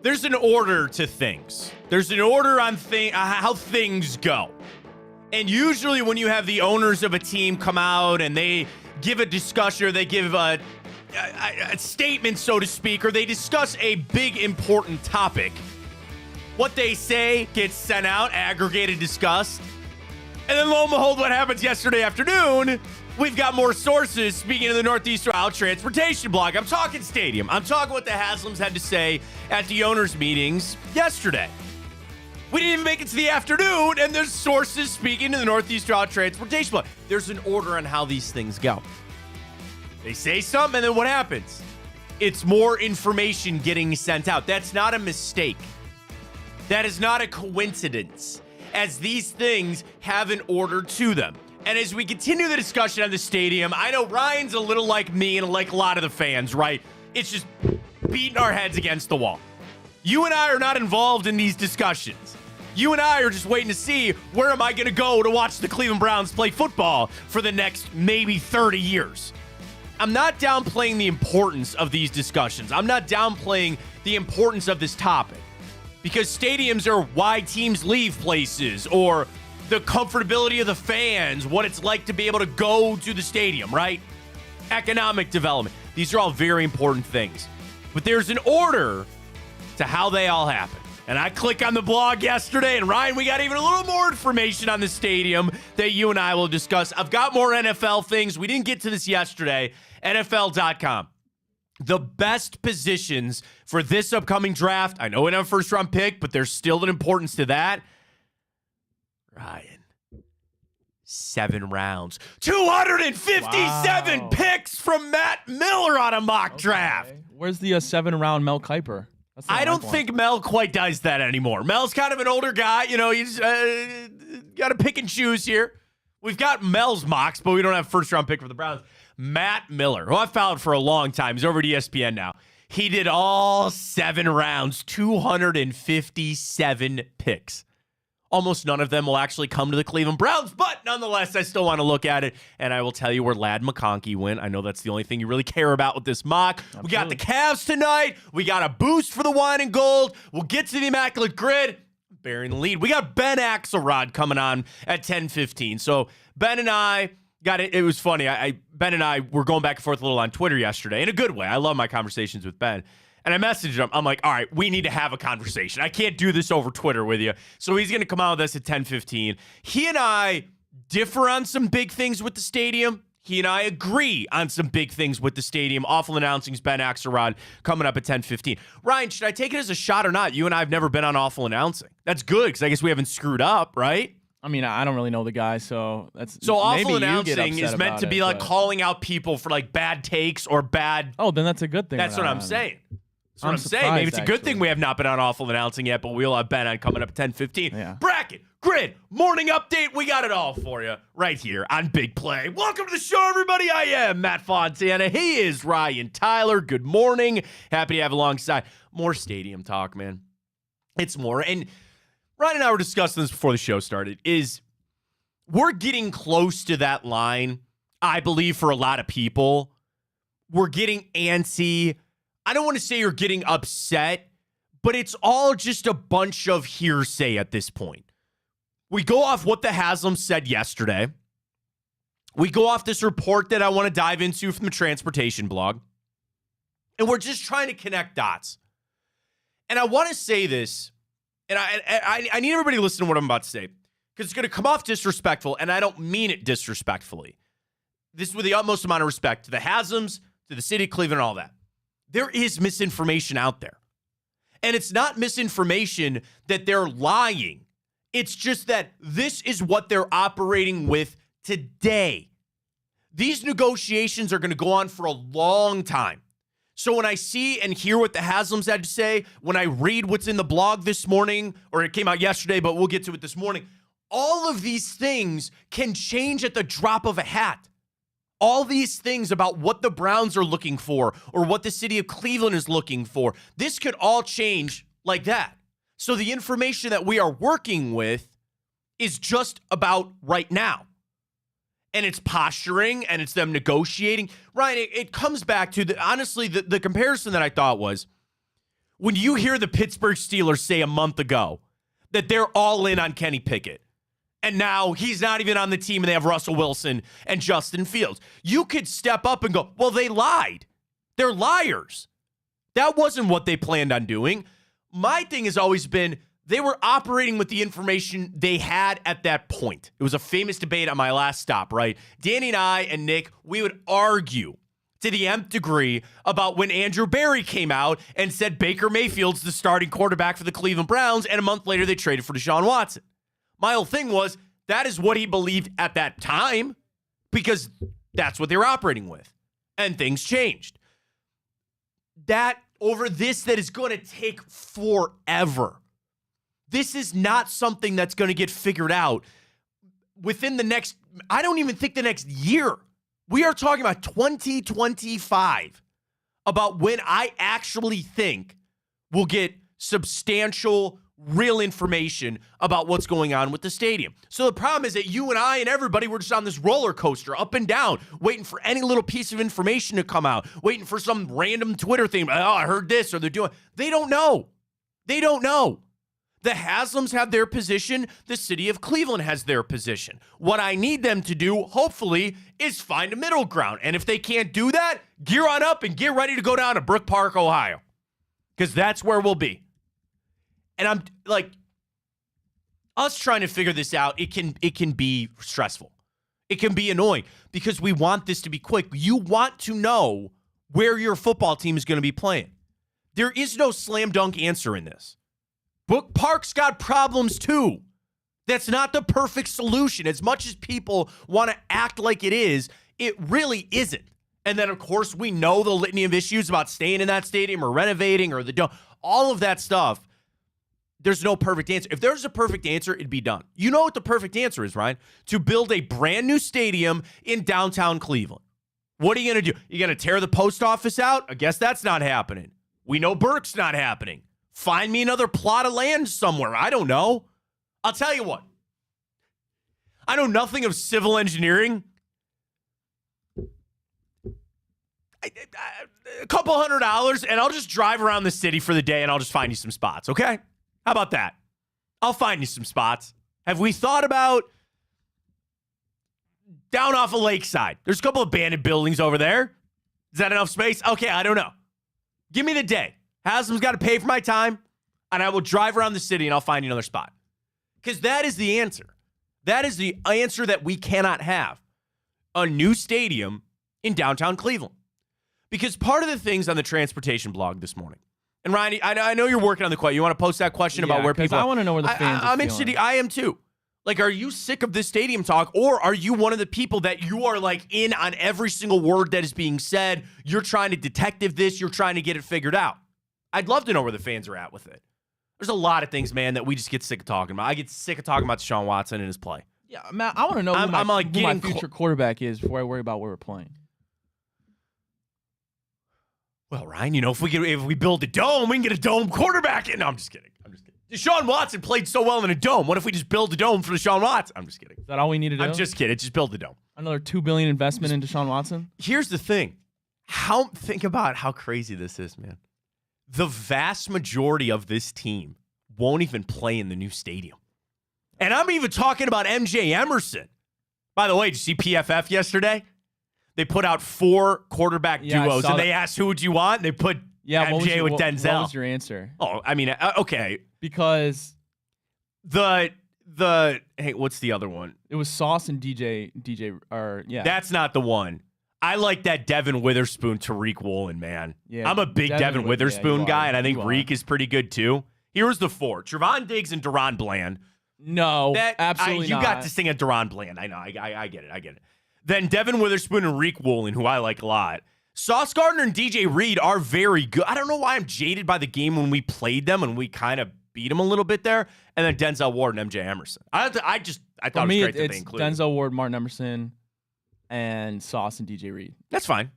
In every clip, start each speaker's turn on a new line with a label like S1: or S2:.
S1: there's an order to things. There's an order on how things go. And usually when you have the owners of a team come out and they give a discussion or they give a statement, so to speak, or they discuss a big, important topic, what they say gets sent out, aggregated, discussed. And then lo and behold, what happens yesterday afternoon, we've got more sources speaking of the Northeast Ohio Transportation blog. I'm talking stadium. I'm talking what the Haslams had to say at the owners' meetings yesterday. We didn't even make it to the afternoon, and there's sources speaking to the Northeast Ohio Transportation blog. There's an order on how these things go. They say something, and then what happens? It's more information getting sent out. That's not a mistake. That is not a coincidence, as these things have an order to them. And as we continue the discussion on the stadium, I know Ryan's a little like me and like a lot of the fans, right? It's just beating our heads against the wall. You and I are not involved in these discussions. You and I are just waiting to see where am I going to go to watch the Cleveland Browns play football for the next maybe 30 years. I'm not downplaying the importance of these discussions. I'm not downplaying the importance of this topic, because stadiums are why teams leave places, or the comfortability of the fans, what it's like to be able to go to the stadium, right? Economic development. These are all very important things. But there's an order to how they all happen. And I click on the blog yesterday, and Ryan, we got even a little more information on the stadium that you and I will discuss. I've got more NFL things. We didn't get to this yesterday. NFL.com. The best positions for this upcoming draft. I know we don't have a first-round pick, but there's still an importance to that. Ryan, 7 rounds. 257 picks from Matt Miller on a mock draft.
S2: Where's the 7-round Mel Kiper?
S1: I don't think Mel quite does that anymore. Mel's kind of an older guy. You know, he's got to pick and choose here. We've got Mel's mocks, but we don't have first-round pick for the Browns. Matt Miller, who I've followed for a long time. He's over at ESPN now. He did all 7 rounds, 257 picks. Almost none of them will actually come to the Cleveland Browns, but nonetheless, I still want to look at it, and I will tell you where Ladd McConkey went. I know that's the only thing you really care about with this mock. Absolutely. We got the Cavs tonight. We got a boost for the wine and gold. We'll get to the Immaculate Grid. Bearing the lead. We got Ben Axelrod coming on at 10:15. So Ben and I got it. It was funny. Ben and I were going back and forth a little on Twitter yesterday in a good way. I love my conversations with Ben. And I messaged him. I'm like, all right, we need to have a conversation. I can't do this over Twitter with you. So he's going to come out with us at 10:15. He and I differ on some big things with the stadium. He and I agree on some big things with the stadium. Awful Announcing's Ben Axelrod coming up at 10:15. Ryan, should I take it as a shot or not? You and I have never been on Awful Announcing. That's good, because I guess we haven't screwed up, right?
S2: I mean, I don't really know the guy, so that's
S1: so Awful Announcing is meant to be like calling out people for like bad takes or bad.
S2: Oh, then that's a good thing.
S1: That's what I'm saying. That's what I'm saying. Maybe it's a good thing we have not been on Awful Announcing yet, but we'll have Ben on coming up at 10:15.
S2: Yeah.
S1: Bracket, grid, morning update. We got it all for you right here on Big Play. Welcome to the show, everybody. I am Matt Fontana. He is Ryan Tyler. Good morning. Happy to have alongside more stadium talk, man. It's more. And Ryan and I were discussing this before the show started, is we're getting close to that line, I believe, for a lot of people. We're getting antsy. I don't want to say you're getting upset, but it's all just a bunch of hearsay at this point. We go off what the Haslams said yesterday. We go off this report that I want to dive into from the transportation blog. And we're just trying to connect dots. And I want to say this, and I need everybody to listen to what I'm about to say, because it's going to come off disrespectful, and I don't mean it disrespectfully. This is with the utmost amount of respect to the Haslams, to the city of Cleveland, and all that. There is misinformation out there. And it's not misinformation that they're lying. It's just that this is what they're operating with today. These negotiations are going to go on for a long time. So when I see and hear what the Haslams had to say, when I read what's in the blog this morning, or it came out yesterday, but we'll get to it this morning, all of these things can change at the drop of a hat. All these things about what the Browns are looking for or what the city of Cleveland is looking for, this could all change like that. So the information that we are working with is just about right now. And it's posturing and it's them negotiating. Ryan, it comes back to, honestly, the comparison that I thought was, When you hear the Pittsburgh Steelers say a month ago that they're all in on Kenny Pickett, and now he's not even on the team and they have Russell Wilson and Justin Fields, you could step up and go, well, they lied. They're liars. That wasn't what they planned on doing. My thing has always been they were operating with the information they had at that point. It was a famous debate on my last stop, right? Danny and I and Nick, we would argue to the nth degree about when Andrew Berry came out and said Baker Mayfield's the starting quarterback for the Cleveland Browns, and a month later they traded for Deshaun Watson. My whole thing was that is what he believed at that time because that's what they were operating with, and things changed. That over this that is going to take forever. This is not something that's going to get figured out within the next, I don't even think the next year. We are talking about 2025 about when I actually think we'll get substantial, real information about what's going on with the stadium. So the problem is that you and I and everybody were just on this roller coaster up and down, waiting for any little piece of information to come out, waiting for some random Twitter thing. Oh, I heard this, or they're doing. They don't know. They don't know. The Haslams have their position. The city of Cleveland has their position. What I need them to do, hopefully, is find a middle ground. And if they can't do that, gear on up and get ready to go down to Brook Park, Ohio, because that's where we'll be. And I'm like, us trying to figure this out, it can be stressful. It can be annoying because we want this to be quick. You want to know where your football team is going to be playing. There is no slam dunk answer in this. Brook Park's got problems too. That's not the perfect solution. As much as people want to act like it is, it really isn't. And then, of course, we know the litany of issues about staying in that stadium or renovating or the dome. All of that stuff. There's no perfect answer. If there's a perfect answer, it'd be done. You know what the perfect answer is, Ryan? To build a brand new stadium in downtown Cleveland. What are you going to do? You going to tear the post office out? I guess that's not happening. We know Burke's not happening. Find me another plot of land somewhere. I don't know. I'll tell you what. I know nothing of civil engineering. A couple $100, and I'll just drive around the city for the day, and I'll just find you some spots, okay? How about that? I'll find you some spots. Have we thought about down off of Lakeside? There's a couple abandoned buildings over there. Is that enough space? Okay, I don't know. Give me the day. Haslam's got to pay for my time, and I will drive around the city, and I'll find you another spot. Because that is the answer. That is the answer that we cannot have. A new stadium in downtown Cleveland. Because part of the things on the transportation blog this morning, and Ryan, I know you're working on the question. You want to post that question about where people...
S2: I want to know where the fans are
S1: I'm interested. I am too. Like, are you sick of this stadium talk, or are you one of the people that you are, like, in on every single word that is being said? You're trying to detective this. You're trying to get it figured out. I'd love to know where the fans are at with it. There's a lot of things, man, that we just get sick of talking about. I get sick of talking about Deshaun Watson and his play.
S2: Yeah, Matt, I want to know who my future quarterback is before I worry about where we're playing.
S1: Well, Ryan, you know, if we build a dome, we can get a dome quarterback in. No, I'm just kidding. Deshaun Watson played so well in a dome. What if we just build a dome for Deshaun Watson? I'm just kidding.
S2: Is that all we need to do?
S1: I'm just kidding. Just build the dome.
S2: Another $2 billion investment in Deshaun Watson?
S1: Here's the thing. Think about how crazy this is, man. The vast majority of this team won't even play in the new stadium. And I'm even talking about MJ Emerson. By the way, did you see PFF yesterday? They put out 4 quarterback duos, and they asked, who would you want? And they put MJ with Denzel.
S2: What was your answer?
S1: Oh, I mean, okay.
S2: Because
S1: hey, what's the other one?
S2: It was Sauce and DJ, yeah.
S1: That's not the one. I like that Devin Witherspoon, Tariq Woolen, man. Yeah, I'm a big Devin Witherspoon guy, and I think Reek is pretty good too. Here's the 4. Trevon Diggs and Deron Bland.
S2: No, absolutely not.
S1: You got to sing a Deron Bland. I know. I get it. Then Devin Witherspoon and Reek Woolen, who I like a lot. Sauce Gardner and DJ Reed are very good. I don't know why I'm jaded by the game when we played them and we kind of beat them a little bit there. And then Denzel Ward and MJ Emerson. I thought it was great that they included
S2: Denzel Ward, Martin Emerson, and Sauce and DJ Reed.
S1: That's fine.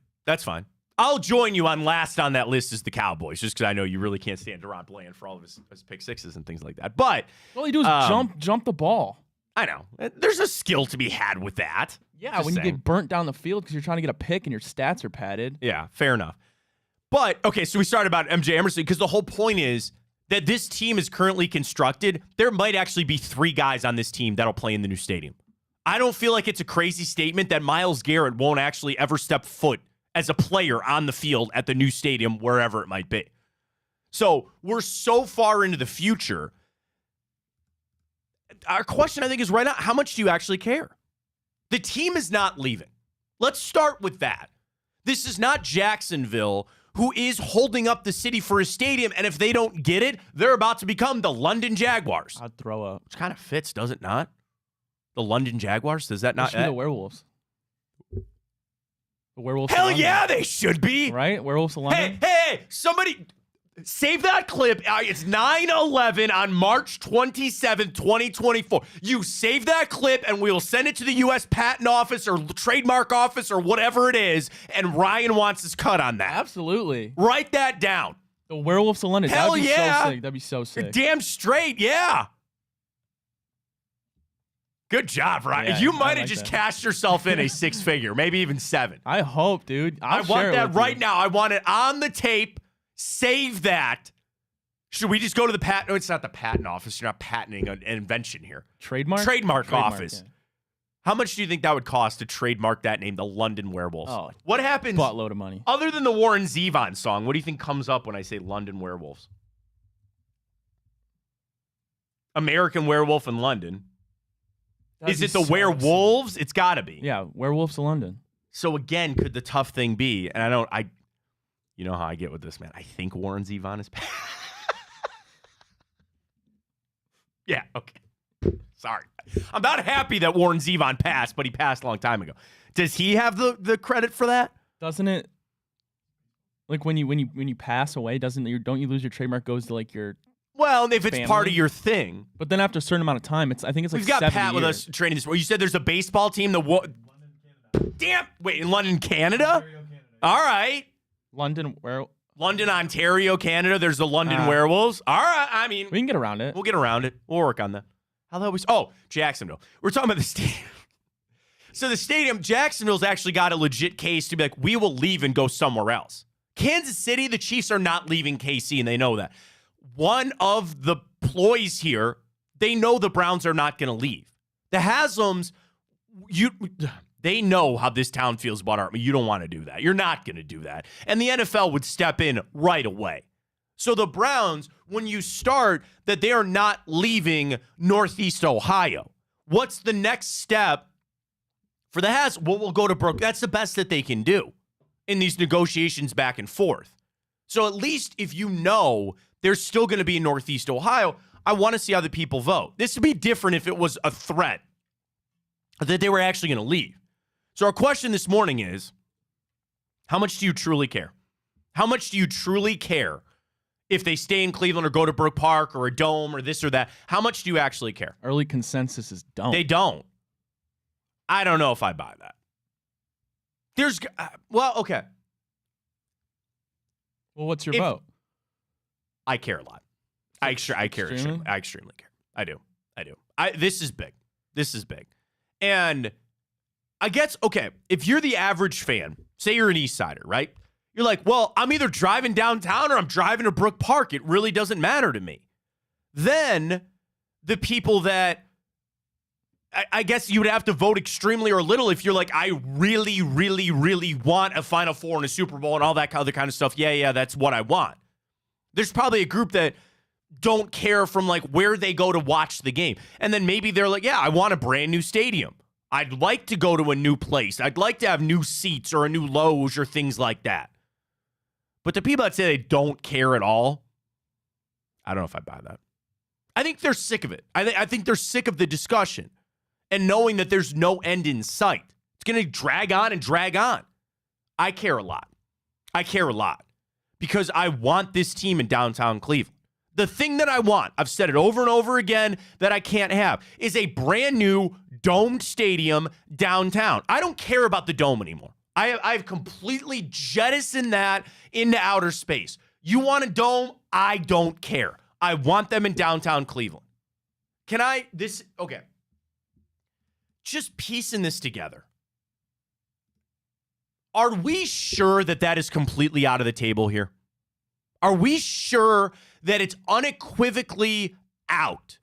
S1: I'll join you on last on that list is the Cowboys, just because I know you really can't stand Deron Bland for all of his pick sixes and things like that. But
S2: all you do is jump the ball.
S1: I know. There's a skill to be had with that.
S2: Yeah, when you get burnt down the field because you're trying to get a pick and your stats are padded.
S1: Yeah, fair enough. But, okay, so we started about MJ Emerson because the whole point is that this team is currently constructed. There might actually be 3 guys on this team that'll play in the new stadium. I don't feel like it's a crazy statement that Myles Garrett won't actually ever step foot as a player on the field at the new stadium, wherever it might be. So we're so far into the future. Our question, I think, is right now, how much do you actually care? The team is not leaving. Let's start with that. This is not Jacksonville, who is holding up the city for a stadium, and if they don't get it, they're about to become the London Jaguars.
S2: I'd throw up.
S1: Which kind of fits, does it not? The London Jaguars? Does that not?
S2: They should be the Werewolves. The Werewolves.
S1: Hell yeah, they should be.
S2: Right? Werewolves of London.
S1: Hey, somebody save that clip. It's 9/11 on March 27th, 2024. You save that clip, and we will send it to the U.S. Patent Office or Trademark Office or whatever it is, and Ryan wants his cut on that.
S2: Absolutely.
S1: Write that down.
S2: The Werewolves of London.
S1: Hell
S2: That'd be
S1: yeah.
S2: so sick. That'd be so sick.
S1: Damn straight, yeah. Good job, Ryan.
S2: Yeah,
S1: you might have
S2: like
S1: just
S2: that.
S1: cashed yourself in a 6-figure, maybe even 7.
S2: I hope, dude.
S1: I want that right now. I want it on the tape. Save that. Should we just go to the patent? No, it's not the patent office. You're not patenting an invention here.
S2: Trademark
S1: office.
S2: Yeah.
S1: How much do you think that would cost to trademark that name, the London Werewolves?
S2: Oh,
S1: what happens?
S2: Buttload of money.
S1: Other than the Warren Zevon song, what do you think comes up when I say London Werewolves? American Werewolf in London.
S2: That'd
S1: Is
S2: be
S1: it the
S2: so
S1: Werewolves? It's got to be.
S2: Yeah, Werewolves of London.
S1: So again, could the tough thing be? And you know how I get with this, man. I think Warren Zevon is. Yeah. Okay. Sorry, I'm not happy that Warren Zevon passed, but he passed a long time ago. Does he have the credit for that?
S2: Doesn't it? Like when you pass away, don't you lose your trademark? Goes to like your.
S1: Well, if it's
S2: family?
S1: part of your thing.
S2: But then after a certain amount of time, I think it's like
S1: We've got
S2: 70
S1: Pat with
S2: years.
S1: us training this. Well, you said there's a baseball team. Damn. Wait, in London, Canada?
S3: Ontario, Canada.
S1: All right.
S2: London,
S1: Ontario, Canada. There's the London
S2: Ah.
S1: Werewolves. All right. I mean,
S2: we can get around it.
S1: we'll get around it. We'll work on that. How that was? Oh, Jacksonville. We're talking about the stadium. So the stadium, Jacksonville's actually got a legit case to be like, we will leave and go somewhere else. Kansas City, the Chiefs are not leaving KC, and they know that. One of the ploys here, they know the Browns are not going to leave. The Haslams, they know how this town feels about Art. You don't want to do that. You're not going to do that. And the NFL would step in right away. So the Browns, when you start that they are not leaving Northeast Ohio, what's the next step for the Haslams? Well, we'll go to Brook. That's the best that they can do in these negotiations back and forth. So at least if you know there's still going to be in Northeast Ohio, I want to see how the people vote. This would be different if it was a threat that they were actually going to leave. So our question this morning is, how much do you truly care? How much do you truly care if they stay in Cleveland or go to Brook Park or a dome or this or that? How much do you actually care?
S2: Early consensus is don't.
S1: They don't. I don't know if I buy that. Okay.
S2: Well, what's your vote?
S1: I care a lot. I care extremely. I extremely care. I do. This is big. And I guess, okay, if you're the average fan, say you're an East Sider, right? You're like, well, I'm either driving downtown or I'm driving to Brook Park. It really doesn't matter to me. Then the people that, I guess you would have to vote extremely or little if you're like, I really, really, really want a Final Four and a Super Bowl and all that other kind of stuff. Yeah, that's what I want. There's probably a group that don't care from like where they go to watch the game. And then maybe they're like, yeah, I want a brand new stadium. I'd like to go to a new place. I'd like to have new seats or a new loge or things like that. But the people that say they don't care at all, I don't know if I buy that. I think they're sick of it. I think they're sick of the discussion and knowing that there's no end in sight. It's going to drag on and drag on. I care a lot. Because I want this team in downtown Cleveland. The thing that I want, I've said it over and over again, that I can't have, is a brand new domed stadium downtown. I don't care about the dome anymore. I've completely jettisoned that into outer space. You want a dome? I don't care. I want them in downtown Cleveland. Okay. Just piecing this together. Are we sure that that is completely out of the table here? Are we sure that it's unequivocally out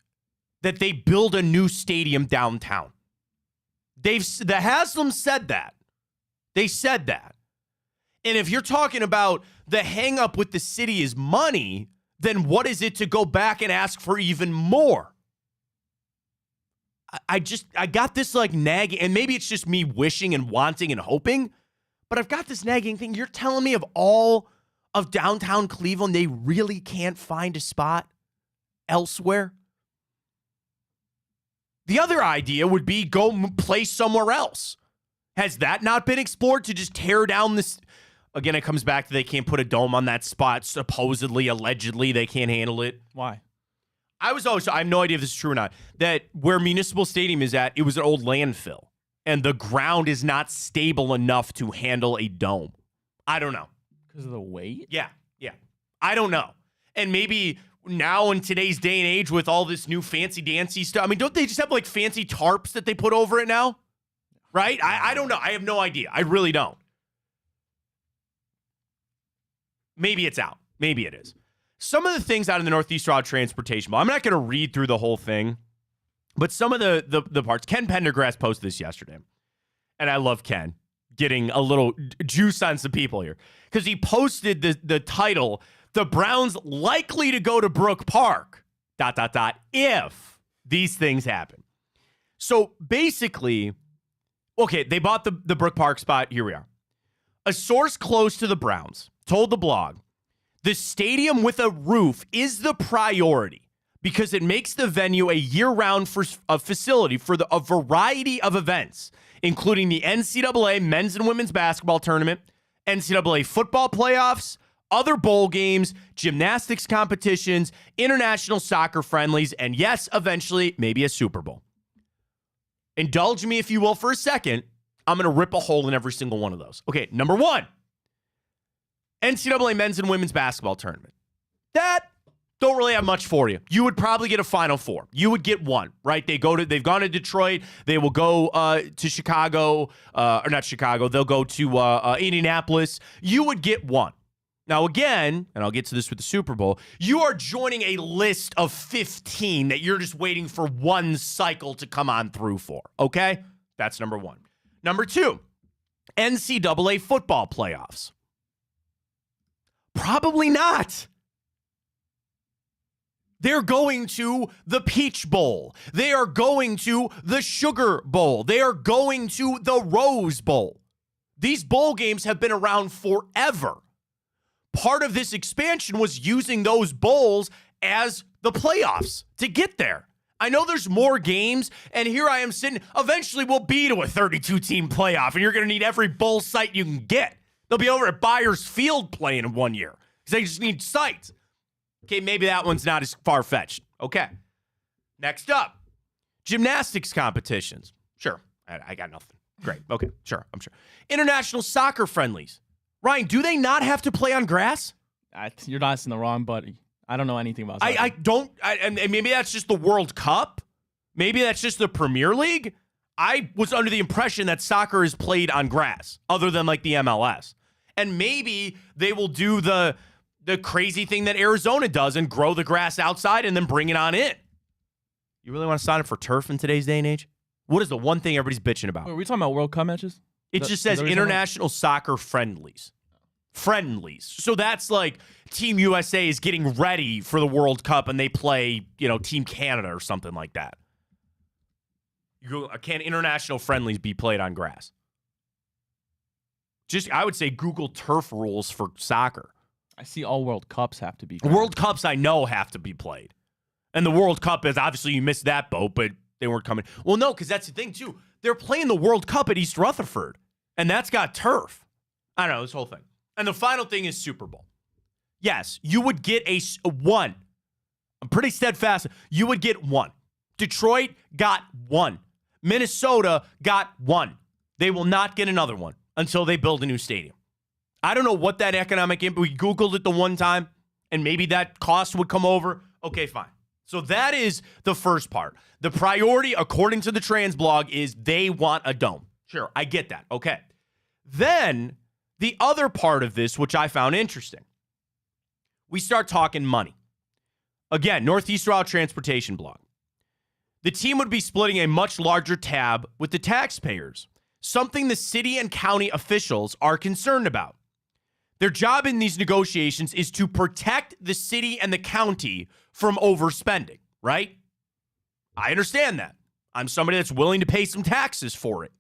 S1: that they build a new stadium downtown? The Haslam said that. They said that. And if you're talking about the hang up with the city is money, then what is it to go back and ask for even more? I got this like nagging, and maybe it's just me wishing and wanting and hoping, but I've got this nagging thing. You're telling me of all of downtown Cleveland, they really can't find a spot elsewhere? The other idea would be go play somewhere else. Has that not been explored, to just tear down this? Again, it comes back to they can't put a dome on that spot. Supposedly, allegedly, they can't handle it.
S2: Why?
S1: I have no idea if this is true or not, that where Municipal Stadium is at, it was an old landfill, and the ground is not stable enough to handle a dome. I don't know.
S2: Because of the weight?
S1: Yeah. I don't know. And maybe now in today's day and age with all this new fancy dancy stuff, I mean, don't they just have like fancy tarps that they put over it now? Right? I don't know. I have no idea. I really don't. Maybe it's out. Maybe it is. Some of the things out of the Northeast Route Transportation Bill, I'm not going to read through the whole thing, but some of the parts. Ken Pendergrass posted this yesterday, and I love Ken getting a little juice on some people here, because he posted the title, "The Browns likely to go to Brook Park, ... if these things happen." So basically, okay, they bought the Brook Park spot. Here we are. A source close to the Browns told the blog, the stadium with a roof is the priority because it makes the venue a year-round facility for a variety of events, including the NCAA men's and women's basketball tournament, NCAA football playoffs, other bowl games, gymnastics competitions, international soccer friendlies, and yes, eventually, maybe a Super Bowl. Indulge me, if you will, for a second. I'm going to rip a hole in every single one of those. Okay, number one, NCAA men's and women's basketball tournament. That don't really have much for you. You would probably get a Final Four. You would get one, right? They've gone to Detroit. They will go to Chicago, or not Chicago. They'll go to Indianapolis. You would get one. Now, again, and I'll get to this with the Super Bowl, you are joining a list of 15 that you're just waiting for one cycle to come on through for, okay? That's number one. Number two, NCAA football playoffs. Probably not. They're going to the Peach Bowl. They are going to the Sugar Bowl. They are going to the Rose Bowl. These bowl games have been around forever. Part of this expansion was using those bowls as the playoffs to get there. I know there's more games, and here I am sitting. Eventually, we'll be to a 32-team playoff, and you're going to need every bowl site you can get. They'll be over at Byers Field playing in 1 year because they just need sites. Okay, maybe that one's not as far-fetched. Okay. Next up, gymnastics competitions. Sure, I got nothing. Great. Okay, sure, I'm sure. International soccer friendlies. Ryan, do they not have to play on grass?
S2: You're not asking the wrong buddy. I don't know anything about soccer.
S1: And maybe that's just the World Cup. Maybe that's just the Premier League. I was under the impression that soccer is played on grass, other than like the MLS. And maybe they will do the crazy thing that Arizona does and grow the grass outside and then bring it on in. You really want to sign up for turf in today's day and age? What is the one thing everybody's bitching about?
S2: Wait, are we talking about World Cup matches?
S1: It just says international soccer friendlies. Friendlies. So that's like Team USA is getting ready for the World Cup and they play, Team Canada or something like that. Can international friendlies be played on grass? I would say Google turf rules for soccer.
S2: I see all World Cups have to be.
S1: World Cups I know have to be played. And the World Cup is obviously you missed that boat, but they weren't coming. Well, no, because that's the thing too. They're playing the World Cup at East Rutherford, and that's got turf. I don't know, this whole thing. And the final thing is Super Bowl. Yes, you would get a one. I'm pretty steadfast. You would get one. Detroit got one. Minnesota got one. They will not get another one until they build a new stadium. I don't know what that economic impact. We Googled it the one time, and maybe that cost would come over. Okay, fine. So that is the first part. The priority, according to the Trans blog, is they want a dome. Sure, I get that. Okay. Then the other part of this, which I found interesting, we start talking money. Again, Northeast Rail Transportation blog. The team would be splitting a much larger tab with the taxpayers, something the city and county officials are concerned about. Their job in these negotiations is to protect the city and the county from overspending, right? I understand that. I'm somebody that's willing to pay some taxes for it.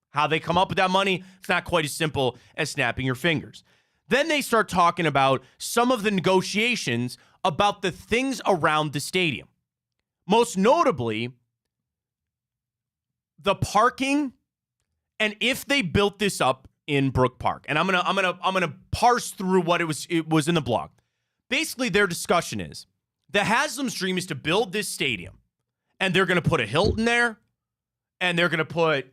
S1: How they come up with that money, it's not quite as simple as snapping your fingers. Then they start talking about some of the negotiations about the things around the stadium. Most notably, the parking, and if they built this up in Brook Park. And I'm gonna parse through what it was in the blog. Basically, their discussion is the Haslam's dream is to build this stadium, and they're gonna put a Hilton there, and they're gonna put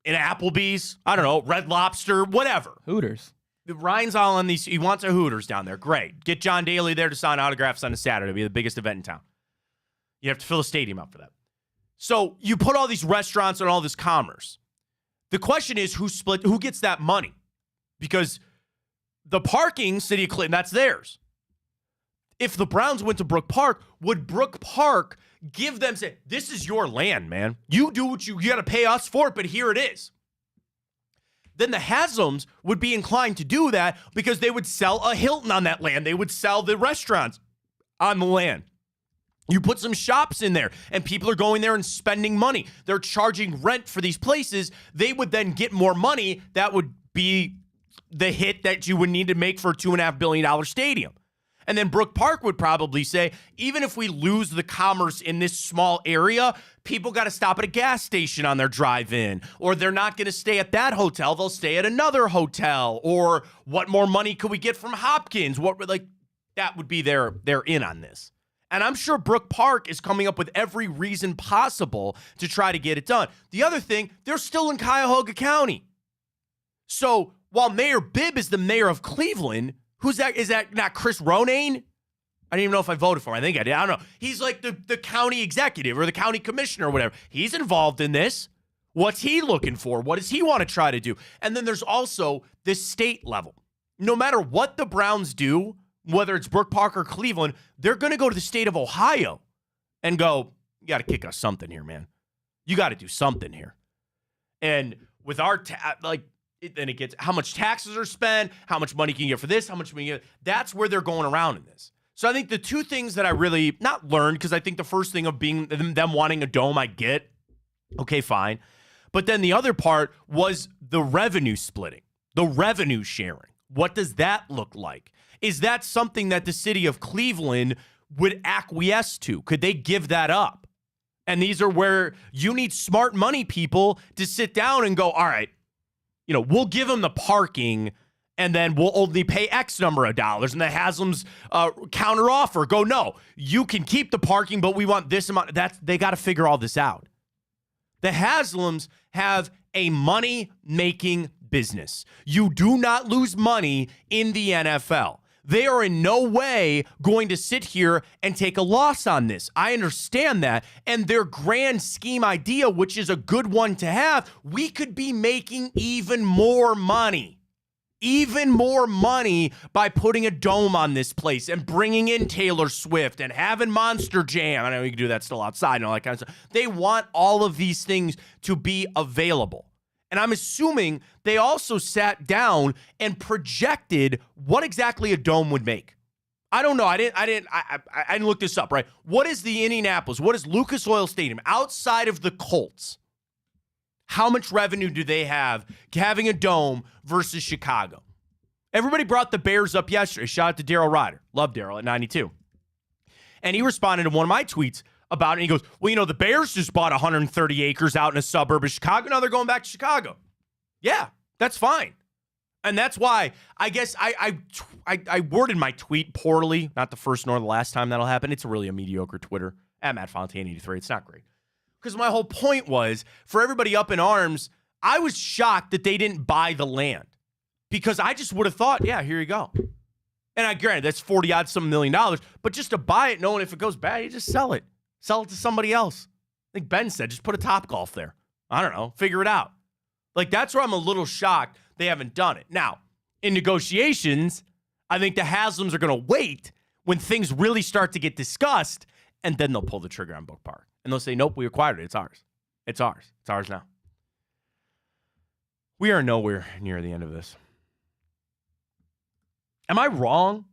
S1: an Applebee's, I don't know, Red Lobster, whatever.
S2: Hooters.
S1: Ryan's all on these. He wants a Hooters down there. Great. Get John Daly there to sign autographs on a Saturday. It'll be the biggest event in town. You have to fill a stadium up for that. So you put all these restaurants and all this commerce. The question is who gets that money? Because the parking, City of Clinton, that's theirs. If the Browns went to Brook Park, would Brook Park give them, say, this is your land, man. You do what you got to pay us for it, but here it is. Then the Haslams would be inclined to do that because they would sell a Hilton on that land. They would sell the restaurants on the land. You put some shops in there and people are going there and spending money. They're charging rent for these places. They would then get more money. That would be the hit that you would need to make for a $2.5 billion stadium. And then Brook Park would probably say, even if we lose the commerce in this small area, people got to stop at a gas station on their drive-in, or they're not going to stay at that hotel. They'll stay at another hotel. Or what more money could we get from Hopkins? That would be their in on this. And I'm sure Brook Park is coming up with every reason possible to try to get it done. The other thing, they're still in Cuyahoga County. So while Mayor Bibb is the mayor of Cleveland, who's that? Is that not Chris Ronayne? I didn't even know if I voted for him. I think I did. I don't know. He's like the county executive or the county commissioner or whatever. He's involved in this. What's he looking for? What does he want to try to do? And then there's also the state level. No matter what the Browns do, whether it's Brook Park or Cleveland, they're going to go to the state of Ohio and go, you got to kick us something here, man. You got to do something here. And with our, then it gets how much taxes are spent, how much money can you get for this, how much money you get. That's where they're going around in this. So I think the two things that I really, not learned, because I think the first thing of being them wanting a dome, I get. Okay, fine. But then the other part was the revenue splitting, the revenue sharing. What does that look like? Is that something that the city of Cleveland would acquiesce to? Could they give that up? And these are where you need smart money people to sit down and go, all right, we'll give them the parking and then we'll only pay X number of dollars. And the Haslam's counter offer go, no, you can keep the parking, but we want this amount. They got to figure all this out. The Haslams have a money-making business. You do not lose money in the NFL. They are in no way going to sit here and take a loss on this. I understand that. And their grand scheme idea, which is a good one to have, we could be making even more money by putting a dome on this place and bringing in Taylor Swift and having Monster Jam. I know you can do that still outside and all that kind of stuff. They want all of these things to be available. And I'm assuming they also sat down and projected what exactly a dome would make. I don't know. I didn't look this up, right? What is the Indianapolis? What is Lucas Oil Stadium outside of the Colts? How much revenue do they have having a dome versus Chicago? Everybody brought the Bears up yesterday. Shout out to Daryl Ryder. Love Daryl at 92. And he responded to one of my tweets about it. And he goes, well, the Bears just bought 130 acres out in a suburb of Chicago. Now they're going back to Chicago. Yeah, that's fine. And that's why I guess I worded my tweet poorly. Not the first nor the last time that'll happen. It's really a mediocre Twitter at Matt Fontana 83. It's not great. Because my whole point was, for everybody up in arms, I was shocked that they didn't buy the land. Because I just would have thought, yeah, here you go. And I granted, that's $40-odd some million, but just to buy it, knowing if it goes bad, you just sell it. Sell it to somebody else. I think Ben said, just put a Topgolf there. I don't know. Figure it out. Like, that's where I'm a little shocked they haven't done it. Now, in negotiations, I think the Haslams are going to wait when things really start to get discussed, and then they'll pull the trigger on Brook Park. And they'll say, nope, we acquired it. It's ours. It's ours. It's ours now. We are nowhere near the end of this. Am I wrong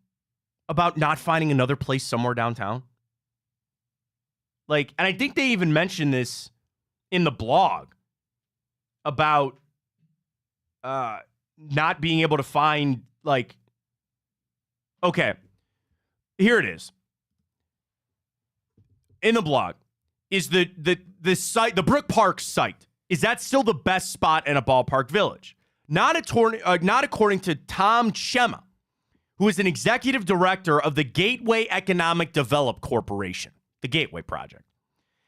S1: about not finding another place somewhere downtown? Like, and I think they even mentioned this in the blog about not being able to find, like, okay, here it is. In the blog, is the site, the Brook Park site, is that still the best spot in a ballpark village? Not according to Tom Chema, who is an executive director of the Gateway Economic Develop Corporation, the Gateway Project.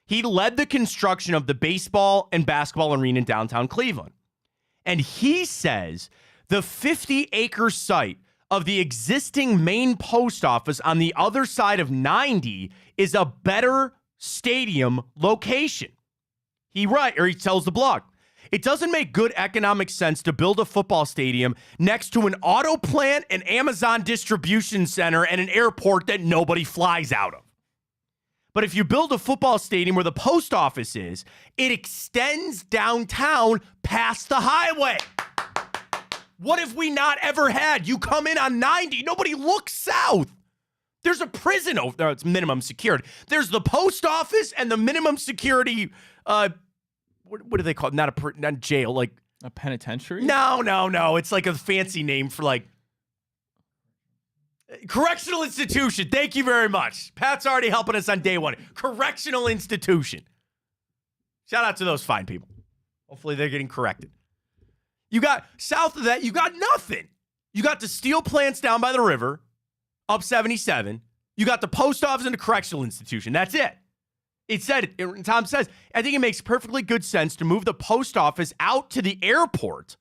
S1: He led the construction of the baseball and basketball arena in downtown Cleveland. And he says the 50-acre site of the existing main post office on the other side of 90 is a better stadium location. He tells the blog, it doesn't make good economic sense to build a football stadium next to an auto plant, an Amazon distribution center, and an airport that nobody flies out of. But if you build a football stadium where the post office is, it extends downtown past the highway. What have we not ever had? You come in on 90, nobody looks south. There's a prison over there. It's minimum security. There's the post office and the minimum security, what do they call it? Not jail, like
S2: a penitentiary?
S1: No. It's like a fancy name for, like, correctional institution. Thank you very much. Pat's already helping us on day one. Correctional institution. Shout out to those fine people. Hopefully they're getting corrected. You got south of that, you got nothing. You got the steel plants down by the river, up 77. You got the post office and the correctional institution. That's it. Tom says, I think it makes perfectly good sense to move the post office out to the airport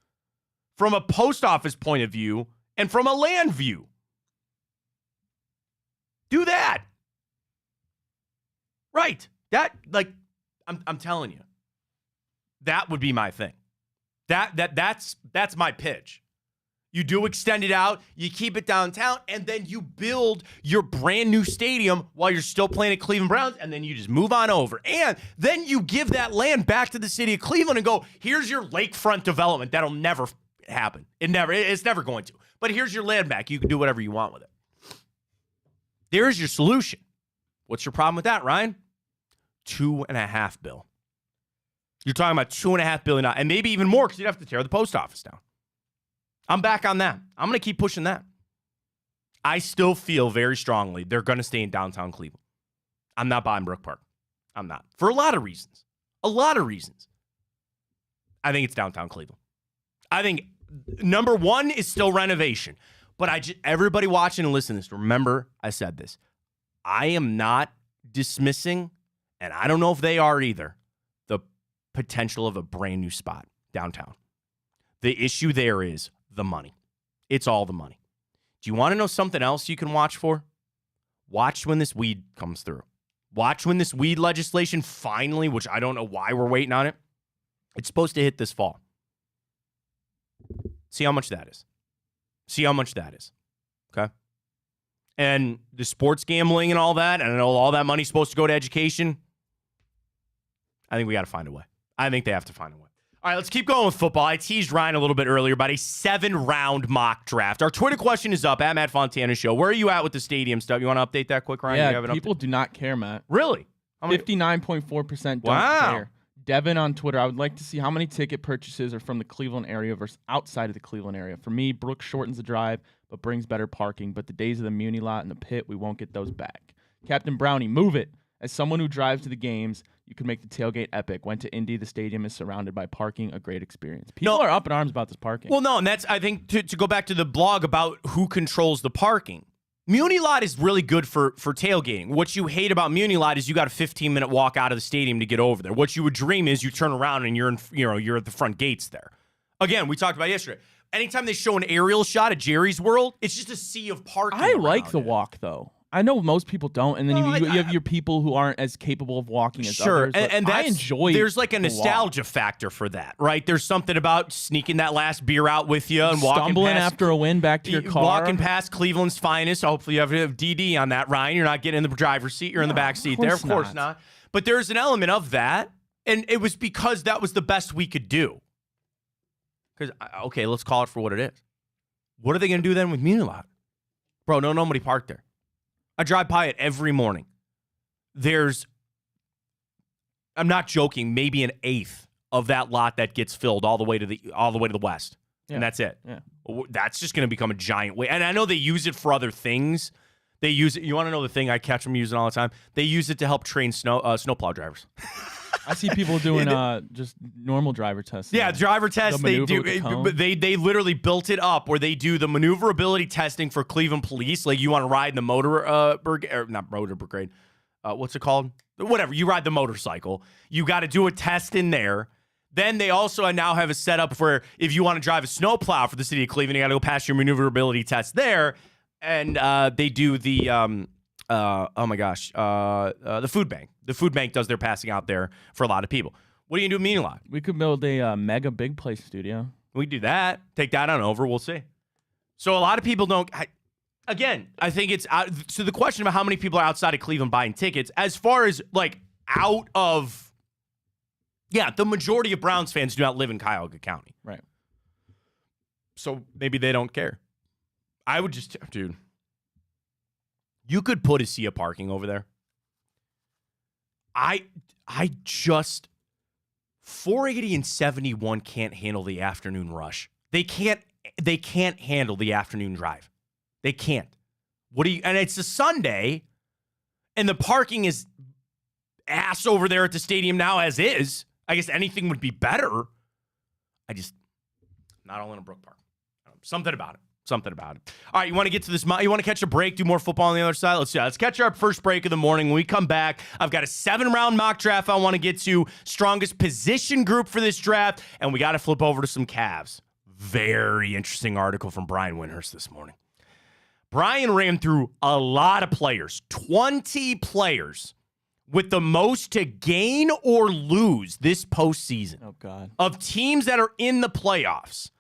S1: from a post office point of view and from a land view. Do that. Right. That, like, I'm telling you, that would be my thing. That's my pitch. You do extend it out, you keep it downtown, and then you build your brand new stadium while you're still playing at Cleveland Browns, and then you just move on over. And then you give that land back to the city of Cleveland and go, here's your lakefront development. That'll never happen. It's never going to. But here's your land back. You can do whatever you want with it. There's your solution. What's your problem with that, Ryan? $2.5 billion. You're talking about $2.5 billion, and maybe even more because you'd have to tear the post office down. I'm back on that. I'm going to keep pushing that. I still feel very strongly they're going to stay in downtown Cleveland. I'm not buying Brook Park. I'm not. For a lot of reasons. I think it's downtown Cleveland. I think number one is still renovation. But everybody watching and listening to this, remember I said this. I am not dismissing, and I don't know if they are either, the potential of a brand new spot downtown. The issue there is the money. It's all the money. Do you want to know something else you can watch for? Watch when this weed comes through. Watch when this weed legislation finally, which I don't know why we're waiting on it, it's supposed to hit this fall. See how much that is. Okay? And the sports gambling and all that, and I know all that money's supposed to go to education. I think we got to find a way. I think they have to find a way. All right, let's keep going with football. I teased Ryan a little bit earlier about a 7-round mock draft. Our Twitter question is up, at Matt Fontana Show. Where are you at with the stadium stuff? You want to update that quick, Ryan?
S2: Yeah, people do not care, Matt.
S1: Really?
S2: 59.4% don't care. Devin on Twitter, I would like to see how many ticket purchases are from the Cleveland area versus outside of the Cleveland area. For me, Brook shortens the drive, but brings better parking. But the days of the Muni lot and the pit, we won't get those back. Captain Brownie, move it. As someone who drives to the games, you can make the tailgate epic. Went to Indy, the stadium is surrounded by parking, a great experience. People are up in arms about this parking.
S1: Well, no, and that's, I think, to go back to the blog about who controls the parking. Muni lot is really good for tailgating. What you hate about Muni lot is you got a 15-minute walk out of the stadium to get over there. What you would dream is you turn around and you're at the front gates there. Again, we talked about yesterday. Anytime they show an aerial shot at Jerry's World, it's just a sea of parking.
S2: I like the walk though. I know most people don't, and then
S1: No,
S2: you have your people who aren't as capable of walking as others.
S1: And
S2: I enjoy.
S1: There's like a nostalgia factor for that, right? There's something about sneaking that last beer out with you and walking
S2: stumbling
S1: past,
S2: after a win back to your car,
S1: walking past Cleveland's finest. Hopefully, you have DD on that, Ryan. You're not getting in the driver's seat. You're in the back seat there. Of course not. But there's an element of that, and it was because that was the best we could do. Because okay, let's call it for what it is. What are they going to do then with Muni Lot? Bro, nobody parked there. I drive by it every morning. I'm not joking, maybe an eighth of that lot that gets filled all the way to the west. Yeah. And that's it. Yeah. That's just going to become a giant way. And I know they use it for other things. They use it. You want to know the thing I catch them using all the time? They use it to help train snowplow drivers.
S2: I see people doing just normal driver tests.
S1: Yeah, driver tests. They do. They literally built it up where they do the maneuverability testing for Cleveland police. Like you want to ride in the motor brigade, or not motor brigade. What's it called? Whatever. You ride the motorcycle. You got to do a test in there. Then they also now have a setup for if you want to drive a snowplow for the city of Cleveland, you got to go past your maneuverability test there. And they do the the food bank. The food bank does their passing out there for a lot of people. What are you going to do Muni Lot?
S2: We could build a mega big play studio.
S1: We do that. Take that on over. We'll see. So a lot of people don't. I think it's out. So the question about how many people are outside of Cleveland buying tickets, as far as like out of, the majority of Browns fans do not live in Cuyahoga County.
S2: Right.
S1: So maybe they don't care. I would just, dude, you could put a sea of parking over there. I just 480 and 71 can't handle the afternoon rush. They can't handle the afternoon drive. They can't. And it's a Sunday, and the parking is ass over there at the stadium now as is. I guess anything would be better. Not all in a Brook Park. Something about it. All right, you want to get to this? You want to catch a break, do more football on the other side? Let's catch our first break of the morning. When we come back, I've got a 7-round mock draft I want to get to, strongest position group for this draft, and we got to flip over to some Cavs. Very interesting article from Brian Windhurst this morning. Brian ran through a lot of players, 20 players, with the most to gain or lose this postseason.
S2: Oh, God. Of
S1: teams that are in the playoffs.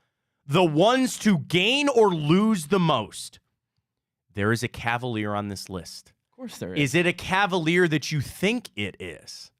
S1: The ones to gain or lose the most. There is a Cavalier on this list.
S2: Of course there is.
S1: Is it a Cavalier that you think it is?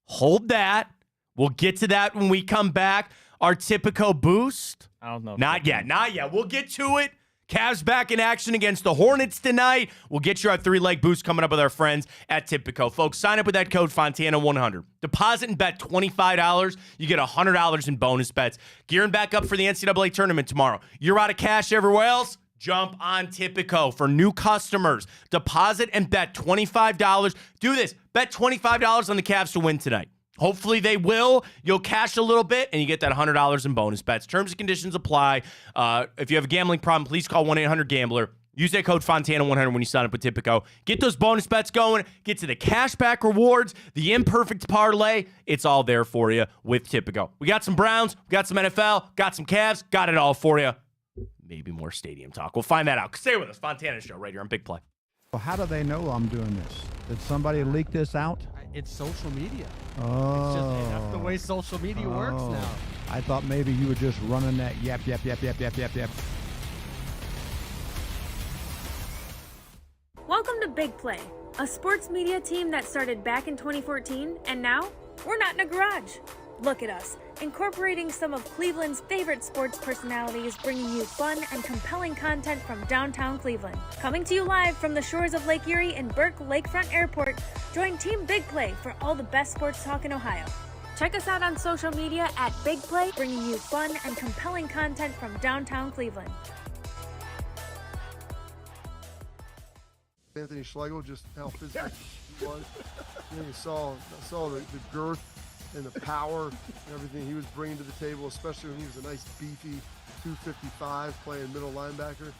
S1: Hold that. We'll get to that when we come back. Our Tipico boost.
S2: I don't know.
S1: Not yet. We'll get to it. Cavs back in action against the Hornets tonight. We'll get you our 3-leg boost coming up with our friends at Tipico. Folks, sign up with that code Fontana100. Deposit and bet $25. You get $100 in bonus bets. Gearing back up for the NCAA tournament tomorrow. You're out of cash everywhere else? Jump on Tipico for new customers. Deposit and bet $25. Do this. Bet $25 on the Cavs to win tonight. Hopefully they will. You'll cash a little bit, and you get that $100 in bonus bets. Terms and conditions apply. If you have a gambling problem, please call 1-800-GAMBLER. Use that code Fontana100 when you sign up with Tipico. Get those bonus bets going. Get to the cashback rewards, the imperfect parlay. It's all there for you with Tipico. We got some Browns. We got some NFL. Got some Cavs. Got it all for you. Maybe more stadium talk. We'll find that out. Stay with us. Fontana Show right here on Big Play.
S3: Well, how do they know I'm doing this? Did somebody leak this out?
S4: It's social media.
S3: Oh.
S4: That's the way social media works now.
S3: I thought maybe you were just running that yep.
S5: Welcome to Big Play, a sports media team that started back in 2014, and now we're not in a garage. Look at us, incorporating some of Cleveland's favorite sports personalities, bringing you fun and compelling content from downtown Cleveland. Coming to you live from the shores of Lake Erie and Burke Lakefront Airport, join Team Big Play for all the best sports talk in Ohio. Check us out on social media at Big Play, bringing you fun and compelling content from downtown Cleveland.
S6: Anthony Schlegel, just how physical he was. You saw the girth and the power and everything he was bringing to the table, especially when he was a nice beefy 255 playing middle linebacker.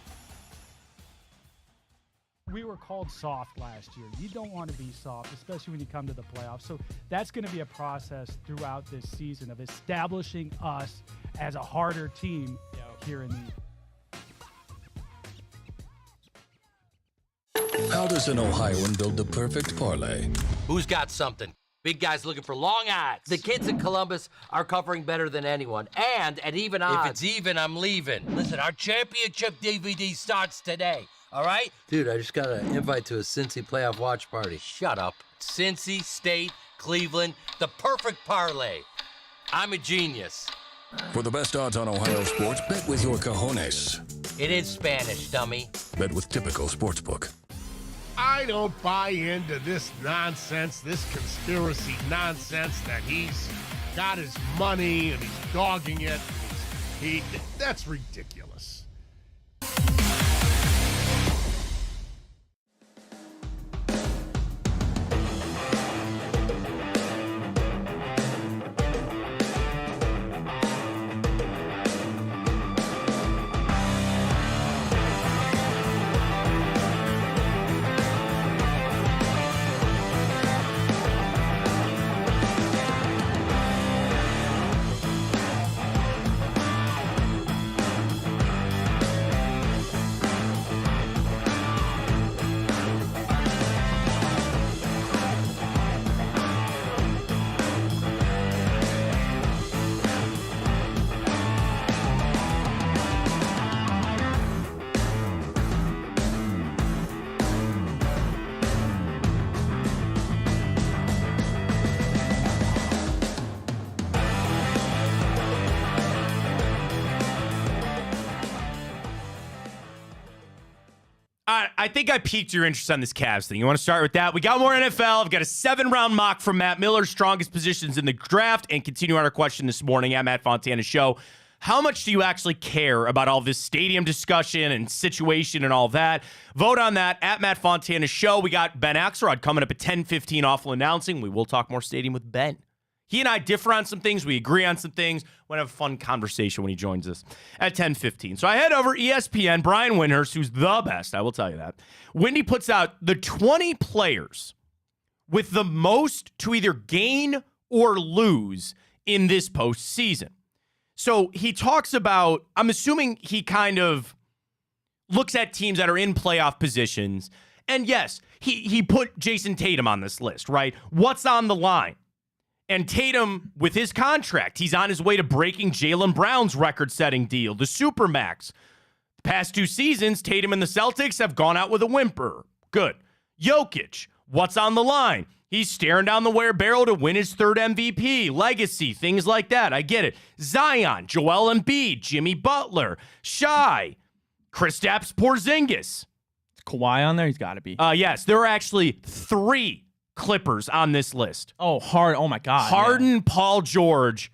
S7: We were called soft last year. You don't want to be soft, especially when you come to the playoffs. So that's going to be a process throughout this season of establishing us as a harder team here in the
S8: How does an Ohioan build the perfect parlay?
S9: Who's got something? Big guy's looking for long odds. The kids in Columbus are covering better than anyone, and at even odds. If it's even, I'm leaving. Listen, our championship DVD starts today, all right? Dude, I just got an invite to a Cincy playoff watch party. Shut up. Cincy, State, Cleveland, the perfect parlay. I'm a genius.
S8: For the best odds on Ohio sports, bet with your cojones.
S9: It is Spanish, dummy.
S8: Bet with Typical Sportsbook.
S10: I don't buy into this nonsense, this conspiracy nonsense that he's got his money and he's dogging it. That's ridiculous.
S1: I think I piqued your interest on this Cavs thing. You want to start with that? We got more NFL. I've got a 7-round mock from Matt Miller, strongest positions in the draft, and continue on our question this morning at Matt Fontana Show. How much do you actually care about all this stadium discussion and situation and all that? Vote on that at Matt Fontana Show. We got Ben Axelrod coming up at 10:15 awful announcing. We will talk more stadium with Ben. He and I differ on some things. We agree on some things. We're going to have a fun conversation when he joins us at 10:15. So I head over ESPN, Brian Windhurst, who's the best, I will tell you that. Windy puts out the 20 players with the most to either gain or lose in this postseason. So he talks about, I'm assuming he kind of looks at teams that are in playoff positions. And yes, he put Jason Tatum on this list, right? What's on the line? And Tatum, with his contract, he's on his way to breaking Jaylen Brown's record-setting deal, the Supermax. The past 2 seasons, Tatum and the Celtics have gone out with a whimper. Good. Jokic, what's on the line? He's staring down the barrel to win his 3rd MVP, legacy, things like that. I get it. Zion, Joel Embiid, Jimmy Butler, Shai, Kristaps Porzingis.
S2: Is Kawhi on there? He's got to be.
S1: Yes, there are actually 3 Clippers on this list.
S2: Oh, oh my God.
S1: Harden,
S2: yeah.
S1: Paul George,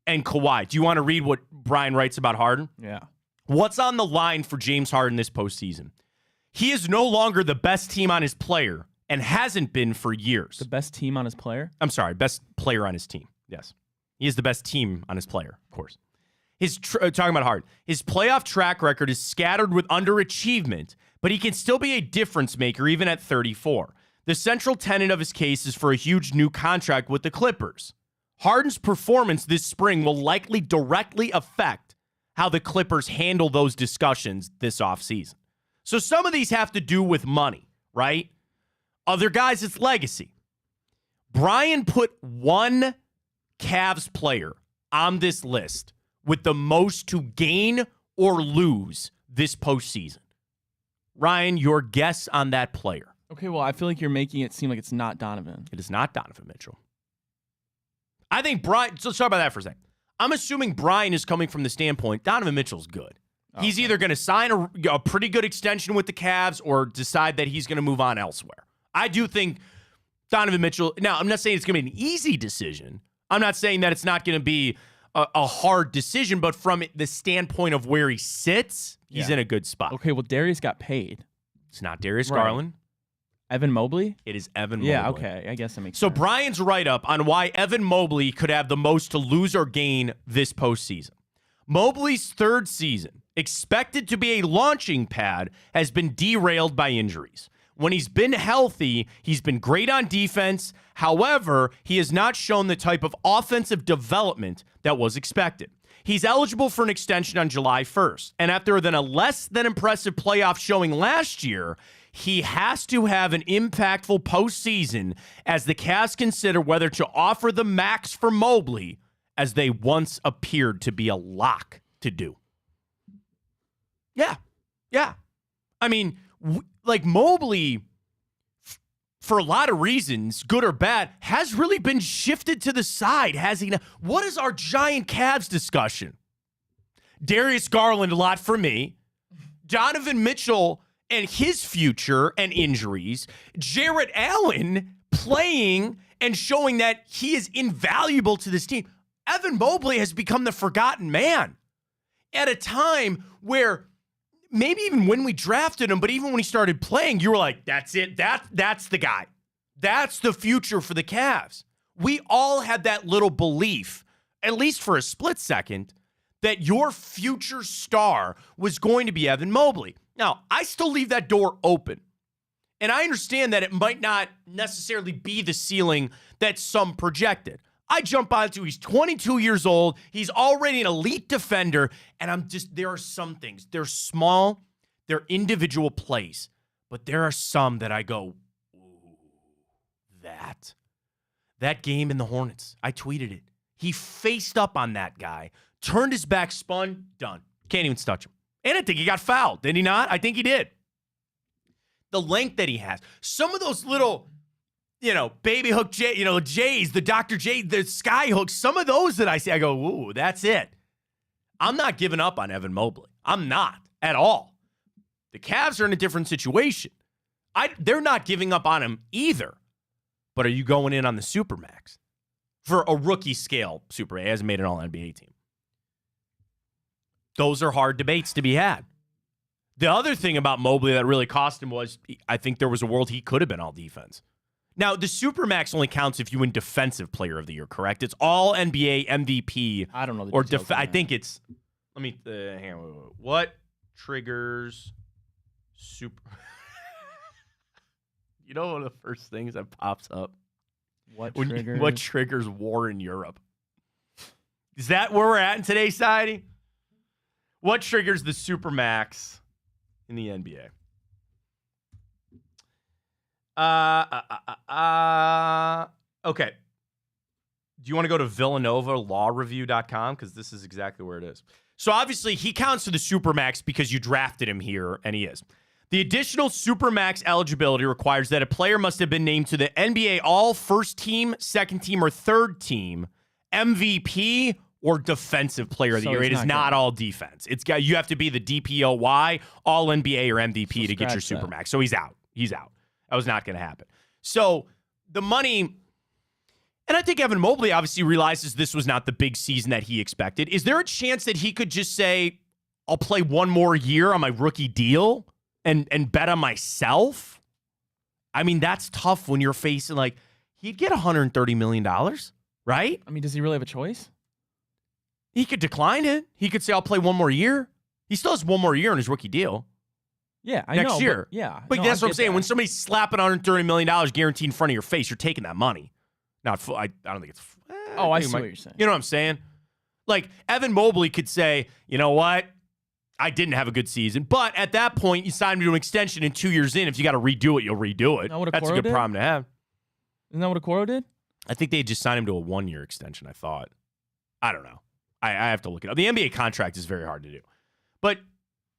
S1: and Kawhi. Do you want to read what Brian writes about Harden?
S2: Yeah.
S1: What's on the line for James Harden this postseason? He is no longer the best team on his player and hasn't been for years.
S2: The best team on his player?
S1: I'm sorry, best player on his team. Yes. He is the best team on his player, of course. Talking about Harden. His playoff track record is scattered with underachievement, but he can still be a difference maker even at 34. The central tenet of his case is for a huge new contract with the Clippers. Harden's performance this spring will likely directly affect how the Clippers handle those discussions this offseason. So some of these have to do with money, right? Other guys, it's legacy. Brian put one Cavs player on this list with the most to gain or lose this postseason. Ryan, your guess on that player.
S2: Okay, well, I feel like you're making it seem like it's not Donovan.
S1: It is not Donovan Mitchell. I think Brian, so let's talk about that for a second. I'm assuming Brian is coming from the standpoint, Donovan Mitchell's good. Okay. He's either going to sign a pretty good extension with the Cavs or decide that he's going to move on elsewhere. I do think Donovan Mitchell, now I'm not saying it's going to be an easy decision. I'm not saying that it's not going to be a hard decision, but from the standpoint of where he sits, he's in a good spot.
S2: Okay, well, Darius got paid.
S1: It's not Darius Garland.
S2: Evan Mobley?
S1: It is Evan Mobley.
S2: Yeah, okay. I guess that makes sense.
S1: So Brian's write-up on why Evan Mobley could have the most to lose or gain this postseason. Mobley's 3rd season, expected to be a launching pad, has been derailed by injuries. When he's been healthy, he's been great on defense. However, he has not shown the type of offensive development that was expected. He's eligible for an extension on July 1st. And after a less than impressive playoff showing last year, He has to have an impactful postseason as the Cavs consider whether to offer the max for Mobley, as they once appeared to be a lock to do. Yeah. I mean, Mobley, for a lot of reasons, good or bad, has really been shifted to the side, has he not? What is our giant Cavs discussion? Darius Garland, a lot for me. Donovan Mitchell and his future and injuries. Jarrett Allen playing and showing that he is invaluable to this team. Evan Mobley has become the forgotten man at a time where maybe even when we drafted him, but even when he started playing, you were like, that's it. That's the guy. That's the future for the Cavs. We all had that little belief, at least for a split second, that your future star was going to be Evan Mobley. Now, I still leave that door open. And I understand that it might not necessarily be the ceiling that some projected. I jump onto, he's 22 years old. He's already an elite defender. And there are some things. They're small. They're individual plays. But there are some that I go, ooh, that game in the Hornets. I tweeted it. He faced up on that guy, turned his back, spun, done. Can't even touch him. And I think he got fouled. Did he not? I think he did. The length that he has. Some of those little, baby hook, J's, the Dr. J, the sky hooks, some of those that I see, I go, ooh, that's it. I'm not giving up on Evan Mobley. I'm not at all. The Cavs are in a different situation. They're not giving up on him either. But are you going in on the Supermax? For a rookie scale Super A, hasn't made an All-NBA team. Those are hard debates to be had. The other thing about Mobley that really cost him was I think there was a world he could have been all defense. Now, the Supermax only counts if you win Defensive Player of the Year, correct? It's all NBA MVP.
S2: I don't know.
S1: Or I think it's, let me, hang on. What triggers super? You know one of the first things that pops up? What triggers war in Europe? Is that where we're at in today's society? What triggers the Supermax in the NBA? Okay. Do you want to go to VillanovaLawReview.com? Because this is exactly where it is. So obviously he counts to the Supermax because you drafted him here, and he is. The additional Supermax eligibility requires that a player must have been named to the NBA All First Team, Second Team, or Third Team, MVP, or Defensive Player of the Year. It is not all defense. You have to be the DPOY, All NBA, or MVP to get your Supermax. So he's out. That was not going to happen. So the money, and I think Evan Mobley obviously realizes this was not the big season that he expected. Is there a chance that he could just say, I'll play one more year on my rookie deal and bet on myself? I mean, that's tough when you're facing, he'd get $130 million, right?
S2: I mean, does he really have a choice?
S1: He could decline it. He could say, I'll play one more year. He still has one more year on his rookie deal.
S2: Yeah, I know.
S1: Next year. But that's what I'm saying.
S2: That.
S1: When somebody's slapping $130 million guaranteed in front of your face, you're taking that money. Not full. I don't think it's.
S2: I see what you're saying.
S1: You know what I'm saying? Evan Mobley could say, you know what? I didn't have a good season. But at that point, you sign him to an extension, and 2 years in, if you got to redo it, you'll redo it. That's a good problem to have.
S2: Isn't that what Okoro did?
S1: I think they just signed him to a 1-year extension, I thought. I don't know. I have to look it up. The NBA contract is very hard to do. But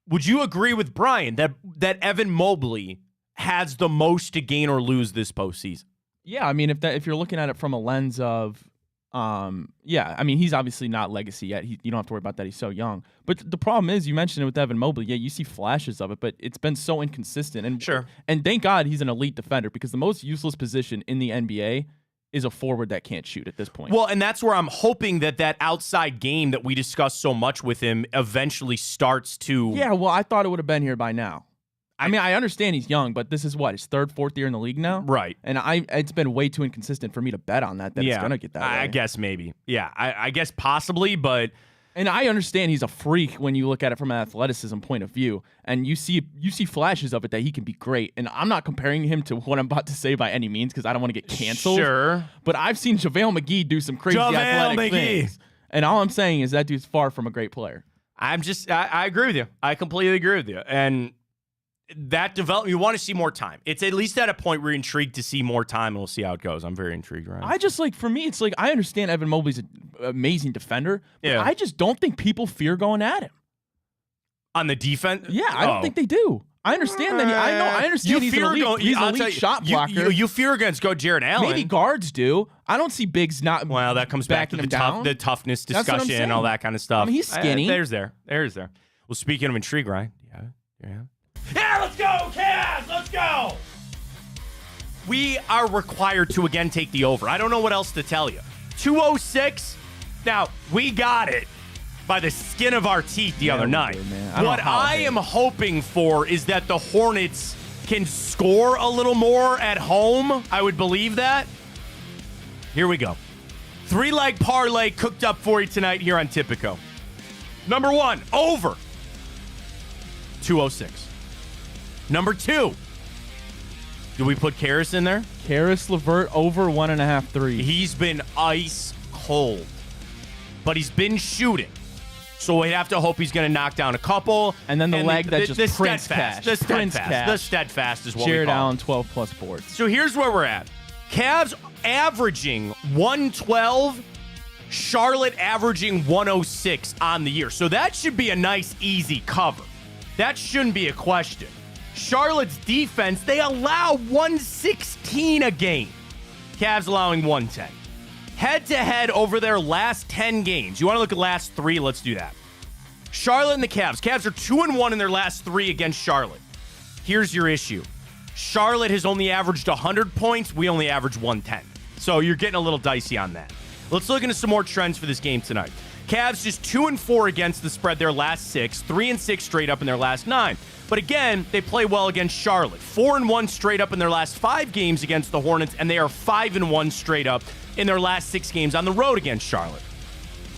S1: would you agree with Brian that Evan Mobley has the most to gain or lose this postseason?
S2: Yeah, I mean, if you're looking at it from a lens of, he's obviously not legacy yet. You don't have to worry about that. He's so young. But the problem is, you mentioned it with Evan Mobley. Yeah, you see flashes of it, but it's been so inconsistent. And
S1: sure.
S2: And thank God he's an elite defender, because the most useless position in the NBA is a forward that can't shoot at this point.
S1: Well, and that's where I'm hoping that outside game that we discussed so much with him eventually starts to...
S2: Yeah, well, I thought it would have been here by now. I mean, I understand he's young, but this is his third, fourth year in the league now?
S1: Right.
S2: And it's been way too inconsistent for me to bet on that it's going to get that way.
S1: I guess maybe. Yeah, I guess possibly, but...
S2: And I understand he's a freak when you look at it from an athleticism point of view, and you see flashes of it that he can be great. And I'm not comparing him to what I'm about to say by any means, because I don't want to get canceled.
S1: Sure.
S2: But I've seen JaVale McGee do some crazy athletic things. And all I'm saying is that dude's far from a great player.
S1: I agree with you. I completely agree with you. And that development, you want to see more time. It's at least at a point where you're intrigued to see more time, and we'll see how it goes. I'm very intrigued, right?
S2: I just for me, it's I understand Evan Mobley's an amazing defender, but
S1: Yeah.
S2: I just don't think people fear going at him.
S1: On the defense?
S2: Yeah, I don't think they do. I understand that. I understand he's an elite shot blocker.
S1: You fear against Jared Allen.
S2: Maybe guards do. I don't see bigs not.
S1: Well, that comes back to the toughness discussion, all that kind of stuff.
S2: I mean, he's skinny.
S1: There's there. Well, speaking of intrigue, right? Yeah, let's go, Cavs! Let's go! We are required to again take the over. I don't know what else to tell you. 206. Now, we got it by the skin of our teeth the other night. What I am hoping for is that the Hornets can score a little more at home. I would believe that. Here we go. 3-leg parlay cooked up for you tonight here on Tipico. Number 1, over 206. Number 2, do we put Karras in there?
S2: Karras LeVert over 1.5 threes.
S1: He's been ice cold, but he's been shooting. So we have to hope he's going to knock down a couple.
S2: And then the leg that just Prince cash.
S1: The steadfast is what
S2: Jared
S1: we call
S2: Allen,
S1: it.
S2: 12-plus boards.
S1: So here's where we're at. Cavs averaging 112, Charlotte averaging 106 on the year. So that should be a nice, easy cover. That shouldn't be a question. Charlotte's defense, they allow 116 a game. Cavs allowing 110. Head-to-head over their last 10 games. You want to look at last 3? Let's do that. Charlotte and the Cavs. Cavs are 2-1 in their last 3 against Charlotte. Here's your issue. Charlotte has only averaged 100 points. We only average 110. So you're getting a little dicey on that. Let's look into some more trends for this game tonight. Cavs just 2-4 against the spread their last 6, 3-6 straight up in their last 9. But again, they play well against Charlotte. 4-1 straight up in their last 5 games against the Hornets, and they are 5-1 straight up in their last 6 games on the road against Charlotte.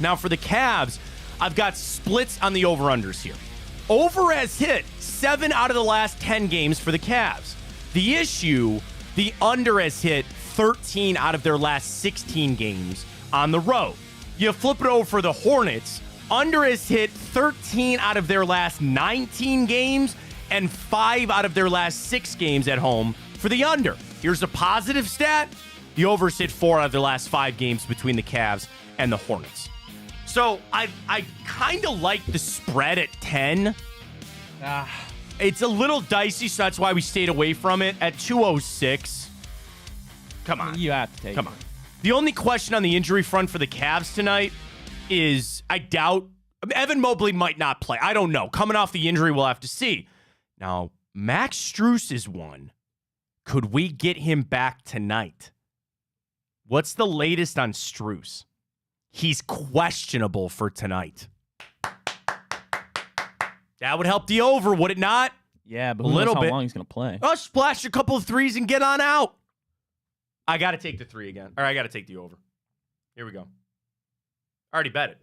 S1: Now for the Cavs, I've got splits on the over-unders here. Over has hit 7 out of the last 10 games for the Cavs. The issue, the under has hit 13 out of their last 16 games on the road. You flip it over for the Hornets, under has hit 13 out of their last 19 games and 5 out of their last 6 games at home for the under. Here's a positive stat. The overs hit 4 out of their last 5 games between the Cavs and the Hornets. So I kind of like the spread at 10. It's a little dicey, so that's why we stayed away from it. At 206, come on.
S2: You have to take it.
S1: Come on. The only question on the injury front for the Cavs tonight is I doubt Evan Mobley might not play. I don't know. Coming off the injury, we'll have to see. Now, Max Strus is one. Could we get him back tonight? What's the latest on Strus? He's questionable for tonight. That would help the over, would it not?
S2: Yeah, but who knows how long he's going to play.
S1: I'll splash a couple of threes and get on out. I got to take the 3 again. Or I got to take the over. Here we go. Already bet it.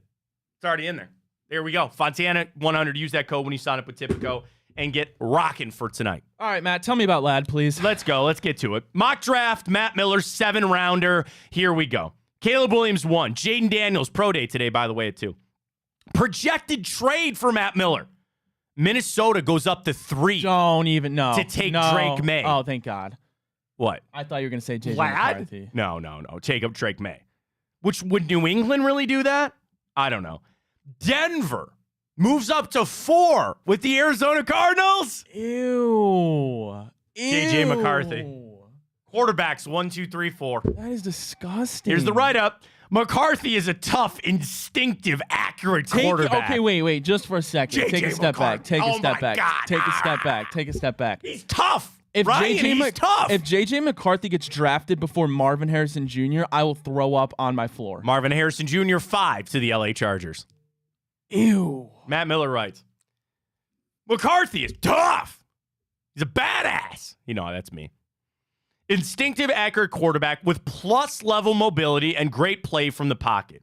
S1: It's already in there. There we go. Fontana 100. Use that code when you sign up with Tipico and get rocking for tonight.
S2: All right, Matt, tell me about Lad, please.
S1: Let's go. Let's get to it. Mock draft, Matt Miller, 7-rounder. Here we go. Caleb Williams 1. Jaden Daniels, pro day today, by the way, at 2. Projected trade for Matt Miller. Minnesota goes up to 3.
S2: Don't even know.
S1: To take Drake May.
S2: Oh, thank God.
S1: What?
S2: I thought you were going to say J.J. McCarthy.
S1: No. Take up Drake May. Which, would New England really do that? I don't know. Denver moves up to 4 with the Arizona Cardinals.
S2: Ew.
S1: J.J. McCarthy. Quarterbacks 1, 2, 3, 4.
S2: That is disgusting.
S1: Here's the write-up. McCarthy is a tough, instinctive, accurate quarterback.
S2: Okay, wait, just for a second. Take a step back. Take a step back.
S1: God.
S2: Take a step back. Take a step back.
S1: He's tough.
S2: If
S1: tough.
S2: If J.J. McCarthy gets drafted before Marvin Harrison Jr., I will throw up on my floor.
S1: Marvin Harrison Jr., 5 to the LA Chargers.
S2: Ew.
S1: Matt Miller writes, McCarthy is tough. He's a badass. You know, that's me. Instinctive, accurate quarterback with plus-level mobility and great play from the pocket.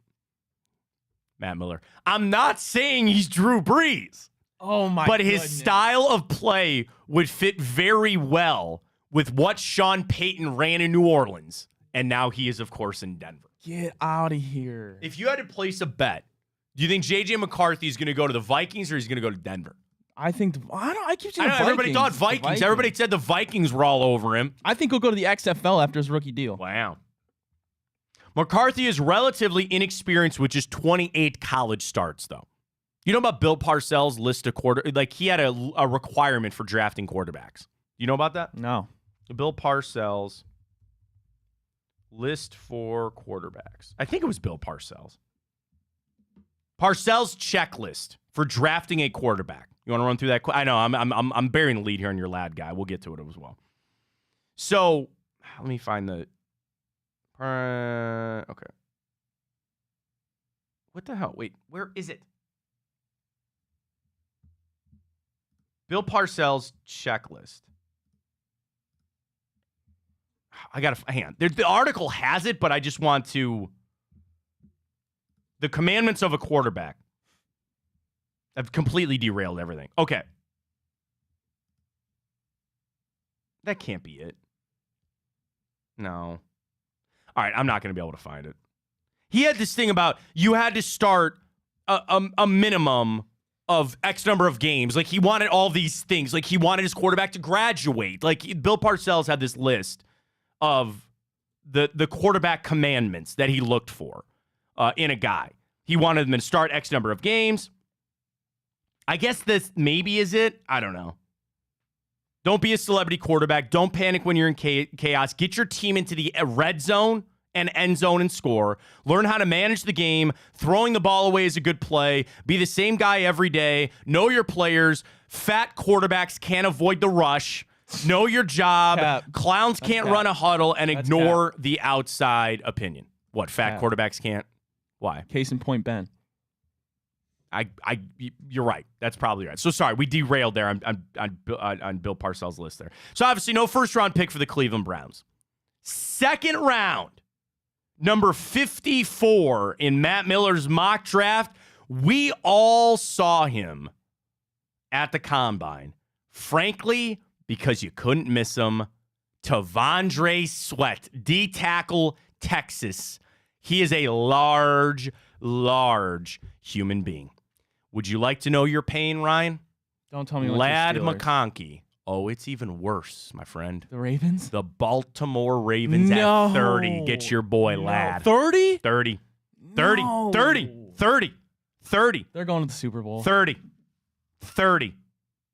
S1: Matt Miller. I'm not saying he's Drew Brees.
S2: Oh, my
S1: But
S2: goodness.
S1: his style of play would fit very well with what Sean Payton ran in New Orleans. And now he is, of course, in Denver.
S2: Get out of here.
S1: If you had to place a bet, do you think J.J. McCarthy is going to go to the Vikings or he's going to go to Denver?
S2: I think I keep saying
S1: everybody thought Vikings. Everybody said the Vikings were all over him.
S2: I think he'll go to the XFL after his rookie deal.
S1: Wow. McCarthy is relatively inexperienced with just 28 college starts, though. You know about Bill Parcells' list of he had a requirement for drafting quarterbacks. You know about that?
S2: No.
S1: Bill Parcells' list for quarterbacks. I think it was Bill Parcells. Parcells' checklist for drafting a quarterback. You want to run through that? I know I'm burying the lead here on your lad guy. We'll get to it as well. So let me find the. Okay. What the hell? Wait, where is it? Bill Parcells' checklist. I got to hang on. The article has it, but I just want to. The commandments of a quarterback. I've completely derailed everything. Okay. That can't be it. No. All right, I'm not going to be able to find it. He had this thing about you had to start a minimum of X number of games. Like, he wanted all these things. Like, he wanted his quarterback to graduate. Like, Bill Parcells had this list of the quarterback commandments that he looked for in a guy. He wanted them to start X number of games. I guess this maybe is it. I don't know. Don't be a celebrity quarterback. Don't panic when you're in chaos. Get your team into the red zone and end zone and score. Learn how to manage the game. Throwing the ball away is a good play. Be the same guy every day. Know your players. Fat quarterbacks can't avoid the rush. Know your job.
S2: Cap.
S1: Clowns can't run a huddle and ignore the outside opinion. What, fat quarterbacks can't? Why?
S2: Case in point, Ben.
S1: You're right. That's probably right. So sorry, we derailed there on Bill Parcells' list there. So obviously no first round pick for the Cleveland Browns. Second round, number 54 in Matt Miller's mock draft. We all saw him at the combine. Frankly, because you couldn't miss him, T'Vondre Sweat, D tackle, Texas. He is a large human being. Would you like to know your pain, Ryan?
S2: Don't tell me.
S1: Lad McConkey. Oh, it's even worse, my friend.
S2: The Ravens?
S1: The Baltimore Ravens at 30. Get your boy, Lad.
S2: 30?
S1: 30. 30.
S2: No.
S1: 30. 30. 30.
S2: They're going to the Super Bowl.
S1: 30. 30.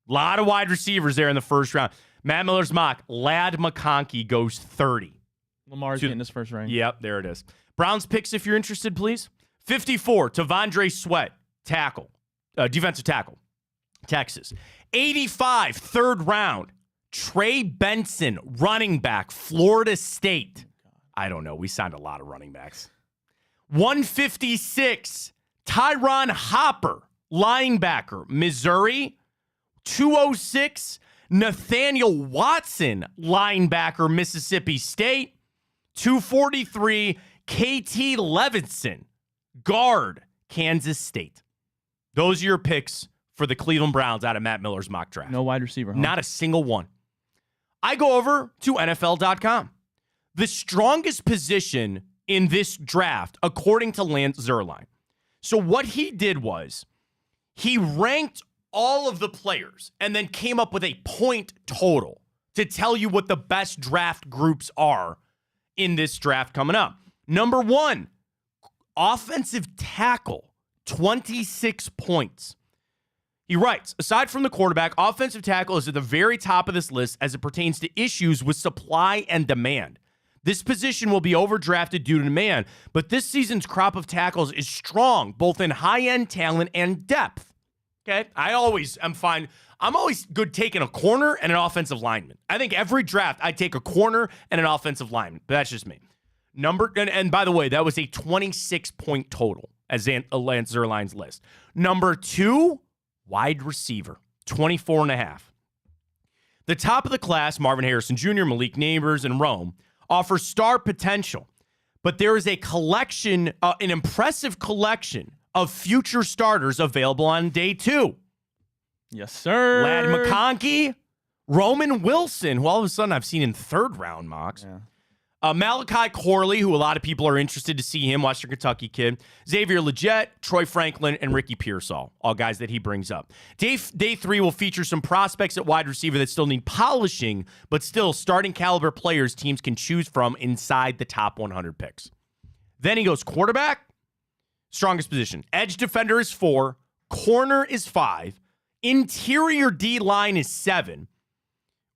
S1: A lot of wide receivers there in the first round. Matt Miller's mock. Lad McConkey goes 30.
S2: Lamar's getting his first ring.
S1: Yep, there it is. Browns picks, if you're interested, please. 54, T'Vondre Sweat, tackle, defensive tackle, Texas. 85, third round, Trey Benson, running back, Florida State. I don't know. We signed a lot of running backs. 156, Tyron Hopper, linebacker, Missouri. 206, Nathaniel Watson, linebacker, Mississippi State. 243, KT Levinson, guard, Kansas State. Those are your picks for the Cleveland Browns out of Matt Miller's mock draft.
S2: No wide receiver, huh?
S1: Not a single one. I go over to NFL.com. The strongest position in this draft, according to Lance Zierlein. So what he did was he ranked all of the players and then came up with a point total to tell you what the best draft groups are in this draft coming up. Number 1, offensive tackle, 26 points. He writes, aside from the quarterback, offensive tackle is at the very top of this list as it pertains to issues with supply and demand. This position will be overdrafted due to demand, but this season's crop of tackles is strong, both in high-end talent and depth. Okay? I always am fine. I'm always good taking a corner and an offensive lineman. I think every draft I take a corner and an offensive lineman, but that's just me. And by the way, that was a 26-point total as Lance Zierlein's list. Number 2, wide receiver, 24.5. The top of the class, Marvin Harrison Jr., Malik Neighbors, and Rome, offer star potential, but there is a collection, an impressive collection of future starters available on day 2.
S2: Yes, sir.
S1: Lad McConkey, Roman Wilson, who all of a sudden I've seen in third round mocks. Malachi Corley, who a lot of people are interested to see him, Western Kentucky kid. Xavier Legette, Troy Franklin, and Ricky Pearsall, all guys that he brings up. Day 3 will feature some prospects at wide receiver that still need polishing, but still starting caliber players teams can choose from inside the top 100 picks. Then he goes quarterback, strongest position. Edge defender is 4, corner is 5, interior D-line is 7,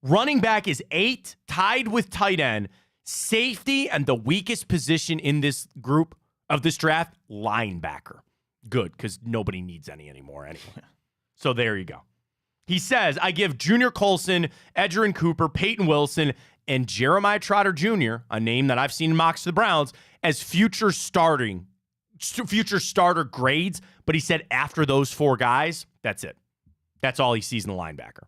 S1: running back is 8, tied with tight end. Safety and the weakest position in this group of this draft, linebacker. Good, because nobody needs any anymore anyway. So there you go. He says, I give Junior Colson, Edgerrin Cooper, Peyton Wilson, and Jeremiah Trotter Jr., a name that I've seen in mocks to the Browns, as future starter grades. But he said after those 4 guys, that's it. That's all he sees in the linebacker.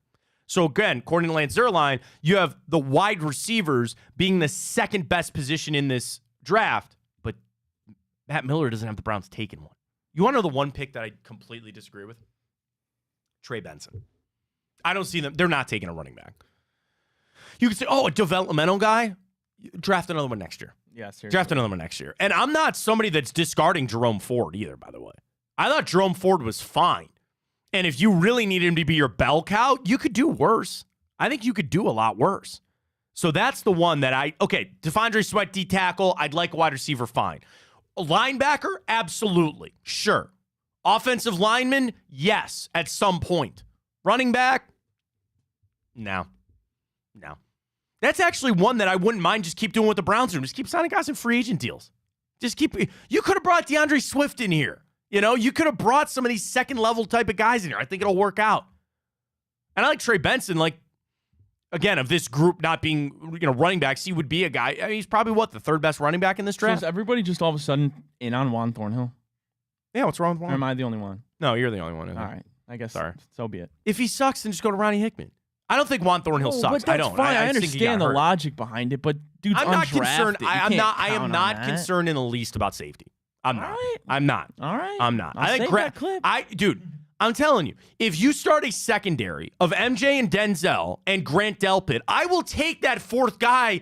S1: So again, according to Lance Zierlein, you have the wide receivers being the second best position in this draft, but Matt Miller doesn't have the Browns taking one. You want to know the one pick that I completely disagree with? Trey Benson. I don't see them. They're not taking a running back. You can say, oh, a developmental guy? Draft another one next year.
S2: Yeah, seriously.
S1: Draft another one next year. And I'm not somebody that's discarding Jerome Ford either, by the way. I thought Jerome Ford was fine. And if you really need him to be your bell cow, you could do worse. I think you could do a lot worse. So that's the one that Devondre Sweat, D tackle, I'd like a wide receiver, fine. A linebacker, absolutely, sure. Offensive lineman, yes, at some point. Running back, no. That's actually one that I wouldn't mind just keep doing what the Browns do. Just keep signing guys in free agent deals. You could have brought DeAndre Swift in here. You know, you could have brought some of these second-level type of guys in here. I think it'll work out. And I like Trey Benson. Like, again, of this group not being, running backs, he would be a guy. I mean, he's probably, the third best running back in this draft?
S2: So is everybody just all of a sudden in on Juan Thornhill?
S1: Yeah, what's wrong with Juan?
S2: Or am I the only one?
S1: No, you're the only one.
S2: All right. I guess
S1: Sorry.
S2: So be it.
S1: If he sucks, then just go to Ronnie Hickman. I don't think Juan Thornhill sucks.
S2: But that's
S1: I don't.
S2: Fine. I
S1: just think he
S2: understand
S1: got
S2: the
S1: hurt.
S2: logic behind it, but dude's
S1: I'm not concerned.
S2: undrafted.
S1: I am not concerned in the least about safety. I'm not.
S2: right.
S1: I'm not.
S2: All right.
S1: I'm not.
S2: I'll save that clip.
S1: Dude, I'm telling you, if you start a secondary of MJ and Denzel and Grant Delpit, I will take that 4th guy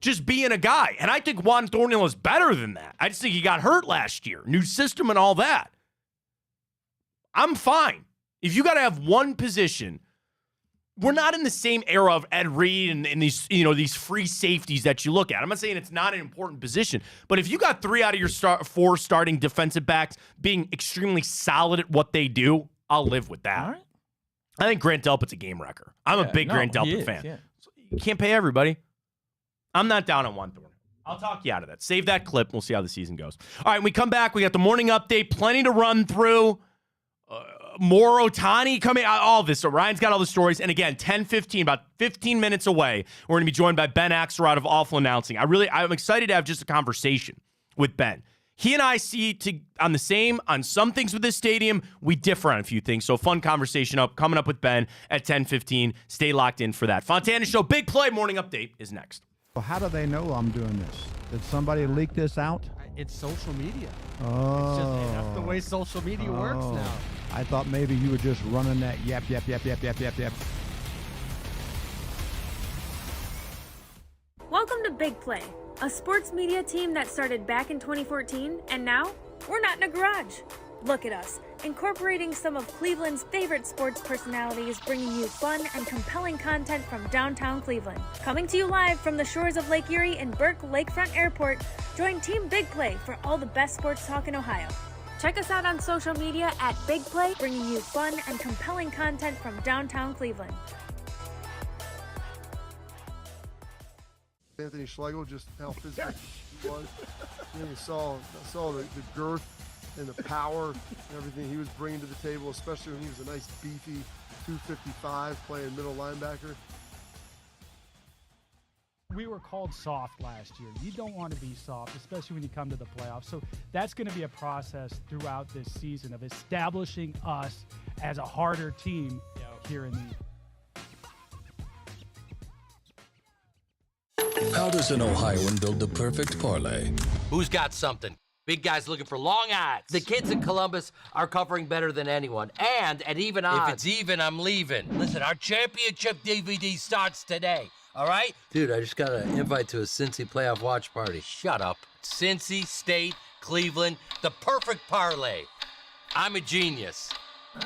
S1: just being a guy. And I think Juan Thornhill is better than that. I just think he got hurt last year. New system and all that. I'm fine. If you got to have one position, we're not in the same era of Ed Reed and these, these free safeties that you look at. I'm not saying it's not an important position, but if you got 3 out of your 4 starting defensive backs being extremely solid at what they do, I'll live with that.
S2: All right.
S1: I think Grant Delpit's a game wrecker. I'm a big Grant Delpit fan.
S2: Yeah.
S1: So you can't pay everybody. I'm not down on Juan Thornhill. I'll talk you out of that. Save that clip. We'll see how the season goes. All right, when we come back, we got the morning update. Plenty to run through. More Otani coming, all this. So Ryan's got all the stories. And again, 10:15, about 15 minutes away, we're going to be joined by Ben Axelrod of Awful Announcing. I'm excited to have just a conversation with Ben. He and I see on some things with this stadium. We differ on a few things. So fun conversation coming up with Ben at 10:15. Stay locked in for that. Fontana Show Big Play morning update is next.
S3: Well, how do they know I'm doing this? Did somebody leak this out?
S4: It's social media.
S3: Oh.
S4: It's just that's the way social media works now.
S3: I thought maybe you were just running that yap.
S5: Welcome to Big Play, a sports media team that started back in 2014, and now we're not in a garage. Look at us, incorporating some of Cleveland's favorite sports personalities, bringing you fun and compelling content from downtown Cleveland. Coming to you live from the shores of Lake Erie and Burke Lakefront Airport, join Team Big Play for all the best sports talk in Ohio. Check us out on social media at Big Play, bringing you fun and compelling content from downtown Cleveland.
S6: Anthony Schlegel, just how physical he was. You saw the girth and the power and everything he was bringing to the table, especially when he was a nice beefy 255 playing middle linebacker.
S7: We were called soft last year. You don't want to be soft, especially when you come to the playoffs. So that's going to be a process throughout this season of establishing us as a harder team here in the
S8: How does an Ohioan build the perfect parlay?
S9: Who's got something? Big guys looking for long odds. The kids in Columbus are covering better than anyone. And at even odds. If it's even, I'm leaving. Listen, our championship DVD starts today. all right? Dude, I just got an invite to a Cincy playoff watch party. Shut up. Cincy, State, Cleveland, the perfect parlay. I'm a genius.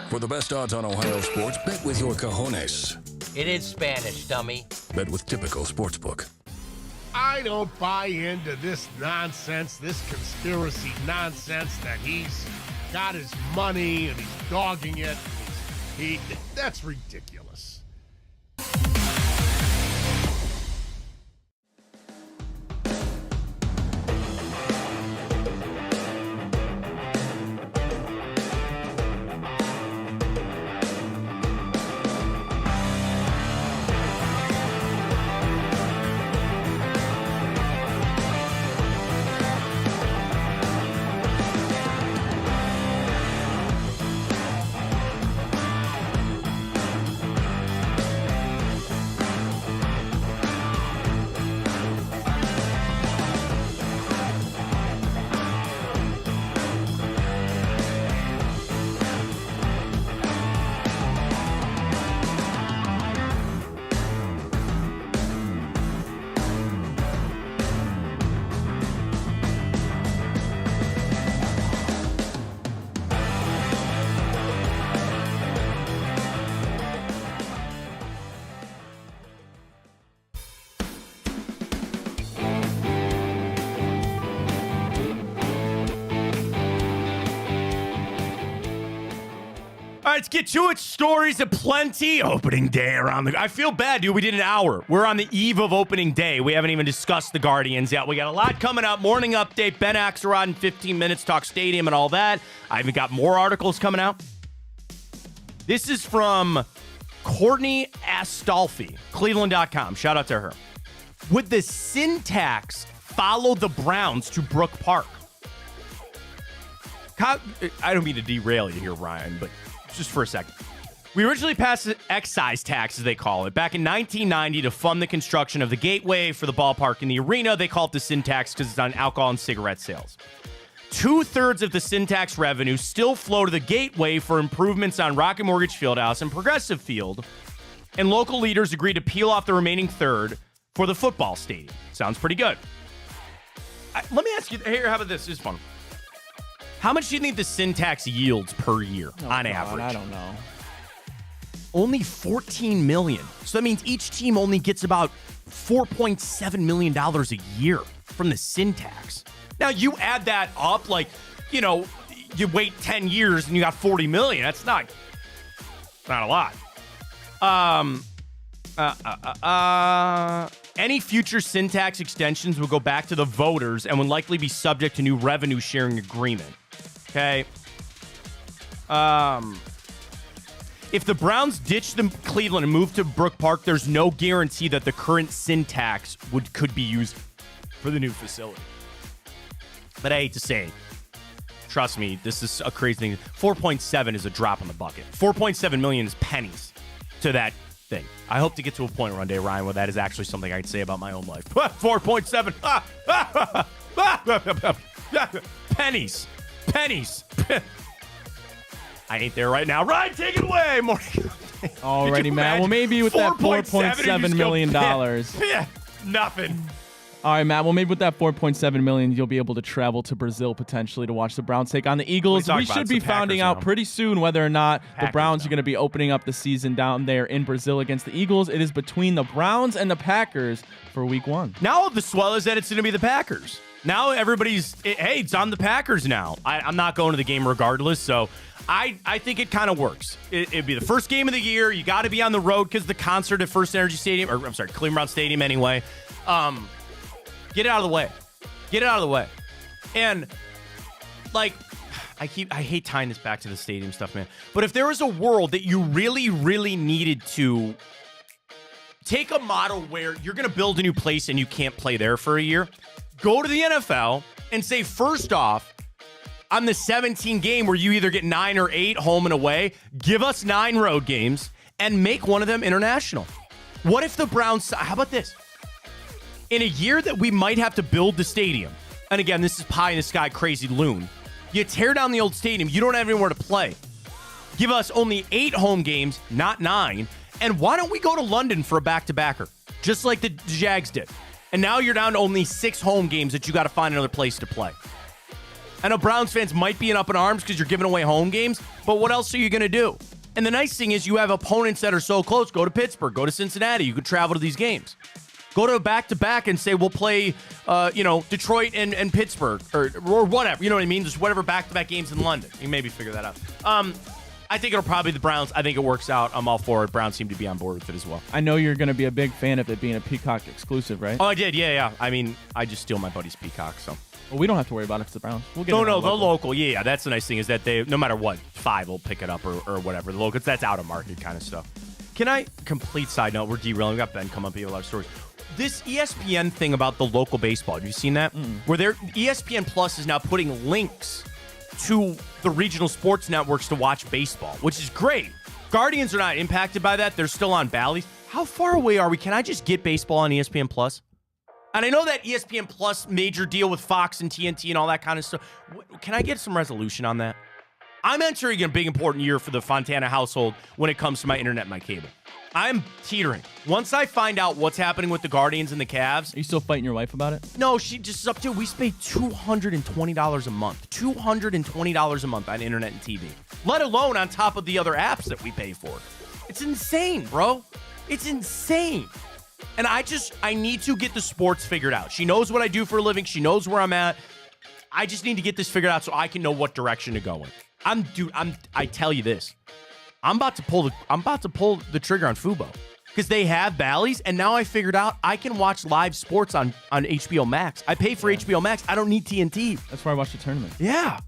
S8: For the best odds on Ohio sports, bet with your cojones.
S9: It is Spanish, dummy.
S8: Bet with Typical Sportsbook.
S10: I don't buy into this nonsense, this conspiracy nonsense that he's got his money and he's dogging it. That's ridiculous.
S1: All right, let's get to it. Stories aplenty. Opening day around the... I feel bad, dude. We did an hour. We're on the eve of opening day. We haven't even discussed the Guardians yet. We got a lot coming up. Morning update. Ben Axelrod in 15 minutes. Talk stadium and all that. I even got more articles coming out. This is from Courtney Astolfi, Cleveland.com. Shout out to her. Would the syntax follow the Browns to Brook Park? I don't mean to derail you here, Ryan, but just for a second. We originally passed the excise tax, as they call it, back in 1990 to fund the construction of the gateway for the ballpark and the arena. They call it the sin tax because it's on alcohol and cigarette sales. 2/3 of the sin tax revenue still flow to the gateway for improvements on Rocket Mortgage Fieldhouse and Progressive Field, and local leaders agreed to peel off the remaining third for the football stadium. Sounds pretty good. Let me ask you, here, how about this? This is fun. How much do you think the sin tax yields per year on average?
S2: I don't know.
S1: Only $14 million. So that means each team only gets about $4.7 million a year from the sin tax. Now, you add that up, like, you know, you wait 10 years and you got $40 million. That's not a lot. Any future sin tax extensions will go back to the voters and would likely be subject to new revenue sharing agreement. Okay. If the Browns ditch Cleveland and move to Brook Park, there's no guarantee that the current sin tax could be used for the new facility. But I hate to say, trust me, this is a crazy thing. 4.7 is a drop in the bucket. 4.7 million is pennies to that thing. I hope to get to a point one day, Ryan, where that is actually something I'd say about my own life. 4.7. Pennies. I ain't there right now. Ryan, take it away.
S2: Alrighty, Matt. Well, maybe with that $4.7 million.
S1: Nothing.
S2: All right, Matt. Well, maybe with that $4.7 million, you'll be able to travel to Brazil potentially to watch the Browns take on the Eagles. We should be finding out pretty soon whether or not the Browns are going to be opening up the season down there in Brazil against the Eagles. It is between the Browns and the Packers for Week 1.
S1: Now the swell is that it's going to be the Packers. Now it's on the Packers now. I'm not going to the game regardless, so I think it kind of works. It'd be the first game of the year. You got to be on the road because the concert at Cleveland Brown Stadium anyway. Get it out of the way. And, like, I hate tying this back to the stadium stuff, man. But if there was a world that you really, really needed to take a model where you're going to build a new place and you can't play there for a year, go to the NFL and say, first off, on the 17 game where you either get 9 or 8 home and away, give us 9 road games and make one of them international. What if the Browns, how about this? In a year that we might have to build the stadium, and again, this is pie in the sky crazy loon, you tear down the old stadium, you don't have anywhere to play. Give us only 8 home games, not 9, and why don't we go to London for a back-to-backer? just like the Jags did. And now you're down to only 6 home games that you got to find another place to play. I know Browns fans might be up in arms because you're giving away home games, but what else are you going to do? And the nice thing is you have opponents that are so close. Go to Pittsburgh. Go to Cincinnati. You could travel to these games. Go to a back-to-back and say, we'll play, Detroit and Pittsburgh or whatever. You know what I mean? Just whatever back-to-back games in London. You maybe figure that out. I think it'll probably be the Browns. I think it works out. I'm all for it. Browns seem to be on board with it as well.
S2: I know you're going to be a big fan of it being a Peacock exclusive, right?
S1: Oh, I did. Yeah. I mean, I just steal my buddy's Peacock, so.
S2: Well, we don't have to worry about it if it's the Browns. We'll get
S1: No,
S2: it
S1: the
S2: local.
S1: local. Yeah. That's the nice thing is that they, no matter what, 5 will pick it up or whatever. The local, that's out of market kind of stuff. Can I, complete side note, we're derailing. We got Ben come up here with a lot of stories. This ESPN thing about the local baseball, have you seen that? Where ESPN Plus is now putting links to the regional sports networks to watch baseball, which is great. Guardians are not impacted by that. They're still on Bally's. How far away are we? Can I just get baseball on ESPN Plus? And I know that ESPN Plus major deal with Fox and TNT and all that kind of stuff. Can I get some resolution on that? I'm entering a big important year for the Fontana household when it comes to my internet and my cable. I'm teetering. Once I find out what's happening with the Guardians and the Cavs.
S2: Are you still fighting your wife about it?
S1: No, she just is up to, we pay $220 a month. $220 a month on internet and TV. Let alone on top of the other apps that we pay for. It's insane, bro. It's insane. And I need to get the sports figured out. She knows what I do for a living. She knows where I'm at. I just need to get this figured out so I can know what direction to go in. I tell you this. I'm about to pull the trigger on Fubo because they have Bally's, and now I figured out I can watch live sports on HBO Max. I pay for HBO Max. I don't need TNT.
S2: That's where I watch the tournament.
S1: Yeah.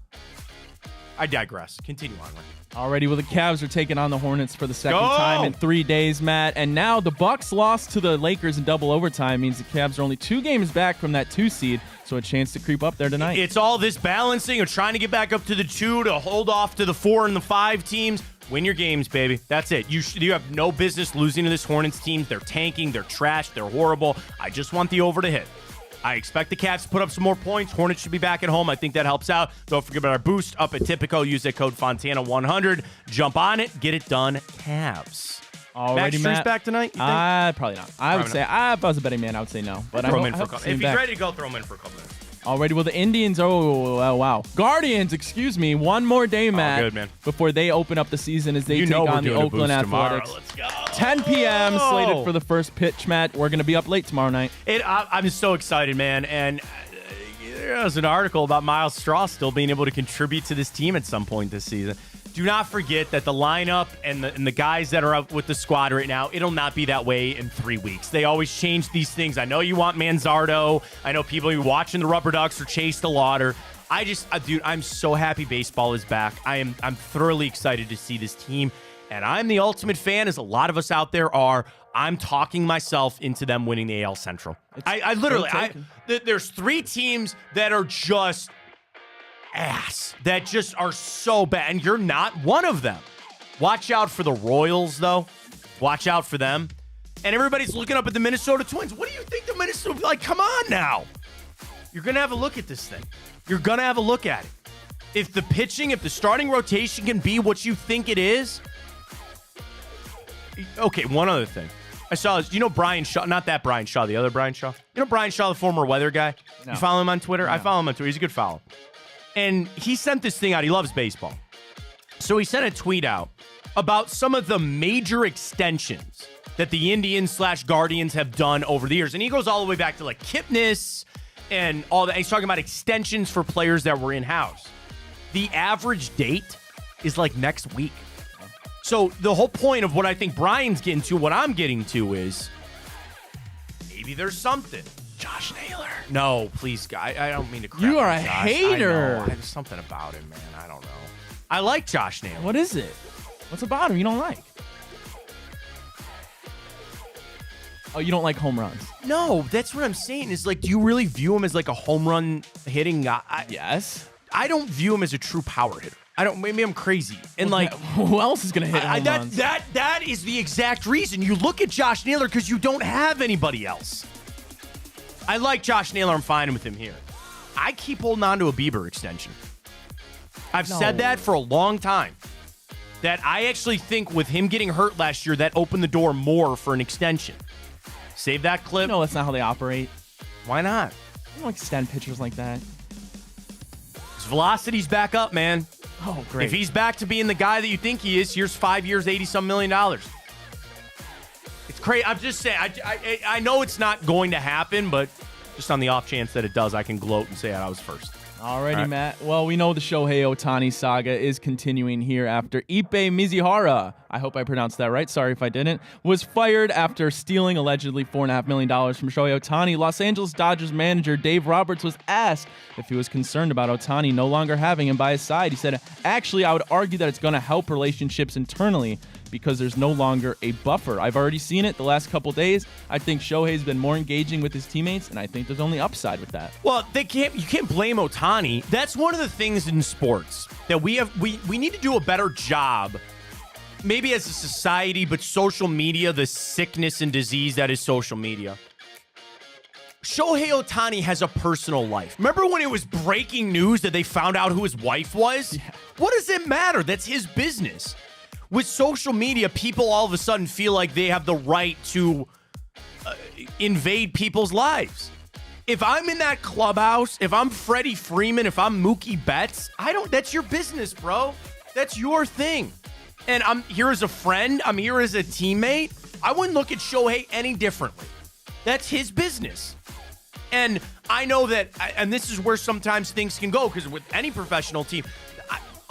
S1: I digress. Continue on, Ray.
S2: Alrighty, well, the Cavs are taking on the Hornets for the second time in 3 days, Matt. And now the Bucks lost to the Lakers in double overtime means the Cavs are only 2 games back from that 2 seed, so a chance to creep up there tonight.
S1: It's all this balancing of trying to get back up to the 2 to hold off to the 4 and the 5 teams. Win your games, baby. That's it. You have no business losing to this Hornets team. They're tanking. They're trash. They're horrible. I just want the over to hit. I expect the Cavs to put up some more points. Hornets should be back at home. I think that helps out. Don't forget about our boost up at Tipico. Use that code Fontana100. Jump on it. Get it done. Cavs.
S2: Already,
S1: Max
S2: Matt.
S1: back tonight?
S2: Probably not. I would say, if I was a betting man, I would say no. But
S1: throw him in for a couple. If he's ready to go, throw him in for a couple minutes.
S2: Already, well, the Indians, wow. Guardians, excuse me, one more day, Matt,
S1: good, man.
S2: Before they open up the season as they take on the Oakland Athletics.
S1: Let's go.
S2: 10 p.m. slated for the first pitch, Matt. We're going to be up late tomorrow night.
S1: I'm so excited, man. And there was an article about Miles Straw still being able to contribute to this team at some point this season. Do not forget that the lineup and the guys that are up with the squad right now, it'll not be that way in 3 weeks. They always change these things. I know you want Manzardo. I know people are watching the Rubber Ducks or Chase the Lauder. Dude, I'm so happy baseball is back. I'm thoroughly excited to see this team. And I'm the ultimate fan, as a lot of us out there are. I'm talking myself into them winning the AL Central. There's 3 teams that are just ass, that just are so bad, and you're not one of them. Watch out for the Royals, though. Watch out for them. And everybody's looking up at the Minnesota Twins. What do you think the Minnesota, come on now. You're going to have a look at this thing. You're going to have a look at it. If the starting rotation can be what you think it is. Okay, one other thing. I saw this. You know Brian Shaw, not that Brian Shaw, the other Brian Shaw. You know Brian Shaw, the former weather guy? No. You follow him on Twitter? No. I follow him on Twitter. He's a good follow. And he sent this thing out. He loves baseball. So he sent a tweet out about some of the major extensions that the Indians/Guardians have done over the years. And he goes all the way back to like Kipnis and all that. He's talking about extensions for players that were in-house. The average date is like next week. So the whole point of what I think Brian's getting to, what I'm getting to is maybe there's something. Josh Naylor. No, please, guy. I don't mean to crap.
S2: You are
S1: on
S2: a
S1: Josh.
S2: hater.
S1: I know. There's something about him, man. I don't know. I like Josh Naylor.
S2: What is it? What's about him you don't like? Oh, you don't like home runs?
S1: No, that's what I'm saying. Is like, do you really view him as like a home run hitting guy?
S2: Yes.
S1: I don't view him as a true power hitter. Maybe I'm crazy. And
S2: well, who else is going to hit home runs?
S1: That is the exact reason. You look at Josh Naylor because you don't have anybody else. I like Josh Naylor. I'm fine with him here. I keep holding on to a Bieber extension. I've said that for a long time. That I actually think with him getting hurt last year, that opened the door more for an extension. Save that clip.
S2: No, that's not how they operate.
S1: Why not?
S2: You don't extend pictures like that.
S1: His velocity's back up, man.
S2: Oh, great.
S1: If he's back to being the guy that you think he is, here's 5 years, $80-some million. It's crazy. I'm just saying, I know it's not going to happen, but just on the off chance that it does, I can gloat and say I was first.
S2: Alrighty, right. Matt. Well, we know the Shohei Ohtani saga is continuing here after Ippe Mizuhara, I hope I pronounced that right, sorry if I didn't, was fired after stealing allegedly $4.5 million from Shohei Ohtani. Los Angeles Dodgers manager Dave Roberts was asked if he was concerned about Ohtani no longer having him by his side. He said, actually, I would argue that it's going to help relationships internally because there's no longer a buffer. I've already seen it the last couple days. I think Shohei's been more engaging with his teammates, and I think there's only upside with that.
S1: Well, you can't blame Ohtani. That's one of the things in sports that we need to do a better job, maybe as a society, but social media, the sickness and disease that is social media. Shohei Ohtani has a personal life. Remember when it was breaking news that they found out who his wife was? Yeah. What does it matter? That's his business. With social media, people all of a sudden feel like they have the right to invade people's lives. If I'm in that clubhouse, if I'm Freddie Freeman, if I'm Mookie Betts, that's your business, bro. That's your thing. And I'm here as a friend. I'm here as a teammate. I wouldn't look at Shohei any differently. That's his business. And I know that, and this is where sometimes things can go, because with any professional team,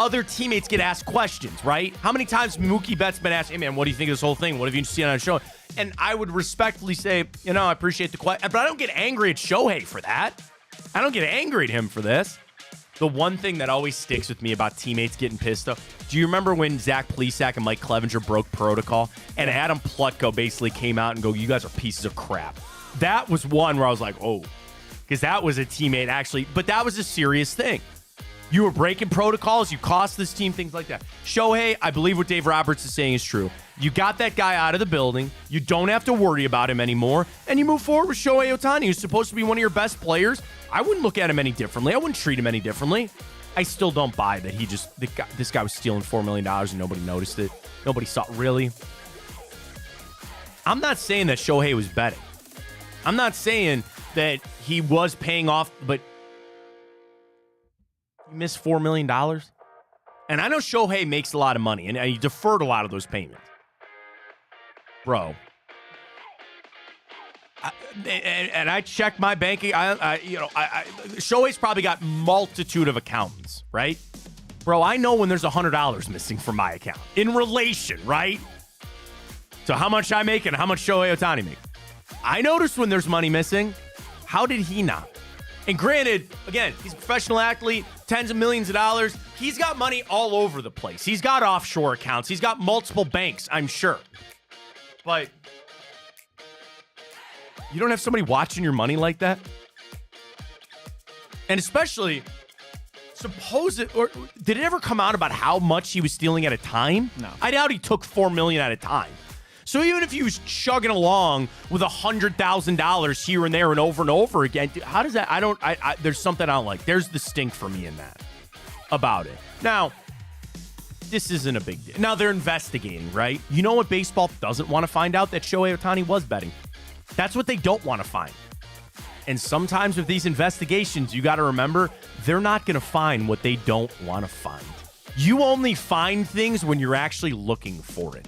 S1: other teammates get asked questions, right? How many times Mookie Betts been asked, hey, man, what do you think of this whole thing? What have you seen on the show? And I would respectfully say, I appreciate the question, but I don't get angry at Shohei for that. I don't get angry at him for this. The one thing that always sticks with me about teammates getting pissed off, do you remember when Zach Plesac and Mike Clevenger broke protocol and Adam Plutko basically came out and go, you guys are pieces of crap? That was one where I was like, oh, because that was a teammate actually, but that was a serious thing. You were breaking protocols. You cost this team, things like that. Shohei, I believe what Dave Roberts is saying is true. You got that guy out of the building. You don't have to worry about him anymore. And you move forward with Shohei Ohtani, who's supposed to be one of your best players. I wouldn't look at him any differently. I wouldn't treat him any differently. I still don't buy that this guy was stealing $4 million and nobody noticed it. Nobody saw it. Really? I'm not saying that Shohei was betting. I'm not saying that he was paying off, but you missed $4 million. And I know Shohei makes a lot of money, and he deferred a lot of those payments. Bro. I checked my banking. Shohei's probably got multitude of accountants, right? Bro, I know when there's $100 missing from my account. In relation, right? To how much I make and how much Shohei Ohtani makes. I noticed when there's money missing. How did he not? And granted, again, he's a professional athlete, tens of millions of dollars. He's got money all over the place. He's got offshore accounts. He's got multiple banks, I'm sure. But you don't have somebody watching your money like that? And especially, did it ever come out about how much he was stealing at a time?
S2: No.
S1: I doubt he took $4 million at a time. So even if he was chugging along with $100,000 here and there and over again, how does that? There's something I don't like. There's the stink for me in that about it. Now, this isn't a big deal. Now they're investigating, right? You know what baseball doesn't want to find out? That Shohei Ohtani was betting. That's what they don't want to find. And sometimes with these investigations, you got to remember, they're not going to find what they don't want to find. You only find things when you're actually looking for it.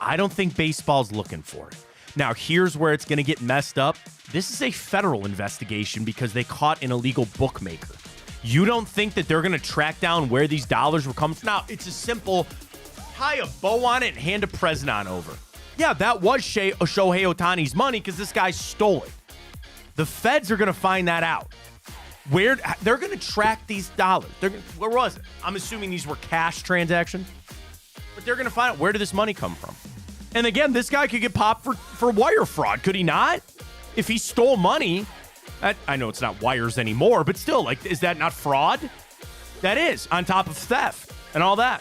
S1: I don't think baseball's looking for it. Now, here's where it's going to get messed up. This is a federal investigation because they caught an illegal bookmaker. You don't think that they're going to track down where these dollars were coming from? Now, it's a simple tie a bow on it and hand a present on over. Yeah, that was Shohei Ohtani's money because this guy stole it. The feds are going to find that out. Where they're going to track these dollars. Where was it? I'm assuming these were cash transactions. But they're going to find out, where did this money come from? And again, this guy could get popped for wire fraud, could he not? If he stole money, I know it's not wires anymore, but still, is that not fraud? That is, on top of theft and all that.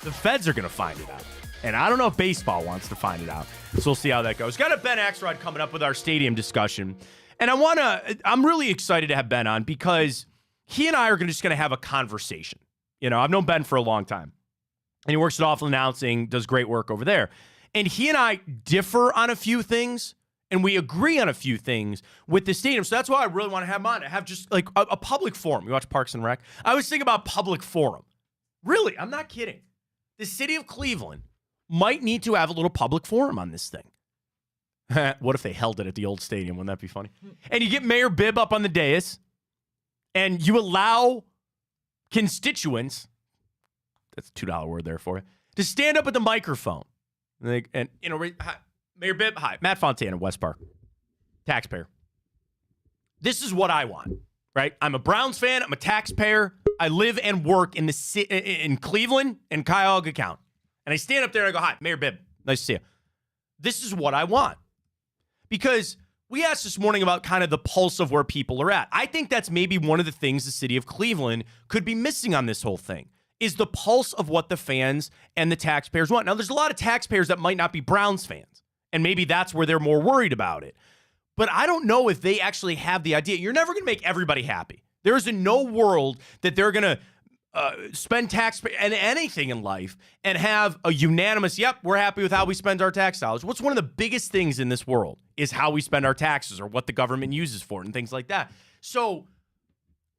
S1: The feds are going to find it out. And I don't know if baseball wants to find it out. So we'll see how that goes. Got a Ben Axelrod coming up with our stadium discussion. And I'm really excited to have Ben on because he and I are just going to have a conversation. I've known Ben for a long time. And he works at Awful Announcing, does great work over there. And he and I differ on a few things, and we agree on a few things with the stadium. So that's why I really want to have them on. I have just like a public forum. You watch Parks and Rec? I was thinking about public forum. Really, I'm not kidding. The city of Cleveland might need to have a little public forum on this thing. What if they held it at the old stadium? Wouldn't that be funny? And you get Mayor Bibb up on the dais, and you allow constituents, that's a $2 word there for you, to stand up at the microphone. And you know, hi, Mayor Bibb, hi, Matt Fontana, West Park, taxpayer. This is what I want, right? I'm a Browns fan. I'm a taxpayer. I live and work in in Cleveland and Cuyahoga County. And I stand up there and I go, hi, Mayor Bibb, nice to see you. This is what I want. Because we asked this morning about kind of the pulse of where people are at. I think that's maybe one of the things the city of Cleveland could be missing on this whole thing, is the pulse of what the fans and the taxpayers want. Now, there's a lot of taxpayers that might not be Browns fans, and maybe that's where they're more worried about it. But I don't know if they actually have the idea. You're never going to make everybody happy. There is in no world that they're going to spend tax and anything in life and have a unanimous, yep, we're happy with how we spend our tax dollars. What's one of the biggest things in this world is how we spend our taxes or what the government uses for it and things like that. So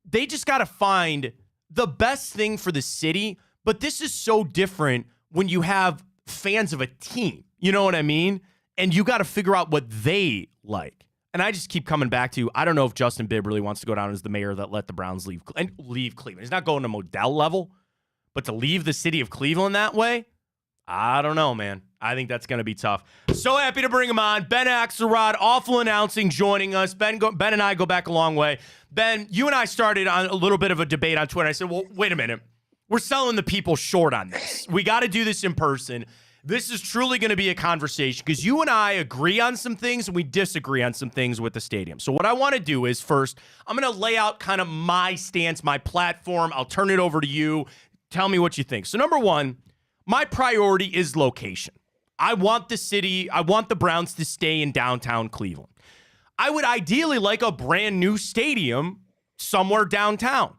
S1: they just got to find the best thing for the city. But this is so different when you have fans of a team. You know what I mean? And you got to figure out what they like. And I just keep coming back to, I don't know if Justin Bibb really wants to go down as the mayor that let the Browns leave Cleveland. He's not going to Modell level, but to leave the city of Cleveland that way, I don't know, man. I think that's going to be tough. So happy to bring him on. Ben Axelrod, awful announcing, joining us. Ben and I go back a long way. Ben, you and I started on a little bit of a debate on Twitter. I said, well, wait a minute. We're selling the people short on this. We got to do this in person. This is truly going to be a conversation because you and I agree on some things and we disagree on some things with the stadium. So what I want to do is first, I'm going to lay out kind of my stance, my platform. I'll turn it over to you. Tell me what you think. So number one, my priority is location. I want the Browns to stay in downtown Cleveland. I would ideally like a brand new stadium somewhere downtown.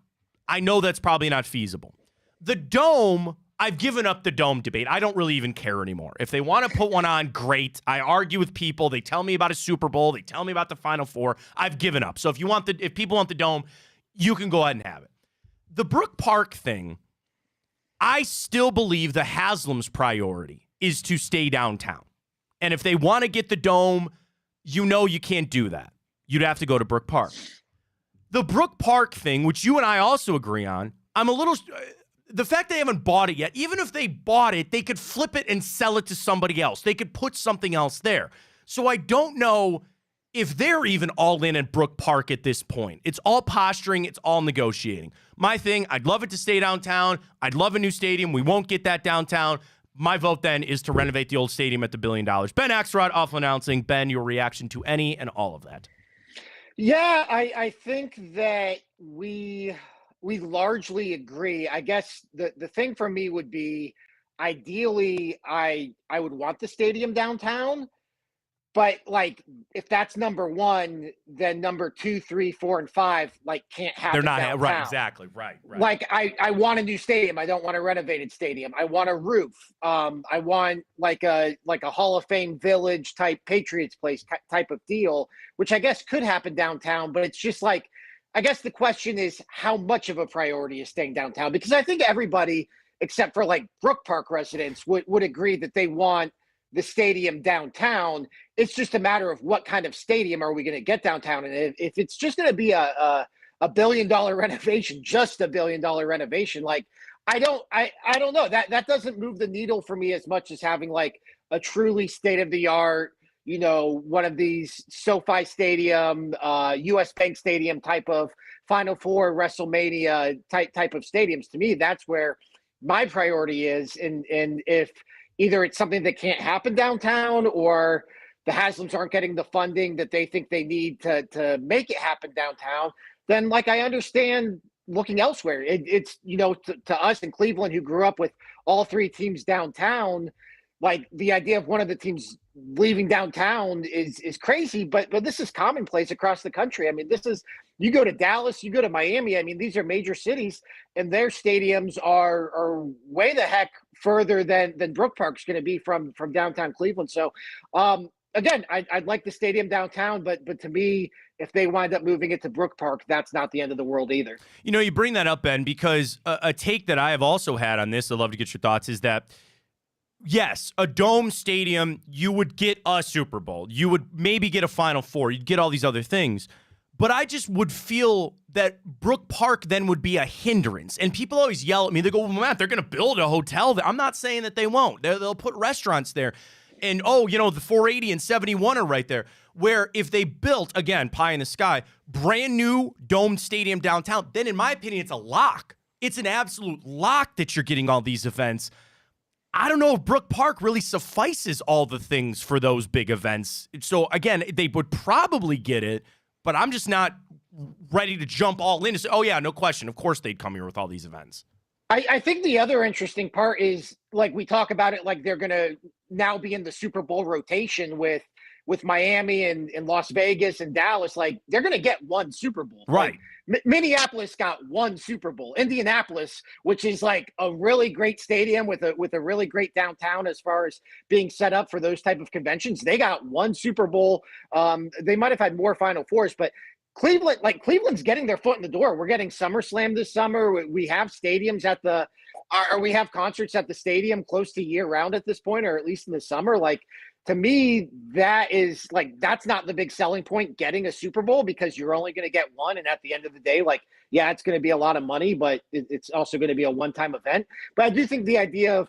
S1: I know that's probably not feasible. The Dome, I've given up the Dome debate. I don't really even care anymore. If they want to put one on, great. I argue with people. They tell me about a Super Bowl. They tell me about the Final Four. I've given up. So if people want the Dome, you can go ahead and have it. The Brook Park thing, I still believe the Haslam's priority is to stay downtown. And if they want to get the Dome, you know you can't do that. You'd have to go to Brook Park. The Brook Park thing, which you and I also agree on, I'm a little... The fact they haven't bought it yet, even if they bought it, they could flip it and sell it to somebody else. They could put something else there. So I don't know if they're even all in at Brook Park at this point. It's all posturing. It's all negotiating. My thing, I'd love it to stay downtown. I'd love a new stadium. We won't get that downtown. My vote then is to renovate the old stadium at the $1 billion. Ben Axelrod, awful announcing. Ben, your reaction to any and all of that?
S11: Yeah, I think that we largely agree. I guess the thing for me would be, ideally, I would want the stadium downtown, but like if that's number one, then number 2, 3, 4, and 5 like can't happen.
S1: They're not
S11: downtown.
S1: right. Exactly. Right.
S11: Like I want a new stadium. I don't want a renovated stadium. I want a roof. I want like a Hall of Fame Village type Patriots place type of deal, which I guess could happen downtown. But it's just like, I guess the question is how much of a priority is staying downtown? Because I think everybody, except for like Brook Park residents, would agree that they want the stadium downtown. It's just a matter of what kind of stadium are we going to get downtown. And if it's just going to be a $1 billion renovation, just a $1 billion renovation, like I don't know. That doesn't move the needle for me as much as having like a truly state-of-the-art, you know, one of these SoFi Stadium, US Bank Stadium type of Final Four, WrestleMania type of stadiums. To me, that's where my priority is. And if either it's something that can't happen downtown or the Haslams aren't getting the funding that they think they need to make it happen downtown, then like I understand looking elsewhere. It's you know, to us in Cleveland who grew up with all three teams downtown, like the idea of one of the teams leaving downtown is crazy, but this is commonplace across the country. I mean, you go to Dallas, you go to Miami. I mean, these are major cities, and their stadiums are way the heck further than Brook Park's going to be from downtown Cleveland. So again, I'd like the stadium downtown, but to me, if they wind up moving it to Brook Park, that's not the end of the world either.
S1: You know, you bring that up, Ben, because a take that I have also had on this, I'd love to get your thoughts, is that, yes, a dome stadium, you would get a Super Bowl. You would maybe get a Final Four. You'd get all these other things. But I just would feel that Brook Park then would be a hindrance. And people always yell at me. They go, well, Matt, they're going to build a hotel there. I'm not saying that they won't. They'll put restaurants there. And, the 480 and 71 are right there. Where if they built, again, pie in the sky, brand new domed stadium downtown, then in my opinion, it's a lock. It's an absolute lock that you're getting all these events. I don't know if Brook Park really suffices all the things for those big events. So, again, they would probably get it, but I'm just not ready to jump all in and say, oh, yeah, no question. Of course they'd come here with all these events.
S11: I think the other interesting part is, like, we talk about it like they're going to now be in the Super Bowl rotation with Miami and Las Vegas and Dallas. Like, they're going to get one Super Bowl.
S1: Right.
S11: Like, Minneapolis got one Super Bowl. Indianapolis, which is like a really great stadium with a really great downtown as far as being set up for those type of conventions, they got one Super Bowl. They might have had more Final Fours, but Cleveland's getting their foot in the door. We're getting SummerSlam this summer. We have stadiums we have concerts at the stadium close to year round at this point, or at least in the summer. Like, to me, that's not the big selling point, getting a Super Bowl, because you're only going to get one. And at the end of the day, it's going to be a lot of money, but it's also going to be a one-time event. But I do think the idea of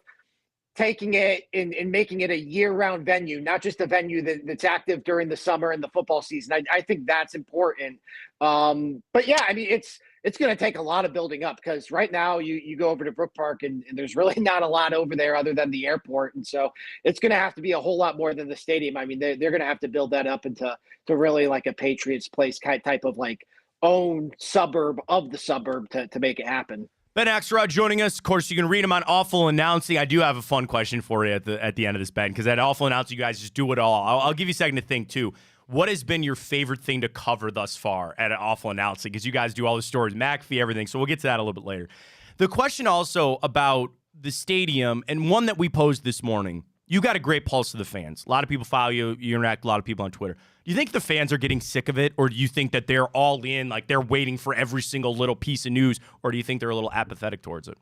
S11: taking it and making it a year-round venue, not just a venue that's active during the summer and the football season, I think that's important. But yeah, I mean, it's going to take a lot of building up, because right now you go over to Brook Park and there's really not a lot over there other than the airport. And so it's going to have to be a whole lot more than the stadium. I mean, they're going to have to build that up into really like a Patriots place type of like own suburb of the suburb to make it happen.
S1: Ben Axelrod joining us. Of course, you can read him on Awful Announcing. I do have a fun question for you at the end of this, Ben, because at Awful Announcing, you guys just do it all. I'll give you a second to think, too. What has been your favorite thing to cover thus far at Awful Announcing? Because you guys do all the stories, McAfee, everything. So we'll get to that a little bit later. The question also about the stadium, and one that we posed this morning. You got a great pulse to the fans. A lot of people follow you. You interact with a lot of people on Twitter. Do you think the fans are getting sick of it, or do you think that they're all in, like they're waiting for every single little piece of news, or do you think they're a little apathetic towards it?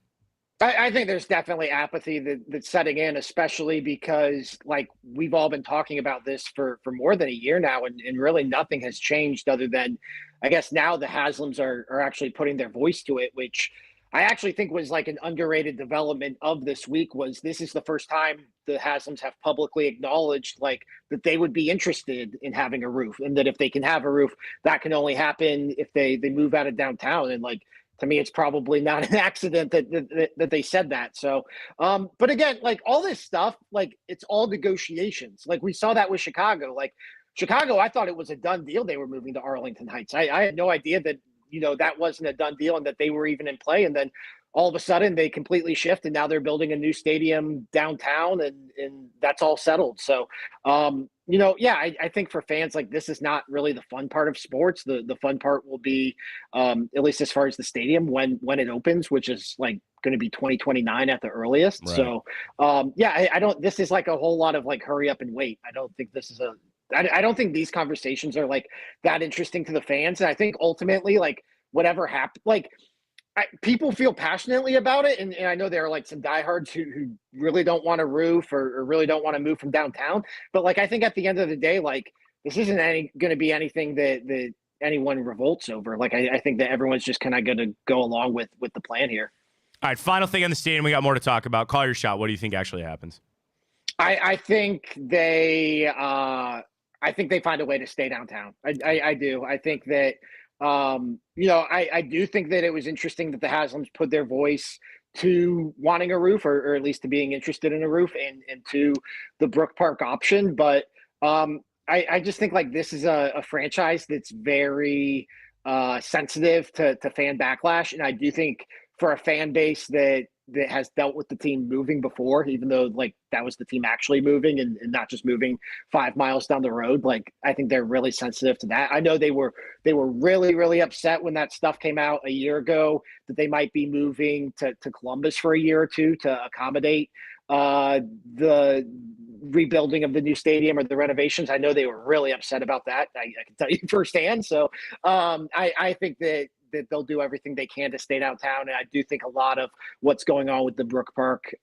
S11: I think there's definitely apathy that's setting in, especially because, like, we've all been talking about this for more than a year now, and really nothing has changed other than, I guess, now the Haslams are actually putting their voice to it, which I actually think was like an underrated development of this week. This is the first time the Haslams have publicly acknowledged like that they would be interested in having a roof, and that if they can have a roof, that can only happen if they move out of downtown. And like, to me, it's probably not an accident that they said that. So, but again, like all this stuff, like it's all negotiations. Like we saw that with Chicago. Like Chicago, I thought it was a done deal. They were moving to Arlington Heights. I had no idea that, that wasn't a done deal and that they were even in play. And then all of a sudden they completely shift, and now they're building a new stadium downtown, and that's all settled. So, I think for fans, like, this is not really the fun part of sports. The fun part will be, at least as far as the stadium, when it opens, which is like going to be 2029 at the earliest. Right. So, I don't, this is like a whole lot of like, hurry up and wait. I don't think this is I don't think these conversations are like that interesting to the fans. And I think ultimately, like, whatever happened, like, people feel passionately about it. And I know there are like some diehards who really don't want a roof or really don't want to move from downtown. But like, I think at the end of the day, like, this isn't going to be anything that anyone revolts over. Like, I think that everyone's just kind of going to go along with the plan here. All right. Final thing on the stadium. We got more to talk about. Call your shot. What do you think actually happens? I think they find a way to stay downtown. I do. I think that, I do think that it was interesting that the Haslams put their voice to wanting a roof, or at least to being interested in a roof, and to the Brook Park option. But I just think like this is a franchise that's very sensitive to fan backlash. And I do think for a fan base that has dealt with the team moving before, even though like that was the team actually moving and not just moving 5 miles down the road. Like, I think they're really sensitive to that. I know they were really, really upset when that stuff came out a year ago that they might be moving to Columbus for a year or two to accommodate the rebuilding of the new stadium or the renovations. I know they were really upset about that. I can tell you firsthand. So I think that they'll do everything they can to stay downtown. And I do think a lot of what's going on with the Brook Park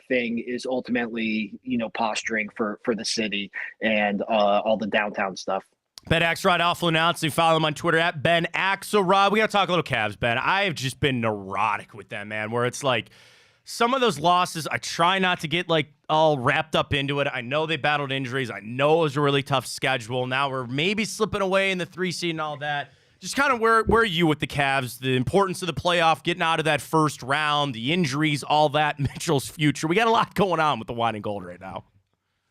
S11: thing is ultimately, posturing for the city and all the downtown stuff.
S1: Ben Axelrod, Alpha Announcing. Follow him on Twitter at Ben Axelrod. We got to talk a little Cavs, Ben. I have just been neurotic with them, man, where it's like some of those losses, I try not to get all wrapped up into it. I know they battled injuries. I know it was a really tough schedule. Now we're maybe slipping away in the 3 seed and all that. Just kind of where are you with the Cavs, the importance of the playoff, getting out of that first round, the injuries, all that, Mitchell's future. We got a lot going on with the wine and gold right now.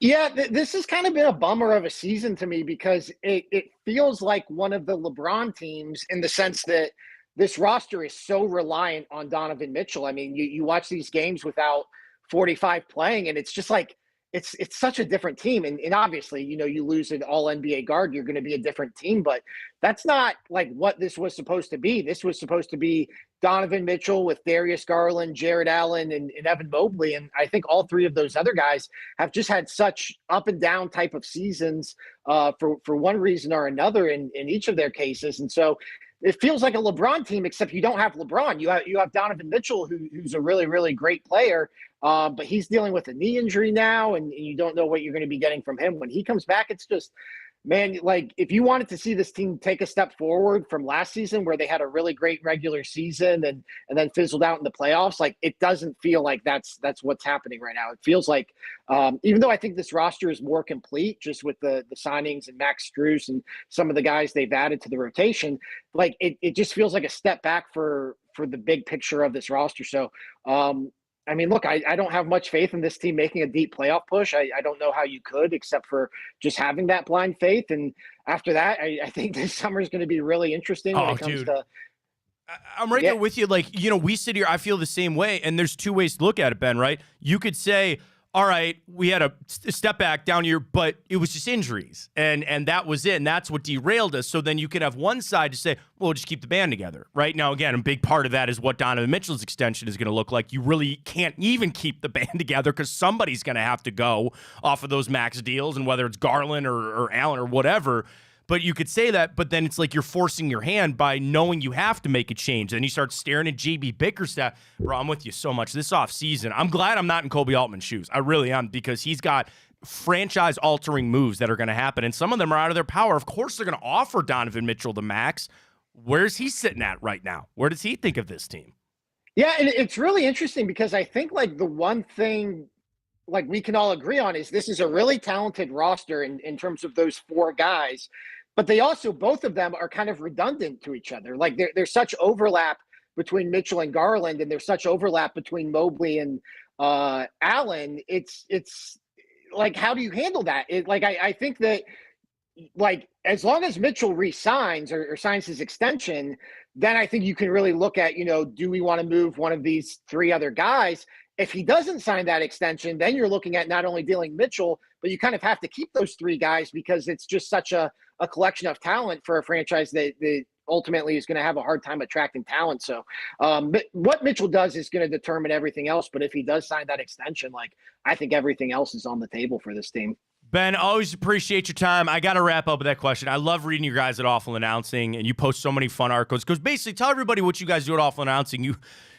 S11: Yeah, this has kind of been a bummer of a season to me because it feels like one of the LeBron teams in the sense that this roster is so reliant on Donovan Mitchell. I mean, you watch these games without 45 playing, and it's just like it's such a different team. And obviously, you lose an all-NBA guard, you're going to be a different team. But that's not like what this was supposed to be. This was supposed to be Donovan Mitchell with Darius Garland, Jared Allen, and Evan Mobley. And I think all 3 of those other guys have just had such up and down type of seasons for one reason or another in each of their cases. And so it feels like a LeBron team, except you don't have LeBron. You have Donovan Mitchell, who's a really, really great player, but he's dealing with a knee injury now, and you don't know what you're going to be getting from him. When he comes back, it's just, man, like if you wanted to see this team take a step forward from last season where they had a really great regular season and then fizzled out in the playoffs, like it doesn't feel like that's what's happening right now. It feels like, even though I think this roster is more complete just with the signings and Max Strus and some of the guys they've added to the rotation, like it just feels like a step back for the big picture of this roster. So, I mean, look, I don't have much faith in this team making a deep playoff push. I don't know how you could, except for just having that blind faith. And after that, I think this summer is going to be really interesting when it comes to.
S1: I'm right there with you. Like, we sit here, I feel the same way. And there's 2 ways to look at it, Ben, right? You could say, all right, we had a step back down here, but it was just injuries. And that was it. And that's what derailed us. So then you could have one side to say, well, we'll just keep the band together. Right now, again, a big part of that is what Donovan Mitchell's extension is going to look like. You really can't even keep the band together because somebody's going to have to go off of those max deals. And whether it's Garland or Allen or whatever. But you could say that, but then it's like you're forcing your hand by knowing you have to make a change. Then you start staring at JB Bickerstaff. Bro, I'm with you so much. This offseason, I'm glad I'm not in Kobe Altman's shoes. I really am, because he's got franchise-altering moves that are going to happen, and some of them are out of their power. Of course they're going to offer Donovan Mitchell the max. Where's he sitting at right now? Where does he think of this team?
S11: Yeah, and it's really interesting because I think like the one thing like we can all agree on is this is a really talented roster in terms of those 4 guys, but they also, both of them are kind of redundant to each other. Like there's such overlap between Mitchell and Garland, and there's such overlap between Mobley and Allen. It's like, how do you handle that? I think that like as long as Mitchell re-signs or signs his extension, then I think you can really look at, do we want to move one of these 3 other guys? If he doesn't sign that extension, then you're looking at not only dealing Mitchell, but you kind of have to keep those 3 guys because it's just such a collection of talent for a franchise that ultimately is going to have a hard time attracting talent. So what Mitchell does is going to determine everything else. But if he does sign that extension, like I think everything else is on the table for this team.
S1: Ben, always appreciate your time. I got to wrap up with that question. I love reading you guys at Awful Announcing, and you post so many fun articles. Because basically, tell everybody what you guys do at Awful Announcing.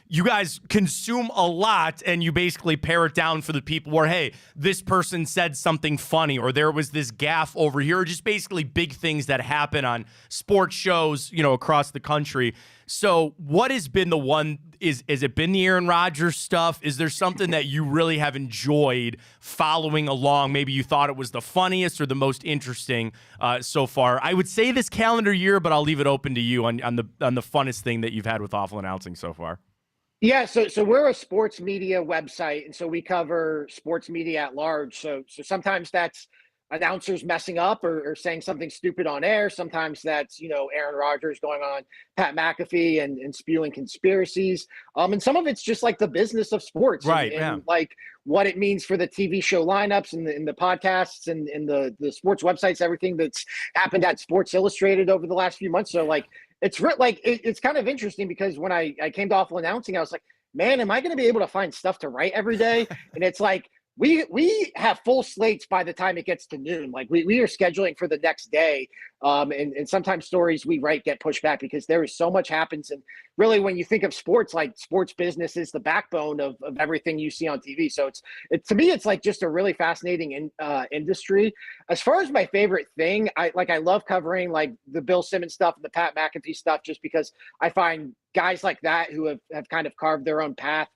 S1: You guys consume a lot, and you basically pare it down for the people where, hey, this person said something funny, or there was this gaffe over here, or just basically big things that happen on sports shows, across the country. So what has been the one, has it been the Aaron Rodgers stuff? Is there something that you really have enjoyed following along? Maybe you thought it was the funniest or the most interesting so far. I would say this calendar year, but I'll leave it open to you on the funnest thing that you've had with Awful Announcing so far.
S11: Yeah, so we're a sports media website, and so we cover sports media at large. So sometimes that's announcers messing up or saying something stupid on air. Sometimes that's, Aaron Rodgers going on Pat McAfee and spewing conspiracies. And some of it's just like the business of sports,
S1: right?
S11: And like what it means for the TV show lineups and the podcasts and the sports websites, everything that's happened at Sports Illustrated over the last few months. So like, it's kind of interesting because when I came to Awful Announcing, I was like, man, am I going to be able to find stuff to write every day? And it's like, we have full slates by the time it gets to noon. Like we are scheduling for the next day. And sometimes stories we write get pushed back because there is so much happens. And really, when you think of sports, like sports business is the backbone of everything you see on TV. So to me, it's like just a really fascinating industry. As far as my favorite thing, I love covering like the Bill Simmons stuff and the Pat McAfee stuff, just because I find guys like that who have kind of carved their own path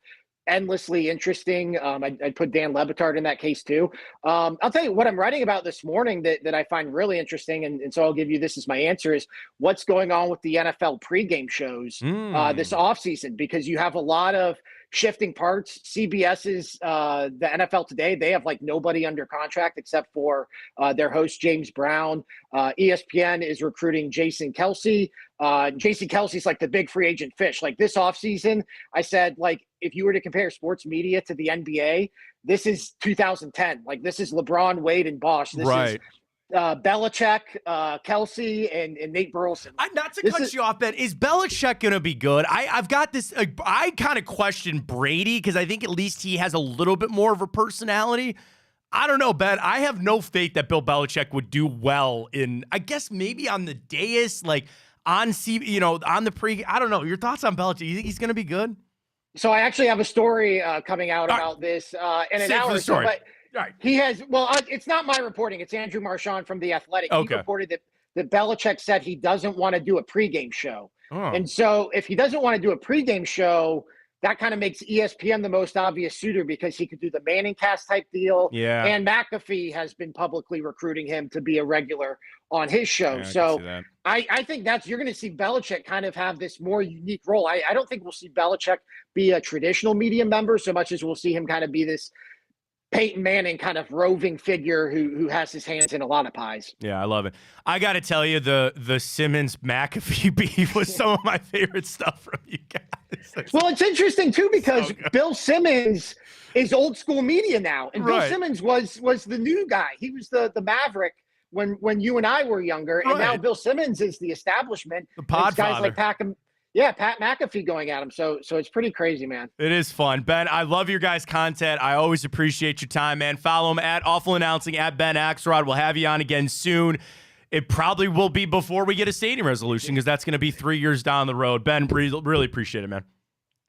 S11: endlessly interesting. I'd put Dan Le Batard in that case too. I'll tell you what I'm writing about this morning that I find really interesting, and so I'll give you this as my answer, is what's going on with the NFL pregame shows this offseason, because you have a lot of shifting parts. CBS's the NFL Today, they have like nobody under contract except for their host James Brown. ESPN is recruiting Jason Kelce. Jason Kelce's like the big free agent fish. Like this offseason, I said, like, if you were to compare sports media to the NBA, this is 2010. Like this is LeBron, Wade, and Bosch. This is Belichick, Kelce, and Nate Burleson.
S1: Not to cut you off, Ben, is Belichick going to be good? I've got this. I kind of question Brady because I think at least he has a little bit more of a personality. I don't know, Ben. I have no faith that Bill Belichick would do well in, I guess, maybe on the dais, like on on the pre. I don't know. Your thoughts on Belichick? You think he's going to be good?
S11: So I actually have a story coming out about this in an hour or so. But
S1: right.
S11: He has, it's not my reporting. It's Andrew Marchand from The Athletic.
S1: Okay.
S11: He reported that Belichick said he doesn't want to do a pregame show.
S1: Oh.
S11: And so if he doesn't want to do a pregame show, that kind of makes ESPN the most obvious suitor, because he could do the Manning cast type deal.
S1: Yeah.
S11: And McAfee has been publicly recruiting him to be a regular on his show.
S1: Yeah,
S11: so I think you're going to see Belichick kind of have this more unique role. I don't think we'll see Belichick be a traditional media member so much as we'll see him kind of be this Peyton Manning kind of roving figure who has his hands in a lot of pies.
S1: Yeah, I love it. I got to tell you, the Simmons McAfee beef was some of my favorite stuff from you guys.
S11: Well, it's interesting too, because Bill Simmons is old school media now, and Bill Simmons was the new guy. He was the Maverick when you and I were younger, and now Bill Simmons is the establishment.
S1: The podfather.
S11: Guys like Pat McAfee going at him. So it's pretty crazy, man.
S1: It is fun. Ben, I love your guys' content. I always appreciate your time, man. Follow him at Awful Announcing, at Ben Axelrod. We'll have you on again soon. It probably will be before we get a stadium resolution, because that's going to be 3 years down the road. Ben, really appreciate it, man.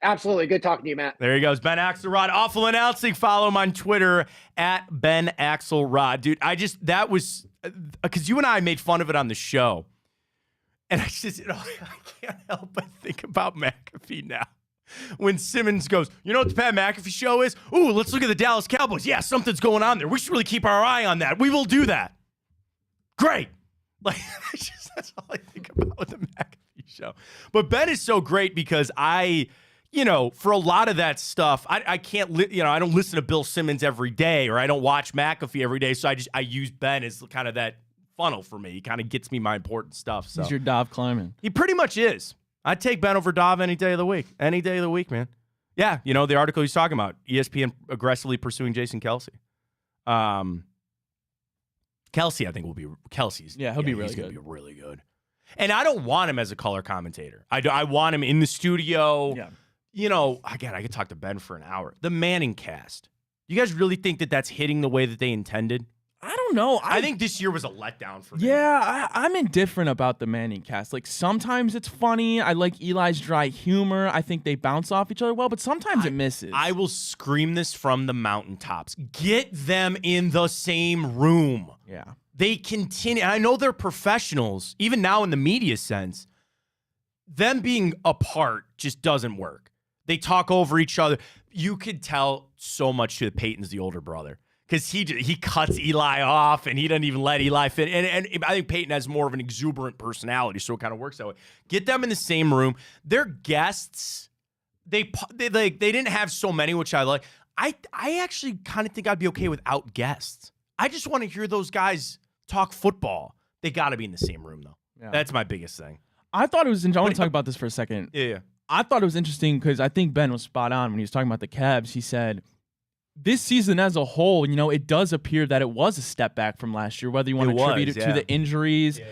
S11: Absolutely. Good talking to you, Matt.
S1: There he goes. Ben Axelrod, Awful Announcing. Follow him on Twitter at Ben Axelrod. Dude, that was because you and I made fun of it on the show. And I just, I can't help but think about McAfee now. When Simmons goes, you know what the Pat McAfee show is? Ooh, let's look at the Dallas Cowboys. Yeah, something's going on there. We should really keep our eye on that. We will do that. Great. Like, that's all I think about with the McAfee show. But Ben is so great because for a lot of that stuff, I can't, I don't listen to Bill Simmons every day, or I don't watch McAfee every day. So I use Ben as kind of that funnel for me. He kind of gets me my important stuff. So
S2: he's your Dov Kleiman.
S1: He pretty much is. I'd take Ben over Dov any day of the week. Any day of the week, man. Yeah, the article he's talking about, ESPN aggressively pursuing Jason Kelce. Kelce, I think, will be Kelce's.
S2: Yeah, he'll be really
S1: he's
S2: good.
S1: Gonna be really good. And I don't want him as a color commentator. I want him in the studio.
S2: Yeah.
S1: Again, I could talk to Ben for an hour. The Manning cast. You guys really think that that's hitting the way that they intended?
S2: I don't know.
S1: I think this year was a letdown for me.
S2: Yeah, I'm indifferent about the Manning cast. Like, sometimes it's funny. I like Eli's dry humor. I think they bounce off each other well, but sometimes it misses.
S1: I will scream this from the mountaintops. Get them in the same room.
S2: Yeah.
S1: They continue. And I know they're professionals, even now in the media sense. Them being apart just doesn't work. They talk over each other. You could tell so much that Peyton's the older brother. Because he cuts Eli off, and he doesn't even let Eli fit. And I think Peyton has more of an exuberant personality, so it kind of works that way. Get them in the same room. Their guests, they didn't have so many, which I like. I actually kind of think I'd be okay without guests. I just want to hear those guys talk football. They got to be in the same room, though. Yeah. That's my biggest thing.
S2: I thought it was interesting. I want to talk about this for a second.
S1: Yeah.
S2: I thought it was interesting because I think Ben was spot on when he was talking about the Cavs. He said, this season as a whole, it does appear that it was a step back from last year, whether you want to attribute it to the injuries. Yeah.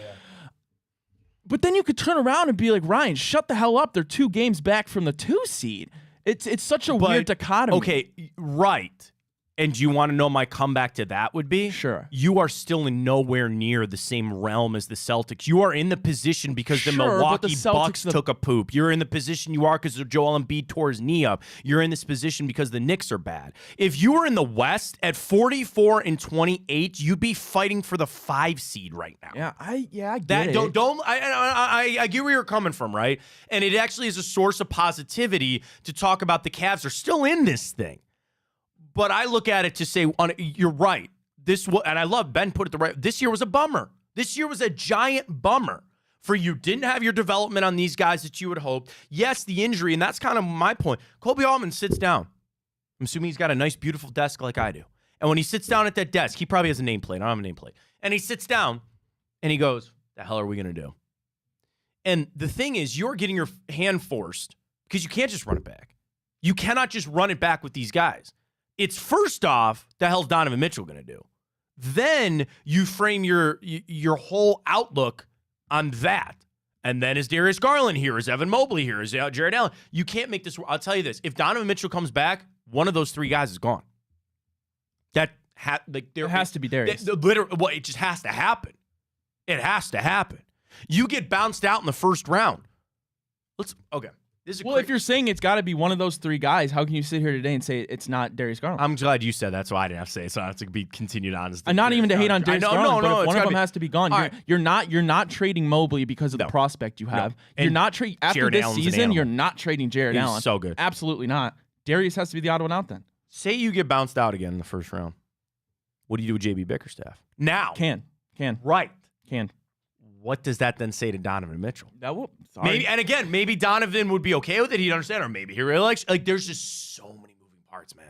S2: But then you could turn around and be like, Ryan, shut the hell up. They're 2 games back from the 2 seed. It's such a weird dichotomy.
S1: Okay, right. And you want to know my comeback to that would be?
S2: Sure.
S1: You are still in nowhere near the same realm as the Celtics. You are in the position because the
S2: Sure, but the
S1: Milwaukee
S2: Celtics-
S1: Bucks took a poop. You're in the position you are because Joel Embiid tore his knee up. You're in this position because the Knicks are bad. If you were in the West at 44 and 28, you'd be fighting for the 5 seed right now.
S2: Yeah, I get
S1: That
S2: it.
S1: I get where you're coming from, right? And it actually is a source of positivity to talk about the Cavs are still in this thing. But I look at it to say, you're right. And I love Ben put it the right. This year was a bummer. This year was a giant bummer for you. Didn't have your development on these guys that you would hope. Yes, the injury, and that's kind of my point. Kobe Altman sits down. I'm assuming he's got a nice, beautiful desk like I do. And when he sits down at that desk, he probably has a nameplate. I don't have a nameplate. And he sits down and he goes, "The hell are we going to do?" And the thing is, you're getting your hand forced because you can't just run it back. You cannot just run it back with these guys. It's first off, the hell's Donovan Mitchell going to do? Then you frame your whole outlook on that. And then is Darius Garland here? Is Evan Mobley here? Is Jared Allen? You can't make this. I'll tell you this. If Donovan Mitchell comes back, one of those 3 guys is gone. There
S2: has to be Darius.
S1: It just has to happen. It has to happen. You get bounced out in the first round. Okay.
S2: If you're saying it's got to be one of those 3 guys, how can you sit here today and say it's not Darius Garland?
S1: I'm glad you said that, so I didn't have to say it. So I have to be continued honest.
S2: And not even to hate on Darius Garland, but if one of them has to be gone,
S1: right.
S2: you're not trading Mobley because of the prospect you have.
S1: No.
S2: You're not trading after
S1: Jared
S2: this
S1: Allen's an
S2: season.
S1: animal.
S2: You're not trading Jared
S1: He's
S2: Allen.
S1: so good.
S2: Absolutely not. Darius has to be the odd one out then.
S1: Say you get bounced out again in the first round. What do you do with JB Bickerstaff? Now.
S2: Can.
S1: Right.
S2: Can.
S1: What does that then say to Donovan Mitchell?
S2: Sorry.
S1: Maybe Donovan would be okay with it. He'd understand, or maybe he really likes. There's just so many moving parts, man.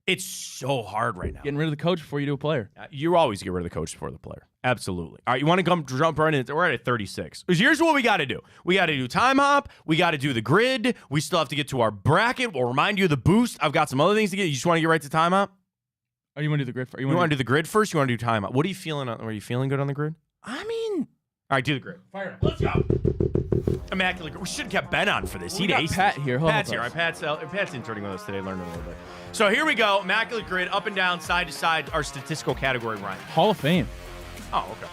S1: It's so hard right now.
S2: Getting rid of the coach before you do a player.
S1: You always get rid of the coach before the player. Absolutely. All right, you want to jump right in? We're at 36. Here's what we got to do. We got to do time hop. We got to do the grid. We still have to get to our bracket. We'll remind you of the boost. I've got some other things to get. You just want to get right to time hop?
S2: Oh, you want to do the grid first?
S1: You want to do the grid first? You want to do time hop? What are you feeling? Are you feeling good on the grid?
S2: I mean,
S1: all right, do the grid. Fire it. Let's go. Immaculate grid. We should have kept Ben on for this. He'd ace
S2: Pat here.
S1: Pat's here. All right, Pat's inserting with us today. Learned a little bit. So here we go. Immaculate grid, up and down, side to side. Our statistical category, Ryan.
S2: Hall of Fame.
S1: Oh, okay.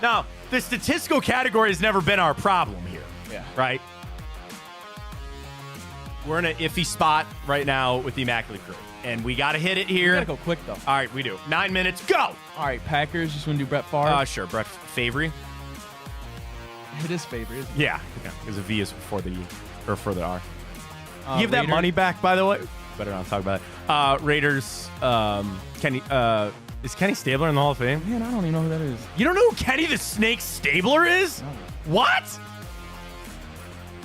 S1: Now, the statistical category has never been our problem here.
S2: Yeah.
S1: Right? We're in an iffy spot right now with the Immaculate grid. And we got to hit it here.
S2: We got to go quick, though.
S1: All right, we do. 9 minutes, go!
S2: All right, Packers, just want to do Brett Favre?
S1: Sure, Brett Favre.
S2: It is Favre, isn't it?
S1: Yeah, because a V is before the E, or for the R. Give
S2: Raiders.
S1: that money back, by the way. Better not talk about it. Raiders, Kenny, is Kenny Stabler in the Hall of Fame?
S2: Man, I don't even know who that is.
S1: You don't know who Kenny the Snake Stabler is?
S2: No.
S1: What?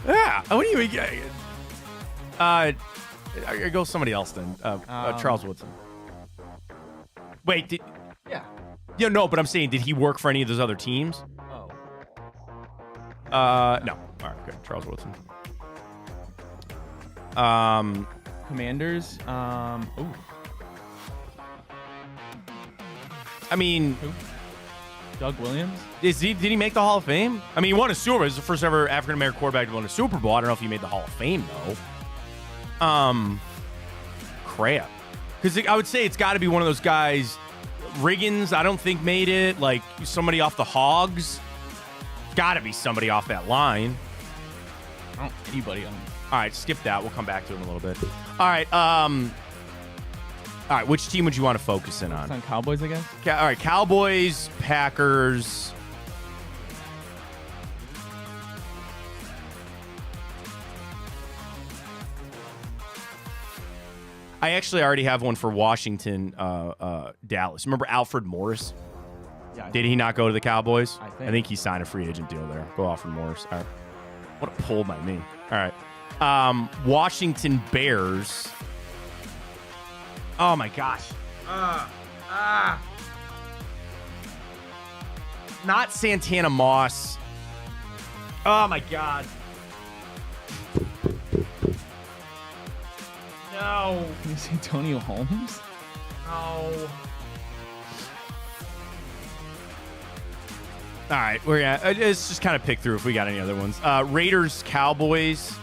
S1: Yeah. What do you I go somebody else then. Charles Woodson. Wait,
S2: Yeah.
S1: Yeah, no, but I'm saying, did he work for any of those other teams?
S2: Oh.
S1: No. All right, good. Charles Woodson.
S2: Commanders. Ooh.
S1: I mean,
S2: Who? Doug Williams.
S1: did he make the Hall of Fame? I mean, he won a Super Bowl. He's the first ever African American quarterback to win a Super Bowl. I don't know if he made the Hall of Fame though. Crap. Because I would say it's got to be one of those guys. Riggins, I don't think made it. Like somebody off the Hogs. Got to be somebody off that line.
S2: I don't anybody on.
S1: All right, skip that. We'll come back to it in a little bit. All right. All right. Which team would you want to focus in on?
S2: It's on Cowboys, I guess.
S1: All right. Cowboys, Packers. I actually already have one for Washington, Dallas. Remember Alfred Morris?
S2: Yeah.
S1: Did he not go to the Cowboys?
S2: I
S1: think he signed a free agent deal there. Go Alfred Morris. All right. What a pull by me. All right. Washington Bears. Oh my gosh. Not Santana Moss. Oh my God. No.
S2: Can you see Antonio Holmes?
S1: No. All right, we're gonna let's just kind of pick through if we got any other ones. Raiders, Cowboys.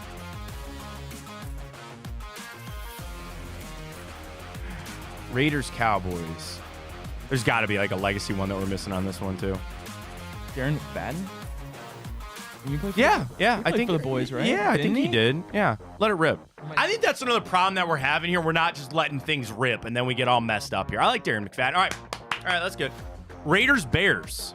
S1: Raiders, Cowboys. There's got to be like a legacy one that we're missing on this one too.
S2: Darren McFadden?
S1: Yeah.
S2: I think for the boys, right?
S1: Yeah, I think he
S2: Didn't
S1: did. Yeah, let it rip. I think that's another problem that we're having here. We're not just letting things rip and then we get all messed up here. I like Darren McFadden. All right, that's good. Raiders, Bears.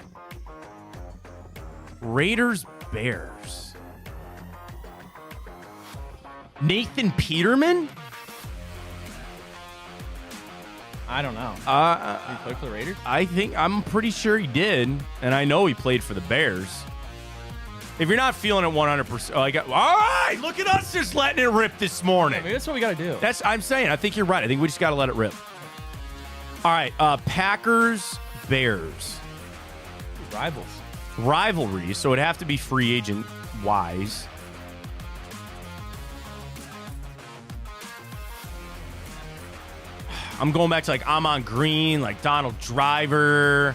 S1: Nathan Peterman?
S2: I don't know. Did he play for the Raiders?
S1: I'm pretty sure he did, and I know he played for the Bears. If you're not feeling it 100%, all right, look at us just letting it rip this morning.
S2: Maybe that's what we got to do.
S1: I'm saying. I think you're right. I think we just got to let it rip. All right, Packers, Bears.
S2: Rivals.
S1: Rivalry, so it'd have to be free agent wise. I'm going back to like Amon Green, like Donald Driver.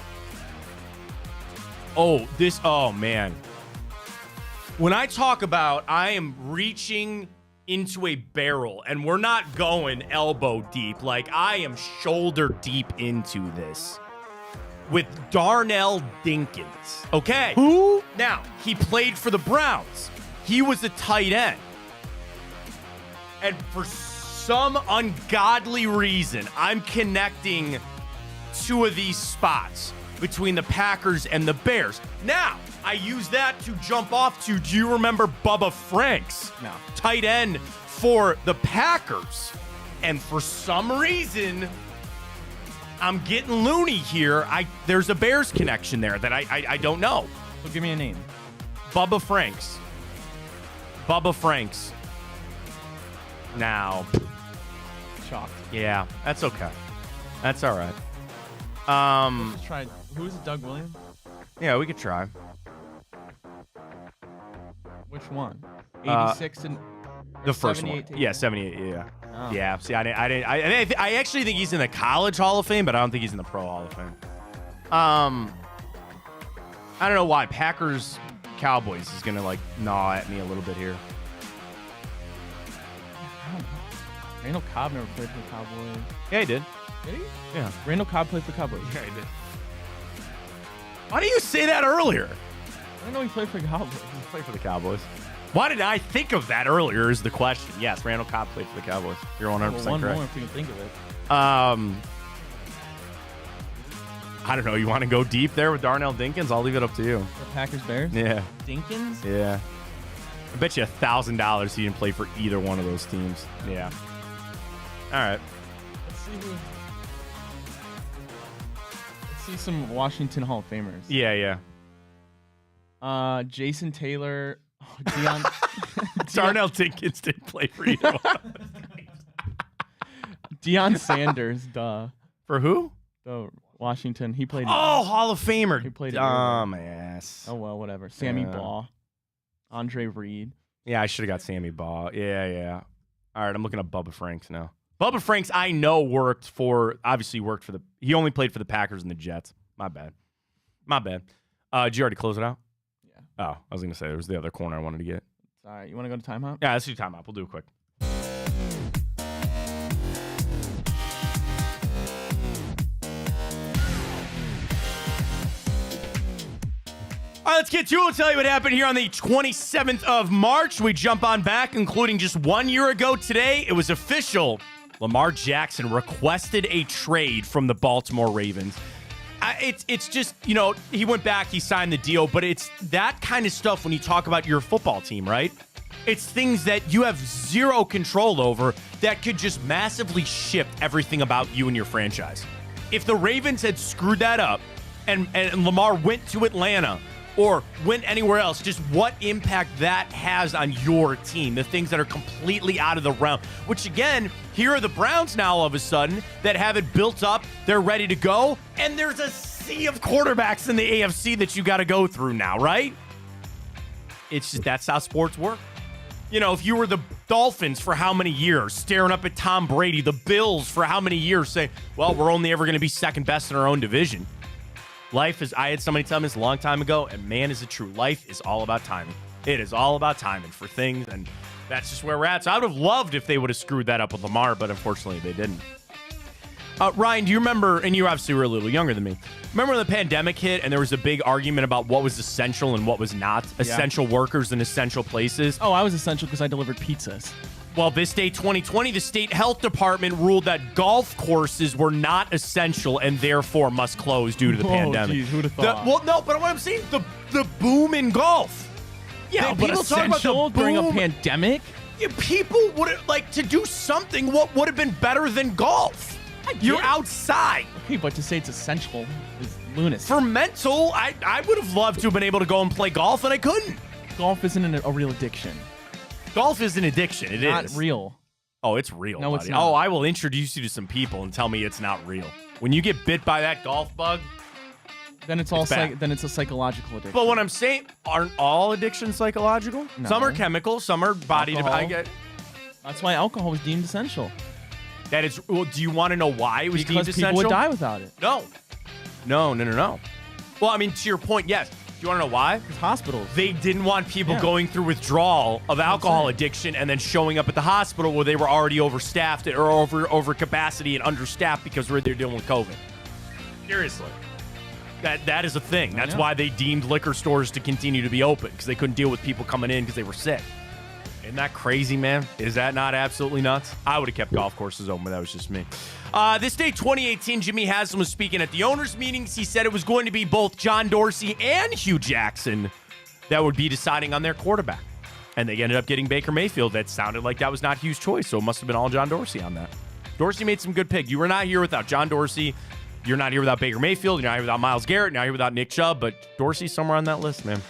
S1: Oh man. When I talk about I am reaching into a barrel and we're not going elbow deep, like I am shoulder deep into this with Darnell Dinkins. Okay.
S2: Who?
S1: Now, he played for the Browns. He was a tight end. And for some ungodly reason, I'm connecting two of these spots between the Packers and the Bears. Now, I use that to jump off to, do you remember Bubba Franks?
S2: No.
S1: Tight end for the Packers. And for some reason, I'm getting loony here. There's a Bears connection there that I don't know.
S2: So give me a name.
S1: Bubba Franks. Now.
S2: Shocked.
S1: Yeah, that's okay. That's all right.
S2: Let's try. Who is it, Doug Williams?
S1: Yeah, we could try.
S2: Which one? 86 and
S1: the first one. Yeah, 78. Yeah. Oh. Yeah. See, I actually think he's in the College Hall of Fame, but I don't think he's in the Pro Hall of Fame. I don't know why Packers Cowboys is gonna like gnaw at me a little bit here.
S2: Randall Cobb never played for the Cowboys.
S1: Yeah, he did.
S2: Did he?
S1: Yeah.
S2: Randall Cobb played for the Cowboys.
S1: Yeah, he did. Why didn't you say that earlier?
S2: I didn't know he played for the Cowboys.
S1: He played for the Cowboys. Why did I think of that earlier is the question. Yes, Randall Cobb played for the Cowboys. You're 100% correct.
S2: One more if we can think of it.
S1: I don't know. You want to go deep there with Darnell Dinkins? I'll leave it up to you.
S2: The Packers Bears?
S1: Yeah.
S2: Dinkins?
S1: Yeah. I bet you $1,000 he didn't play for either one of those teams. Yeah. All right.
S2: Let's see some Washington Hall of Famers.
S1: Yeah.
S2: Jason Taylor.
S1: Darnell Dinkins didn't play for either one.
S2: Deion Sanders, duh.
S1: For who?
S2: Washington. He played.
S1: Oh, Hall of Famer.
S2: He played.
S1: Dumbass.
S2: Oh well, whatever. Sammy Baugh, Andre Reed.
S1: Yeah, I should have got Sammy Baugh. Yeah. All right, I'm looking at Bubba Franks now. Bubba Franks, I know he only played for the Packers and the Jets. My bad. Did you already close it out?
S2: Yeah.
S1: Oh, I was going to say, there was the other corner I wanted to get.
S2: All right, you want to go to timeout?
S1: Yeah, let's do timeout. We'll do it quick. All right, let's get to it. We'll tell you what happened here on the 27th of March. We jump on back, including just 1 year ago today. It was official. Lamar Jackson requested a trade from the Baltimore Ravens. It's just, he went back, he signed the deal, but it's that kind of stuff when you talk about your football team, right? It's things that you have zero control over that could just massively shift everything about you and your franchise. If the Ravens had screwed that up and Lamar went to Atlanta or went anywhere else, just what impact that has on your team, the things that are completely out of the realm, which again, here are the Browns now all of a sudden that have it built up, they're ready to go, and there's a sea of quarterbacks in the AFC that you got to go through now, right? It's just, that's how sports work. If you were the Dolphins for how many years, staring up at Tom Brady, the Bills for how many years, saying, well, we're only ever going to be second best in our own division. Life is, I had somebody tell me this a long time ago, and man, is it true. Life is all about timing. It is all about timing for things, and that's just where we're at. So I would have loved if they would have screwed that up with Lamar, but unfortunately they didn't. Ryan, do you remember, and you obviously were a little younger than me, remember when the pandemic hit and there was a big argument about what was essential and what was not? Essential workers and essential places?
S2: Oh, I was essential because I delivered pizzas.
S1: Well, this day 2020, the state health department ruled that golf courses were not essential and therefore must close due to the pandemic.
S2: Geez, who'd have thought?
S1: Well, no, but what I'm saying, the boom in golf.
S2: Yeah, but
S1: people talk about
S2: essential
S1: the boom
S2: during a pandemic?
S1: Yeah, people would have, like, to do something, what would have been better than golf? You're outside.
S2: Okay, but to say it's essential is lunacy.
S1: For mental, I would have loved to have been able to go and play golf, and I couldn't.
S2: Golf isn't a real addiction.
S1: Golf is an addiction. It is
S2: not real.
S1: Oh, it's real,
S2: No,
S1: buddy.
S2: it's not.
S1: Oh, I will introduce you to some people and tell me it's not real. When you get bit by that golf bug,
S2: then it's a psychological addiction.
S1: But what I'm saying, aren't all addictions psychological?
S2: No.
S1: Some are chemical, some are body.
S2: That's why alcohol was deemed essential.
S1: That is. Well, do you want to know why it was deemed
S2: Because
S1: essential?
S2: people would die without it.
S1: No. Well, I mean, to your point, yes. Do you want to know why?
S2: Because hospitals.
S1: They didn't want people going through withdrawal of alcohol addiction and then showing up at the hospital where they were already overstaffed or over capacity and understaffed because they're dealing with COVID. Seriously. That is a thing. That's why they deemed liquor stores to continue to be open, because they couldn't deal with people coming in because they were sick. Isn't that crazy, man? Is that not absolutely nuts? I would have kept golf courses open, but that was just me. This day, 2018, Jimmy Haslam was speaking at the owners' meetings. He said it was going to be both John Dorsey and Hugh Jackson that would be deciding on their quarterback. And they ended up getting Baker Mayfield. That sounded like that was not Hugh's choice, so it must have been all John Dorsey on that. Dorsey made some good picks. You were not here without John Dorsey. You're not here without Baker Mayfield. You're not here without Myles Garrett. You're not here without Nick Chubb, but Dorsey's somewhere on that list, man.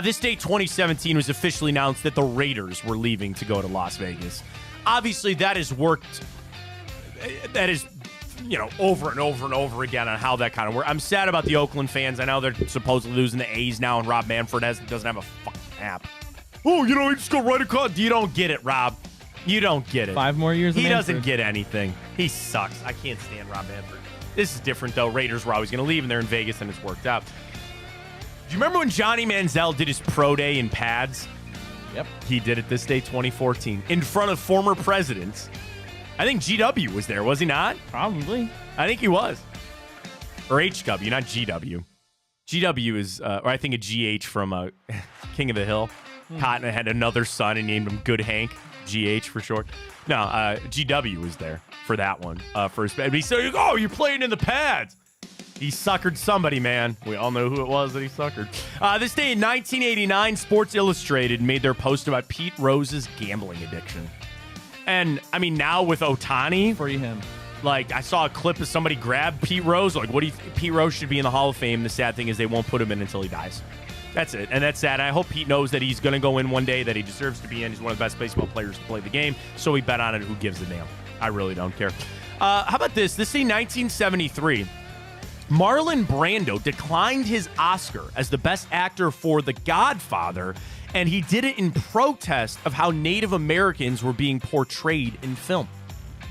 S1: This day, 2017, was officially announced that the Raiders were leaving to go to Las Vegas. Obviously, that has worked. That is, over and over and over again on how that kind of works. I'm sad about the Oakland fans. I know they're supposedly losing the A's now, and Rob Manfred doesn't have a fucking app. Oh, you just go right across. You don't get it, Rob. You don't get it.
S2: 5 more years.
S1: He doesn't get anything. He sucks. I can't stand Rob Manfred. This is different, though. Raiders were always going to leave, and they're in Vegas, and it's worked out. Do you remember when Johnny Manziel did his pro day in pads?
S2: Yep.
S1: He did it this day, 2014, in front of former presidents. I think GW was there, was he not?
S2: Probably.
S1: I think he was. Or HW, not GW. GW is, or I think a GH from King of the Hill. Cotton had another son and named him Good Hank. GH for short. No, GW was there for that one. For his, he said, "Oh, you're playing in the pads." He suckered somebody, man. We all know who it was that he suckered. This day in 1989, Sports Illustrated made their post about Pete Rose's gambling addiction. And, I mean, now with Ohtani,
S2: free him.
S1: Like, I saw a clip of somebody grab Pete Rose. Like, what do you think? Pete Rose should be in the Hall of Fame. The sad thing is they won't put him in until he dies. That's it. And that's sad. I hope Pete knows that he's going to go in one day, that he deserves to be in. He's one of the best baseball players to play the game. So we bet on it. Who gives a damn? I really don't care. How about this? This is 1973. Marlon Brando declined his Oscar as the best actor for The Godfather, and he did it in protest of how Native Americans were being portrayed in film.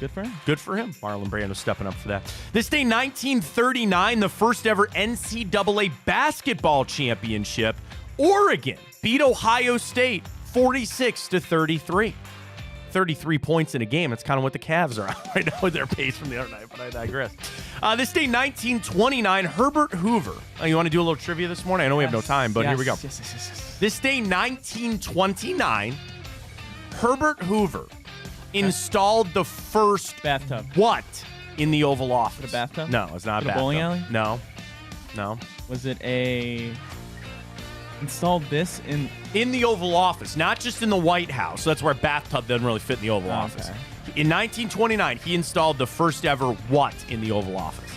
S2: Good for him.
S1: Good for him. Marlon Brando stepping up for that. This day, 1939, the first ever NCAA basketball championship. Oregon beat Ohio State 46-33. 33 points in a game. That's kind of what the Cavs are on right now with their pace from the other night, but I digress. This day, 1929, Herbert Hoover. You want to do a little trivia this morning? I know we have no time, but here we go.
S2: Yes.
S1: This day, 1929, Herbert Hoover installed the first
S2: bathtub.
S1: What in the Oval Office?
S2: A bathtub?
S1: No, it's not a bathtub.
S2: bowling alley?
S1: No.
S2: Was it installed this
S1: in the Oval Office, not just in the White House. So that's where a bathtub doesn't really fit in the Oval Office. In 1929, he installed the first ever what in the Oval Office?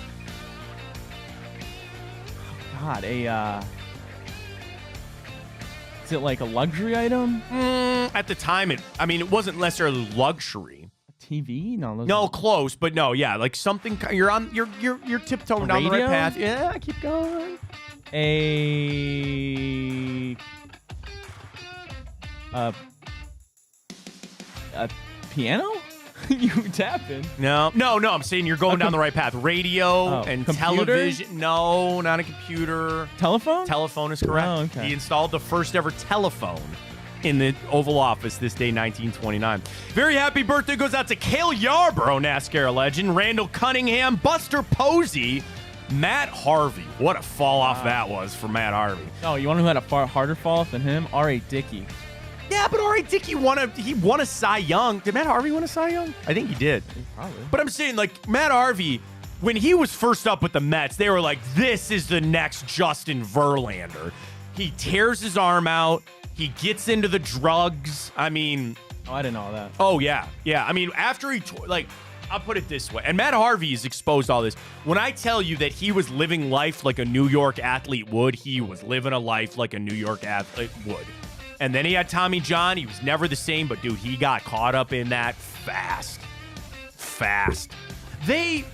S2: God, is it like a luxury item?
S1: At the time, it wasn't necessarily luxury.
S2: A TV?
S1: No, close, but no, yeah, like something. You're tiptoeing down the right path. Yeah, keep going.
S2: A piano? You tapping?
S1: No. I'm saying you're going down the right path. Radio and
S2: computer?
S1: television. No, not a computer.
S2: Telephone?
S1: Telephone is correct.
S2: Oh, okay.
S1: He installed the first ever telephone in the Oval Office this day, 1929. Very happy birthday goes out to Cale Yarborough, NASCAR legend, Randall Cunningham, Buster Posey, Matt Harvey. What a fall off that was for Matt Harvey.
S2: Oh, you want to know who had a far harder fall off than him? R.A. Dickey.
S1: Yeah, but R.A. Dickey won a Cy Young. Did Matt Harvey win a Cy Young? I think he did.
S2: Probably.
S1: But I'm saying, like, Matt Harvey, when he was first up with the Mets, they were like, this is the next Justin Verlander. He tears his arm out. He gets into the drugs. I mean...
S2: Oh, I didn't know that.
S1: Oh, yeah. Yeah, I mean, after he... I'll put it this way. And Matt Harvey has exposed all this. When I tell you that he was living life like a New York athlete would, he was living a life like a New York athlete would. And then he had Tommy John. He was never the same, but, dude, he got caught up in that fast. They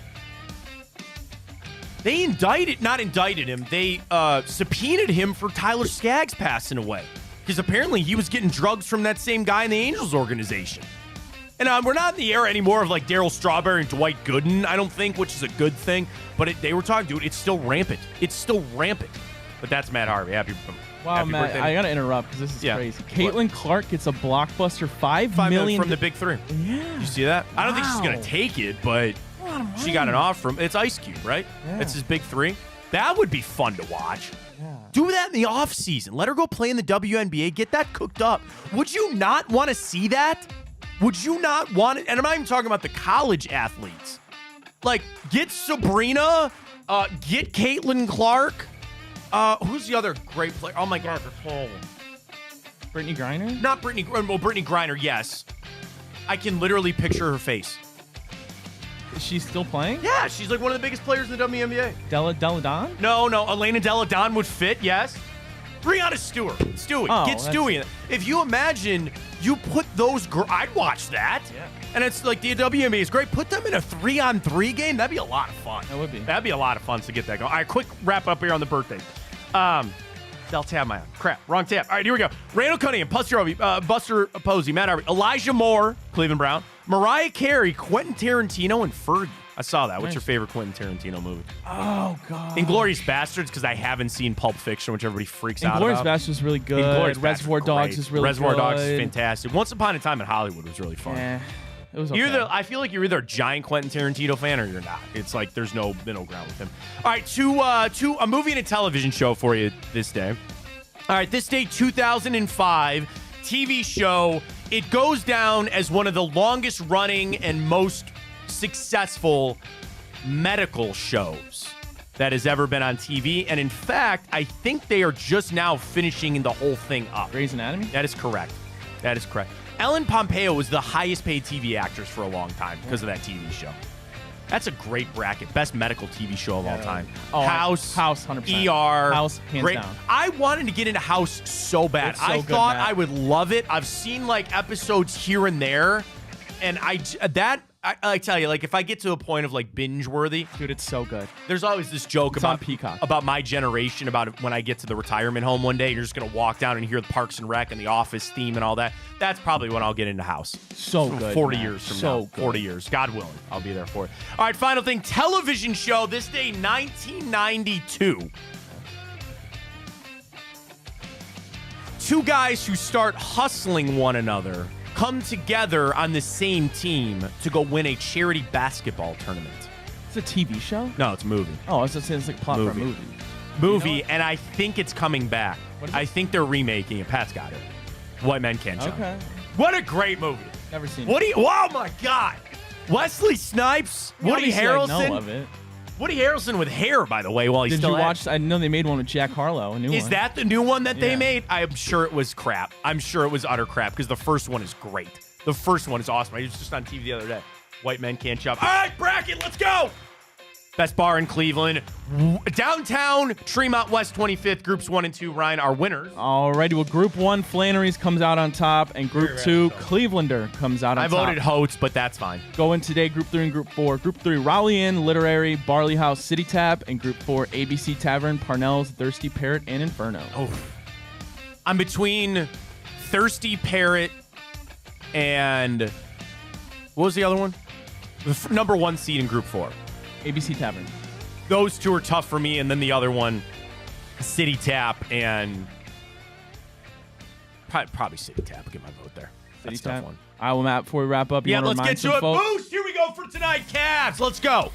S1: not indicted him. They subpoenaed him for Tyler Skaggs passing away. Because apparently he was getting drugs from that same guy in the Angels organization. And we're not in the era anymore of, like, Darryl Strawberry and Dwight Gooden, I don't think, which is a good thing. But they were talking, dude, it's still rampant. But that's Matt Harvey. Happy
S2: Matt,
S1: birthday.
S2: I got to interrupt because this is crazy. Caitlin Clark gets a blockbuster $5 million
S1: from the big three.
S2: Yeah.
S1: You see that? I don't think she's going to take it, but she got an offer from it's Ice Cube, right?
S2: Yeah.
S1: That's his big three. That would be fun to watch.
S2: Yeah.
S1: Do that in the offseason. Let her go play in the WNBA. Get that cooked up. Would you not want to see that? Would you not want it? And I'm not even talking about the college athletes. Like, get Sabrina, get Caitlin Clark. Who's the other great player? Oh, my God.
S2: Brittany Griner?
S1: Not Brittany. Well, Brittany Griner, yes. I can literally picture her face.
S2: Is she still playing?
S1: Yeah, she's like one of the biggest players in the WNBA.
S2: Della Don?
S1: No. Elena Della Don would fit, yes. Breanna Stewart. Stewie.
S2: Oh,
S1: Get Stewie in it. If you imagine you put those I'd watch that. Yeah. And it's like the WNBA is great. Put them in a 3-on-3 game. That'd be a lot of fun.
S2: That would be.
S1: That'd be a lot of fun to get that going. All right, quick wrap up here on the birthday. Del tab my crap. Wrong tab. All right, here we go. Randall Cunningham, Buster Posey, Matt Harvey, Elijah Moore, Cleveland Brown, Mariah Carey, Quentin Tarantino, and Fergie. I saw that. What's your favorite Quentin Tarantino movie?
S2: Oh, God.
S1: Inglourious Bastards, because I haven't seen Pulp Fiction, which everybody freaks out about.
S2: Inglourious Bastards is really good.
S1: Inglourious
S2: Reservoir Dogs is really good.
S1: Reservoir Dogs is fantastic. Once Upon a Time in Hollywood was really fun.
S2: Yeah, it was okay.
S1: I feel like you're either a giant Quentin Tarantino fan or you're not. It's like there's no middle ground with him. All right, a movie and a television show for you this day. All right, this day, 2005, TV show. It goes down as one of the longest running and most successful medical shows that has ever been on TV. And in fact, I think they are just now finishing the whole thing up.
S2: Grey's Anatomy?
S1: That is correct. Ellen Pompeo was the highest paid TV actress for a long time because of that TV show. That's a great bracket. Best medical TV show of all time.
S2: Oh,
S1: House,
S2: 100%.
S1: ER.
S2: House, hands
S1: great.
S2: down.
S1: I wanted to get into House so bad.
S2: It's so
S1: I
S2: good,
S1: thought
S2: Matt.
S1: I would love it. I've seen like episodes here and there. And I tell you, like, if I get to a point of like binge worthy,
S2: dude, it's so good.
S1: There's always this joke
S2: It's on Peacock.
S1: about my generation, about when I get to the retirement home one day, you're just gonna walk down and hear the Parks and Rec and the Office theme and all that. That's probably when I'll get into House.
S2: So good.
S1: 40
S2: Matt.
S1: years from
S2: So
S1: now.
S2: good.
S1: 40 years, God willing, I'll be there for it. All right, final thing, television show. This day, 1992. Two guys who start hustling one another come together on the same team to go win a charity basketball tournament.
S2: It's a TV show?
S1: No, it's a movie.
S2: Oh, it's like plot for a movie.
S1: Movie, and I think it's coming back. I think they're remaking it. Pat's got it. White Men Can't Jump.
S2: Okay.
S1: What a great movie.
S2: Never seen it.
S1: Oh, my God. Wesley Snipes, Woody
S2: Obviously,
S1: Harrelson.
S2: I know of it.
S1: Woody Harrelson with hair, by the way, while he's
S2: Did
S1: still
S2: you
S1: at it.
S2: watch? I know they made one with Jack Harlow, a new one.
S1: Is that the new one that they
S2: Yeah.
S1: made? I'm sure it was crap. I'm sure it was utter crap because the first one is great. The first one is awesome. I was just on TV the other day. White Men Can't Jump. All right, bracket, let's go. Best bar in Cleveland. Downtown, Tremont West 25th, groups 1 and 2, Ryan, are winners.
S2: Alrighty, well, Group 1, Flannery's comes out on top, and Group 2, Clevelander comes out on top.
S1: I voted Hotes, but that's fine.
S2: Going today, Group 3 and Group 4. Group 3, Raleigh Inn, Literary, Barley House, City Tap, and Group 4, ABC Tavern, Parnell's, Thirsty Parrot, and Inferno.
S1: Oh, I'm between Thirsty Parrot and what was the other one? The number 1 seed in Group 4.
S2: ABC Tavern.
S1: Those two are tough for me, and then the other one, City Tap and Probably City Tap. Get my vote there. That's a tough one.
S2: All right, well, Matt, before we wrap up,
S1: yeah, let's get to it. Boost, here we go for tonight, Cavs. Let's go.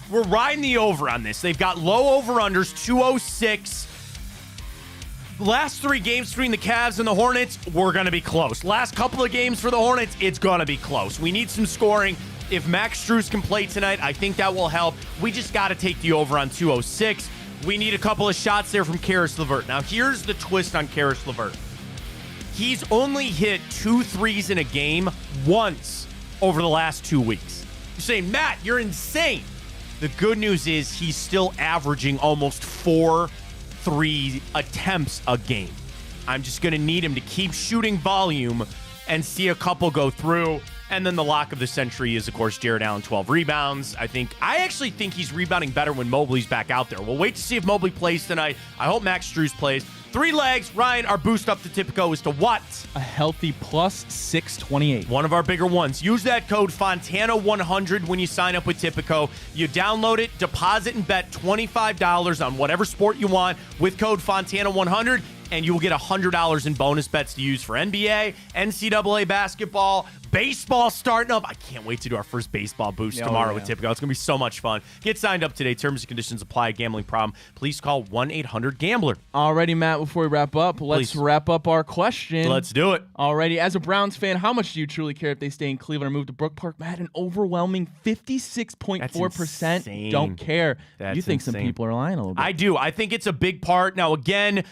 S1: We're riding the over on this. They've got low over-unders, 206. Last 3 games between the Cavs and the Hornets, we're going to be close. Last couple of games for the Hornets, it's going to be close. We need some scoring. If Max Strus can play tonight, I think that will help. We just got to take the over on 206. We need a couple of shots there from Karis LeVert. Now, here's the twist on Karis LeVert. He's only hit 2 threes in a game once over the last 2 weeks. You're saying, Matt, you're insane. The good news is he's still averaging almost 4 3 attempts a game. I'm just going to need him to keep shooting volume and see a couple go through. And then the lock of the century is, of course, Jared Allen, 12 rebounds. I actually think he's rebounding better when Mobley's back out there. We'll wait to see if Mobley plays tonight. I hope Max Strus plays. 3 legs. Ryan, our boost up to Tipico is to what?
S2: A healthy plus 628.
S1: One of our bigger ones. Use that code Fontana100 when you sign up with Tipico. You download it, deposit and bet $25 on whatever sport you want with code Fontana100, and you will get $100 in bonus bets to use for NBA, NCAA basketball, baseball starting up. I can't wait to do our first baseball boost tomorrow with Tipico. It's going to be so much fun. Get signed up today. Terms and conditions apply. Gambling problem, please call 1-800-GAMBLER.
S2: Alrighty, Matt, before we wrap up, let's wrap up our question.
S1: Let's do it.
S2: Alrighty, as a Browns fan, how much do you truly care if they stay in Cleveland or move to Brook Park? Matt, an overwhelming 56.4% don't care. You think some people are lying a little bit.
S1: I do. I think it's a big part. Now, again,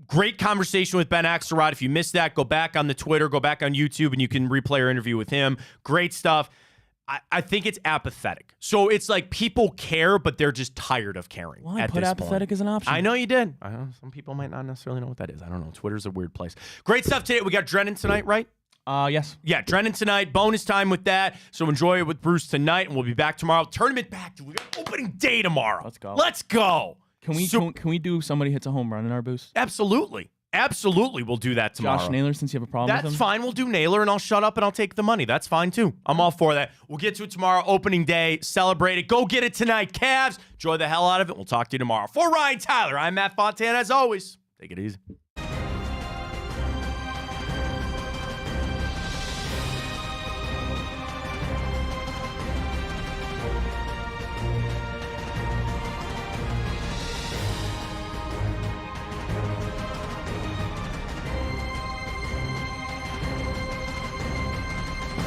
S1: great conversation with Ben Axelrod. If you missed that, go back on the Twitter, go back on YouTube, and you can replay our interview with him. Great stuff. I think it's apathetic. So it's like people care, but they're just tired of caring.
S2: Well, I put apathetic as an option.
S1: I know you did. I know some people might not necessarily know what that is. I don't know. Twitter's a weird place. Great stuff today. We got Drennan tonight, right?
S2: Yes.
S1: Yeah, Drennan tonight. Bonus time with that. So enjoy it with Bruce tonight, and we'll be back tomorrow. Tournament back. We got opening day tomorrow.
S2: Let's go.
S1: Let's go.
S2: Can we do somebody hits a home run in our boost?
S1: Absolutely. Absolutely, we'll do that tomorrow.
S2: Josh Naylor, since you have a problem with him?
S1: That's fine. We'll do Naylor, and I'll shut up, and I'll take the money. That's fine, too. I'm all for that. We'll get to it tomorrow. Opening day. Celebrate it. Go get it tonight, Cavs. Enjoy the hell out of it. We'll talk to you tomorrow. For Ryan Tyler, I'm Matt Fontana. As always, take it easy.